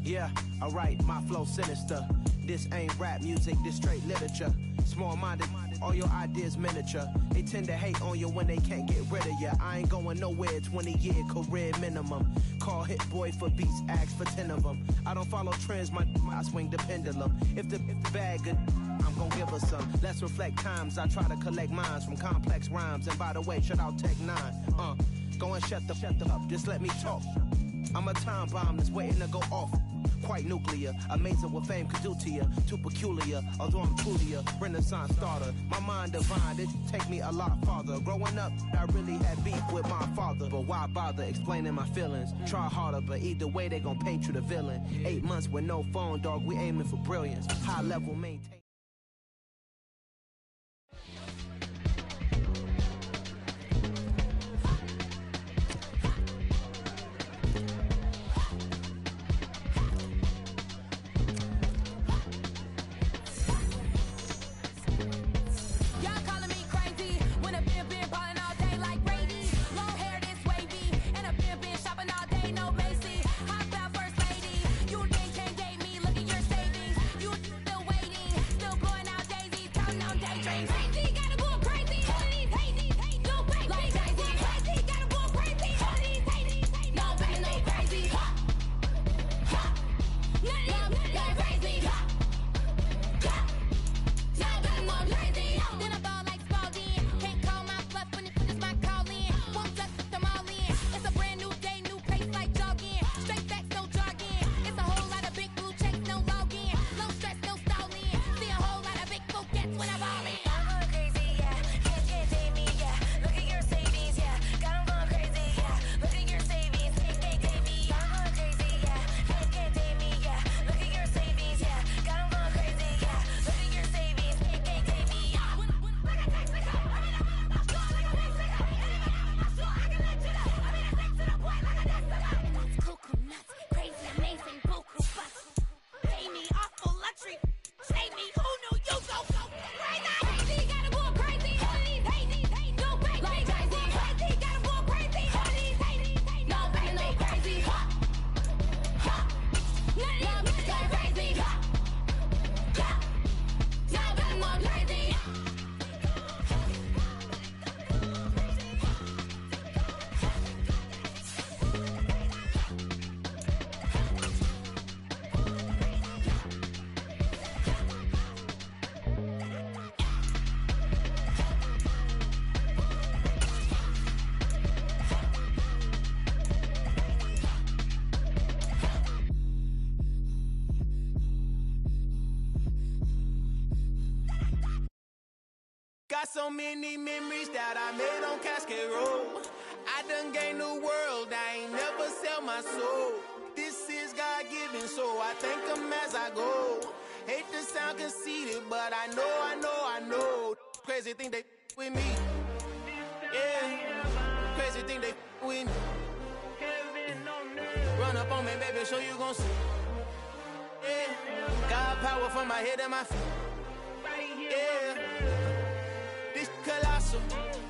Yeah, alright, my flow sinister. This ain't rap music, this straight literature. Small-minded, all your ideas miniature. They tend to hate on you when they can't get rid of you. I ain't going nowhere, 20-year career minimum. Call Hit Boy for beats, ask for 10 of them. I don't follow trends, I swing the pendulum. If the bag good, I'm gon' give her some. Let's reflect times, I try to collect minds from complex rhymes. And by the way, shout out Tech 9. Go and shut the up, just let me talk. I'm a time bomb that's waiting to go off. quite nuclear. Amazing what fame could do to you. Too peculiar, although I'm truly a Renaissance starter. My mind divine, it take me a lot farther. Growing up, I really had beef with my father. But why bother explaining my feelings? Try harder, but either way, they gon' paint you the villain. 8 months with no phone, dog, we aiming for brilliance. High level maintain. Got so many memories that I made on Cascade Road. I done gained the world, I ain't never sell my soul. This is God-given, so I thank him as I go. Hate to sound conceited, but I know. Crazy thing they with me. Yeah, crazy thing they with me. Run up on me, baby, show you gon' see. Yeah, God power from my head and my feet. Yeah. This colossal,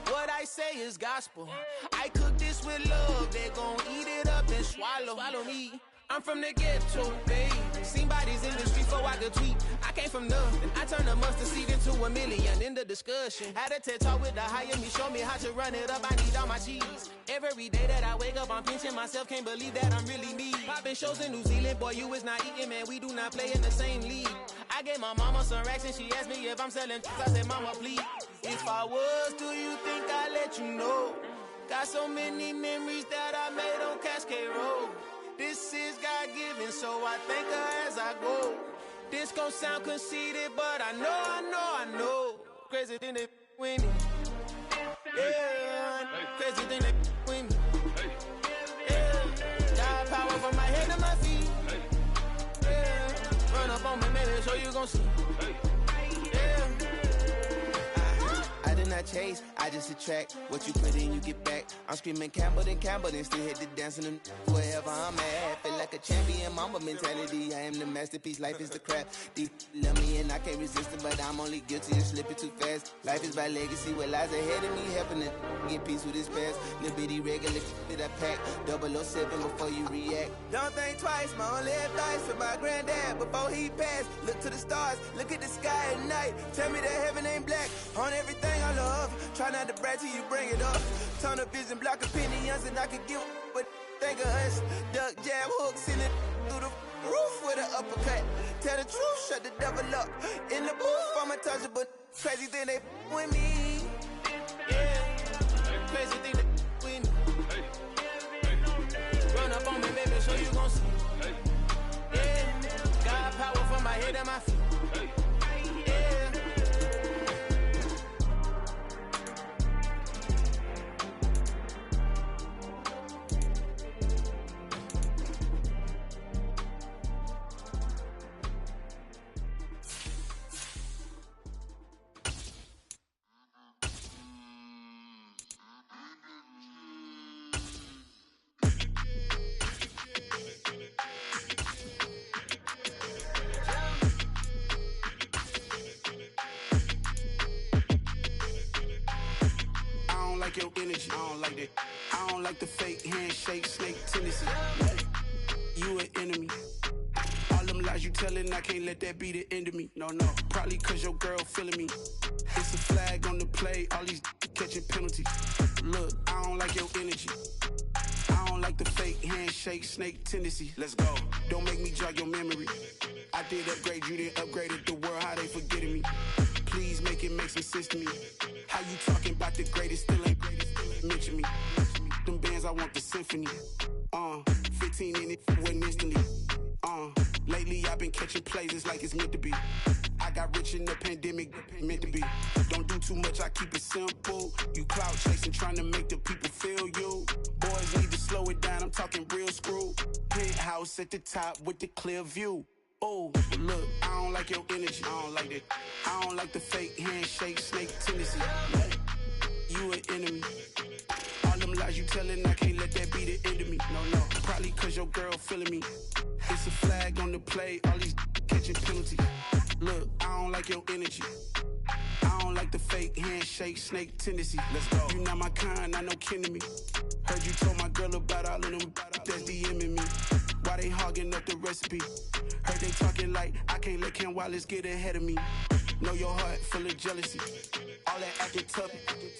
what I say is gospel. I cook this with love, they gon' eat it up and swallow me. I'm from the ghetto, babe. Seen bodies in the street so I could tweet. I came from nothing, I turned a mustard seed into a million. In the discussion, had a TED talk with the higher me, show me how to run it up. I need all my cheese. Every day that I wake up, I'm pinching myself, can't believe that I'm really me. Popping shows in New Zealand, boy, you is not eating, man. We do not play in the same league. I gave my mama some racks and she asked me if I'm selling. I said, mama, please. If I was, do you think I'd let you know? Got so many memories that I made on Cascade Road. This is God-given, so I thank her as I go. This gon' sound conceited, but I know. Crazy thing they with me. Yeah, crazy thing they with me. Yeah, God power from my head to my feet. Yeah, run up on me, maybe so you gon' see. Yeah. I did not chase, I just attract. What you put in, you get back. I'm screaming Campbell, then still hit the dancing and wherever I'm at. Feel like a champion, mama mentality. I am the masterpiece, life is the crap. Deep love me and I can't resist it, but I'm only guilty of slipping too fast. Life is by legacy, what lies ahead of me, helping to get peace with this past. Little bitty regular that I pack, 007 before you react. Don't think twice, my only advice for my granddad before he passed. Look to the stars, look at the sky at night. Tell me that heaven ain't black on everything I love. Try not to brag till you bring it up. Turn up vision, block opinions, and I could give but think of us. Duck, jab, hooks in it through the roof with an uppercut. Tell the truth, shut the devil up. In the booth, I'm untouchable. Crazy thing they with me. Yeah, crazy thing they with me. Run up on me, baby, so you gon' see. Yeah. head at my feet. Your energy, I don't like that. I don't like the fake handshake, snake tendency. You an enemy. All them lies you telling, I can't let that be the end of me. No, probably cause your girl feeling me. It's a flag on the play, all these catching penalties. Look, I don't like your energy. I don't like the fake handshake, snake tendency. Let's go. Don't make me jog your memory. I did upgrade, you didn't upgrade it. The world, how they forgetting me. Please make it make some sense to me. How you talking about the greatest, still ain't mention me. Them bands, I want the symphony. 15 in it, wasn't instantly. Lately I've been catching plays, it's like it's meant to be. I got rich in the pandemic, meant to be. Don't do too much, I keep it simple. You clout chasing, trying to make the people feel you. Boys need to slow it down, I'm talking real screw. Penthouse at the top with the clear view. Oh, look, I don't like your energy, I don't like that. I don't like the fake handshake, snake tendency. You an enemy. All them lies you telling, I can't let that be the end of me. No, probably cause your girl feeling me. It's a flag on the play, all these catching penalties. Look, I don't like your energy. I don't like the fake handshake, snake tendency. Let's go. You not my kind, I know kin to me. Heard you told my girl about all of them that's DMing me. Why they hogging up the recipe? Heard they talking like I can't let Ken Wallace get ahead of me. Know your heart full of jealousy. All that acting tough,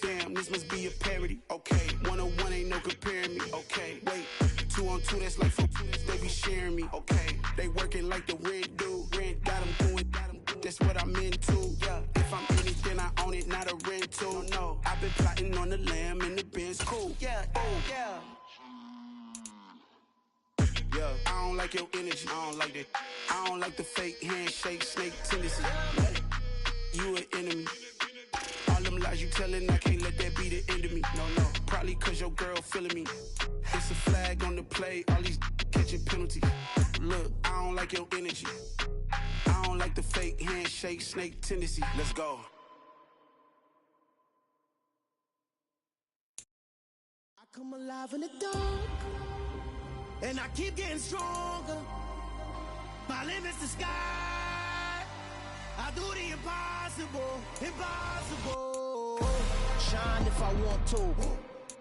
damn, this must be a parody. Okay, 101 ain't no comparing me. Okay, wait, 2 on 2, that's like 4, they be sharing me. Okay, they working like the rent dude. Rent got them doing, that's what I'm into. Yeah, if I'm in it, then I own it, not a rental. No, I've been plotting on the lamb and the Benz cool. Yeah, yeah. Yeah, I don't like your energy, I don't like that. I don't like the fake handshake, snake tendency. You an enemy. All them lies you telling, I can't let that be the end of me. No, probably cause your girl feeling me. It's a flag on the play, all these catching penalties. Look, I don't like your energy. I don't like the fake handshake, snake tendency. Let's go. I come alive in the dark, and I keep getting stronger. My limit's the sky. I do the impossible, impossible. Shine if I want to.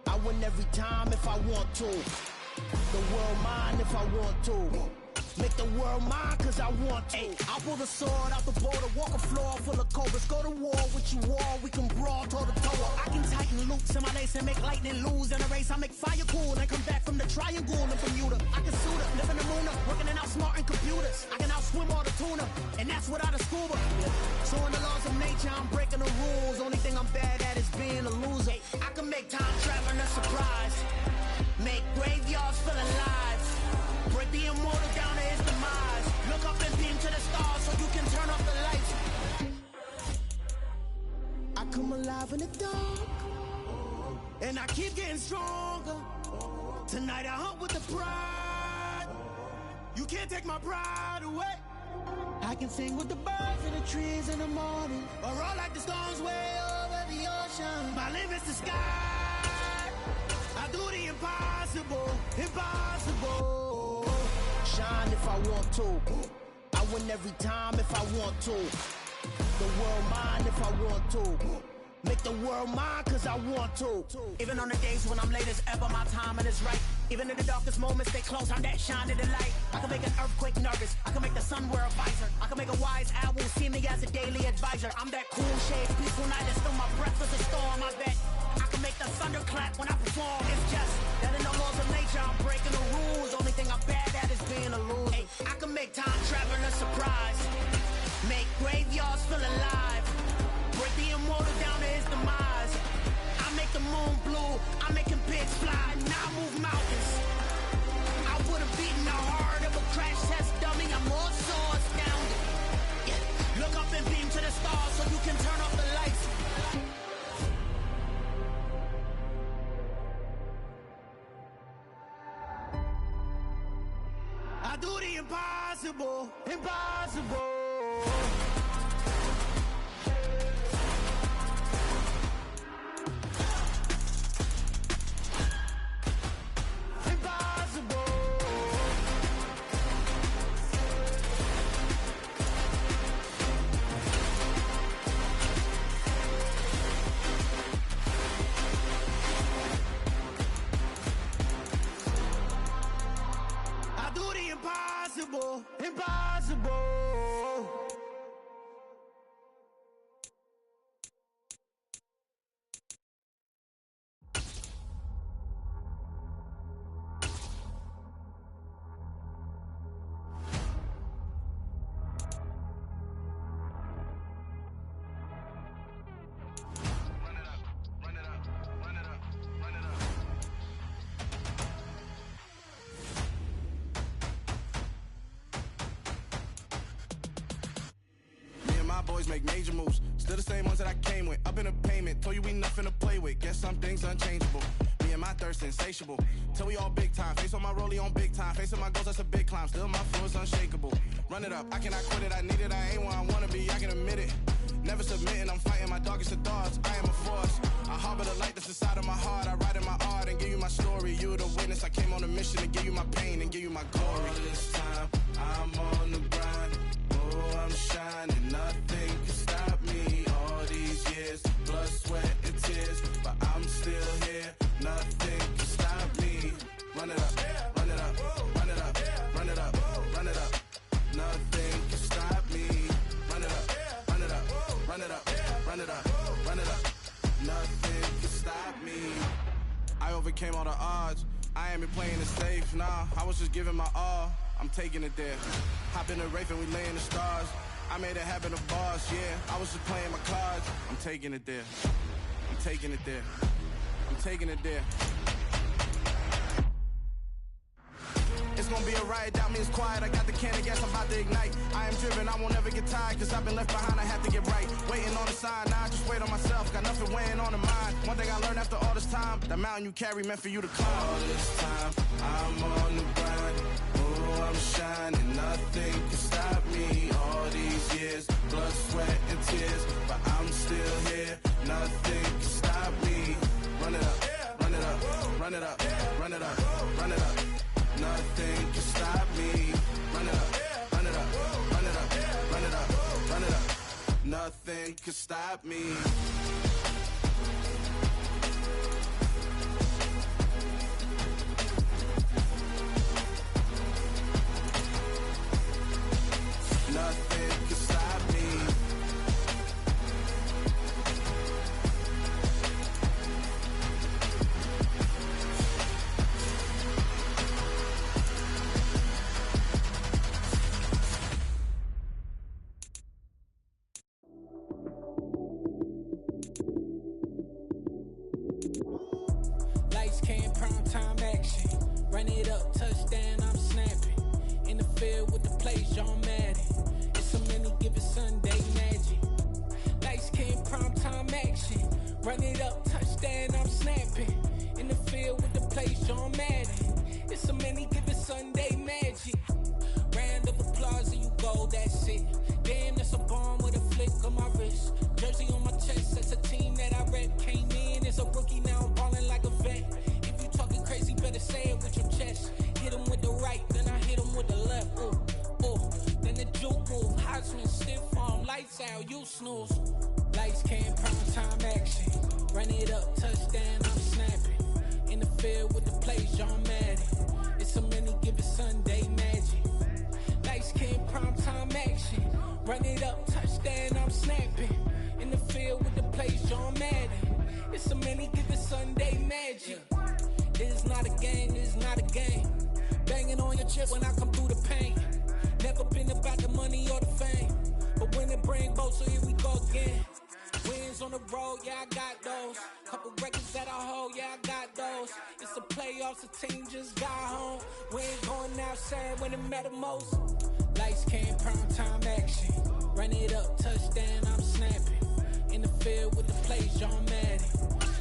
I win every time if I want to. The world mine if I want to. Make the world mine cause I want to. I'll pull the sword out the border, walk a floor full of cobras. Go to war with you all, we can brawl toe to toe. I can tighten loops in my lace and make lightning lose in a race. I make fire cool and come back from the triangle in Bermuda. I can suit up, live in the moon, working and outsmarting computers. I can outswim all the tuna, and that's without a scuba. So in the laws of nature, I'm breaking the rules. Only thing I'm bad at is being a loser. I can make time traveling a surprise. Make graveyards feel alive. Break the immortal down to his demise. Look up and beam to the stars so you can turn off the lights. I come alive in the dark, and I keep getting stronger. Tonight I hunt with the pride. You can't take my pride away. I can sing with the birds and the trees in the morning, or roll like the storms way over the ocean. My limit's the sky. I do the impossible, impossible. Shine if I want to. I win every time if I want to. The world mine if I want to. Make the world mine cause I want to. Even on the days when I'm late as ever, my timing is right. Even in the darkest moments, stay close, I'm that shine in the light. I can make an earthquake nervous, I can make the sun wear a visor. I can make a wise owl see me as a daily advisor. I'm that cool shade, peaceful night, and still my breath is a storm, I bet. I can make the thunder clap when I perform. It's just that in the laws of nature, I'm breaking the rules. Only thing I'm bad at is being a loser. Hey, I can make time traveling a surprise. Make graveyards feel alive. Break the immortal down to his demise. I make the moon blue, I make him pigs fly. Now I move mountains. I would've beaten the heart of a crash test dummy. I'm more so astounded. impossible, impossible. Impossible, impossible. Boys make major moves, still the same ones that I came with. Up in a payment, told you we nothing to play with. Guess some things unchangeable. Me and my thirst insatiable. Till we all big time. Face on my rollie on big time. Facing my goals, that's a big climb. Still my flow is unshakable. Run it up, I cannot quit it. I need it, I ain't where I wanna be. I can admit it. Never submitting, I'm fighting my darkest of thoughts. I am a force. I harbor the light that's inside of my heart. I write in my art and give you my story. You the witness. I came on a mission to give you my pain and give you my glory. All this time, I'm on the grind. Oh, I'm shining, nothing can stop me. All these years, blood, sweat, and tears, but I'm still here. Nothing can stop me. Run it up, run it up, run it up, run it up, run it up. Nothing can stop me. Run it up, run it up, run it up, run it up, run it up. Nothing can stop me. I overcame all the odds. I ain't been playing it safe, nah. I was just giving my all. I'm taking it there. Hop in the Wraith and we lay in the stars. I made it happen to boss, yeah. I was just playing my cards. I'm taking it there. I'm taking it there. I'm taking it there. It's gonna be a riot, doubt me it's quiet. I got the can of gas, I'm about to ignite. I am driven, I won't ever get tired, cause I've been left behind, I have to get right. Waiting on the sign, now I just wait on myself. Got nothing weighing on the mind. One thing I learned after all this time, that mountain you carry meant for you to climb. All this time, I'm on the grind. Oh, I'm shining, nothing can stop me. All these years, blood, sweat, and tears, but I'm still here. Nothing can stop me. Run it up, run it up, run it up, run it up, run it up. Nothing can stop me. Run it up, run it up, run it up, run it up, run it up. Nothing can stop me. Nothing can stop me. Lights came, prime time action. Run it up, touchdown, I'm snapping. In the field with the plays, John Madden. It's a many given Sunday magic. Lights came, prime time action. Run it up, touchdown, I'm snapping. In the field with the plays, John Madden. It's a many given Sunday magic. Round of applause and you go, that's it. Damn, that's a bomb with a flick on my wrist. Jersey on my chest, that's a team that I rep. Came in as a rookie, now I'm ballin' like a vet. If you talking crazy, better say it with your chest. Hit him with the right, then I hit him with the left. Ooh, ooh, then the juke move. High swing, stiff arm, lights out, you snooze. Lights came, prime time action. Run it up, touchdown, I'm snapping. In the field with the plays, John Madden. It's a many given Sunday magic. Lights came, prime time action. Run it up, touchdown, I'm snapping. In the field with the plays, John Madden. It's a many given Sunday magic. This is not a game, this is not a game. Banging on your chest when I come through the pain. Never been about the money or the fame, but when it bring both, so here we go again. Wins on the road, yeah, I got those. Couple records that I hold, yeah, I got those. It's the playoffs, the team just got home. We ain't going outside when it matter most. Lights came, prime time action. Run it up, touchdown, I'm snapping. In the field with the plays, John Madden.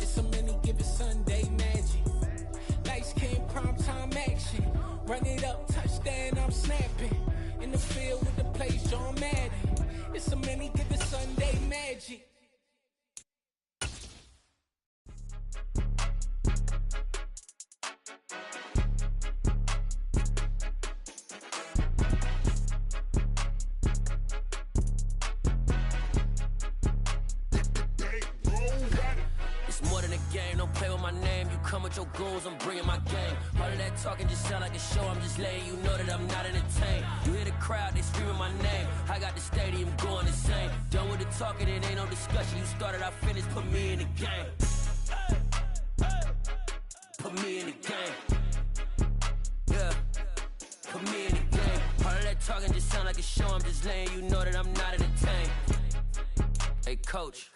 It's a many given Sunday magic. Lights came, prime time action. Run it up, touchdown, I'm snapping. In the field with the place, John Madden. It's a many given Sunday magic. It's more than a game, don't play with my name. You come with your goons, I'm bringing my game. All of that talking just sound like a show, I'm just letting you know that I'm not entertained. You hear the crowd, they screaming my name. I got the stadium going insane. Done with the talking, it ain't no discussion. You started, I finished, put me in the game. Put me in the game. Yeah, put me in the game. All of that talking just sound like a show, I'm just letting you know that I'm not entertained. Hey coach,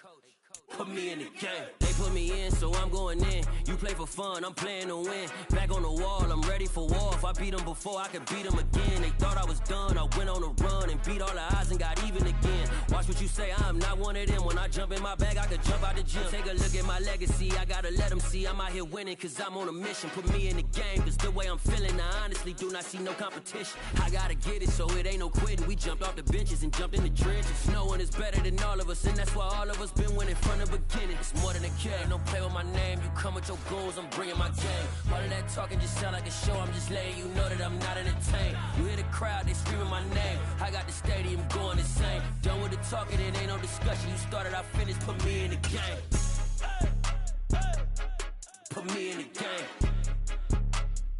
put me in the game. They put me in, so I'm going in. You play for fun, I'm playing to win. Back on the wall, I'm ready for war. If I beat them before, I could beat them again. They thought I was done, I went on a run and beat all the odds and got even again. Watch what you say, I'm not one of them. When I jump in my bag, I could jump out the gym. Take a look at my legacy, I gotta let them see I'm out here winning, cause I'm on a mission. Put me in the game, cause the way I'm feeling, I honestly do not see no competition. I gotta get it, so it ain't no quitting. We jumped off the benches and jumped in the trenches. No one is better than all of us, and that's why all of us been winning from the beginning. It's more than a game, don't play with my name. You come with your goons, I'm bringing my game. All of that talking just sound like a show, I'm just letting you know that I'm not entertained. You hear the crowd, they screaming my name. I got the stadium going insane. Done with the talking, it ain't no discussion. You started, I finished, put me in the game. Put me in the game.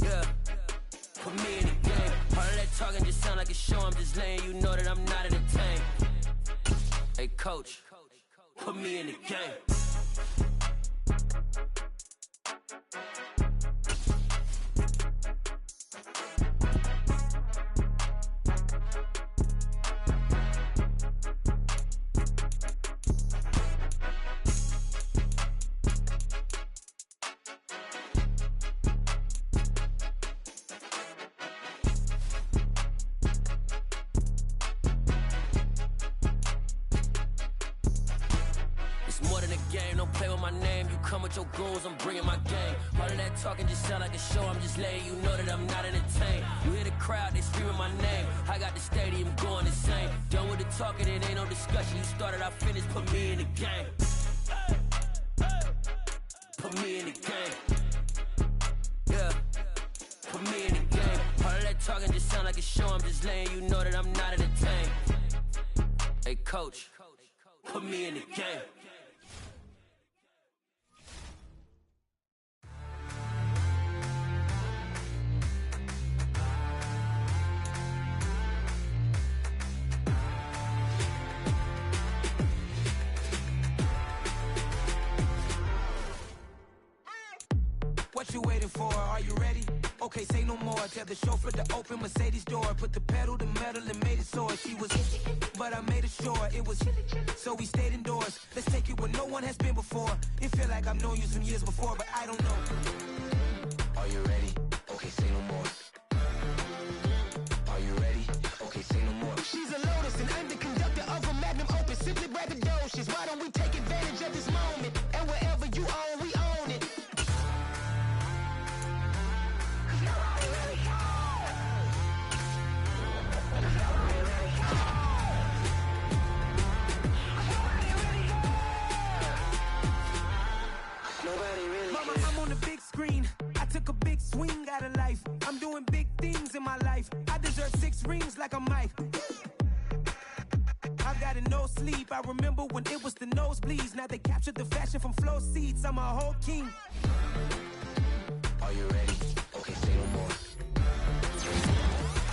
Yeah, put me in the game. All of that talking just sound like a show, I'm just letting you know that I'm not entertained. Hey coach, put me in the game. Your goals, I'm bringing my game. All of that talking just sound like a show, I'm just letting you know that I'm not entertained. You hear the crowd, they screaming my name. I got the stadium going insane. Done with the talking, it ain't no discussion. You started, I finished, put me in the game. Put me in the game. Yeah, put me in the game. All of that talking just sound like a show, I'm just letting you know that I'm not entertained. Hey coach, put me in the game. What you waiting for? Are you ready? Okay, say no more. Tell the chauffeur to open Mercedes door. Put the pedal to metal and made it soar. She was, but I made it sure it was. So we stayed indoors. Let's take it where no one has been before. It feel like I've known you some years before, but I don't know. Are you ready? Okay, say no more. Are you ready? Okay, say no more. She's a Lotus and I'm the conductor of a magnum opus. Simply braggadocious. Why don't we take advantage of this moment? And wherever you own, we own it. Mama, I'm on the big screen. I took a big swing out of life. I'm doing big things in my life. I deserve 6 rings like a Mike. I've got no sleep. I remember when it was the nosebleeds. Now they captured the fashion from flow seats. I'm a whole king. Are you ready? Okay, say no more.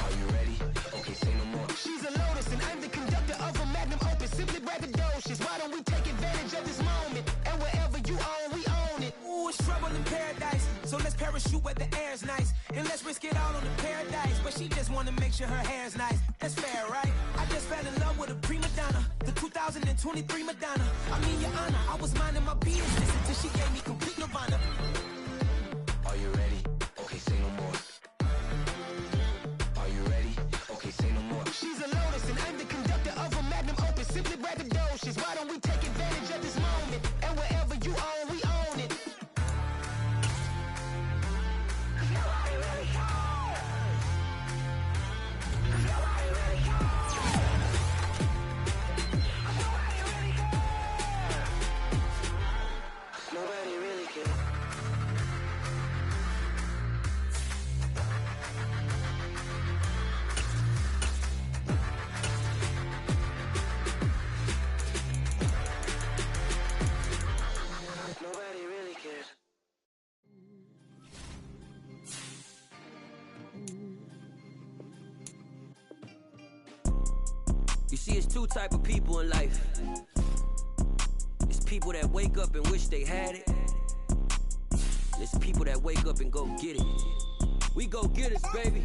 Are you ready? Okay, say no more. She's a Lotus and I'm the conductor of a magnum opus. Simply braggadocious. Why don't we take advantage of this moment? And wherever you own, we own it. Ooh, it's trouble in paradise. So let's parachute where the air's nice. And let's risk it all on the paradise. But she just wanna make sure her hair's nice. That's fair, right? I just fell in love with a prima donna. The 2023 Madonna. I mean, your honor, I was minding my business until she gave me complete nirvana. Are you ready? Okay, say no more. Are you ready? Okay, say no more. She's a Lotus and I'm the conductor of a magnum opus. Simply braggadocious. Why don't we take advantage of this moment? And wherever you own, we own it. Nobody really cares. Nobody really See, it's two type of people in life. It's people that wake up and wish they had it. It's people that wake up and go get it. We go get it, baby.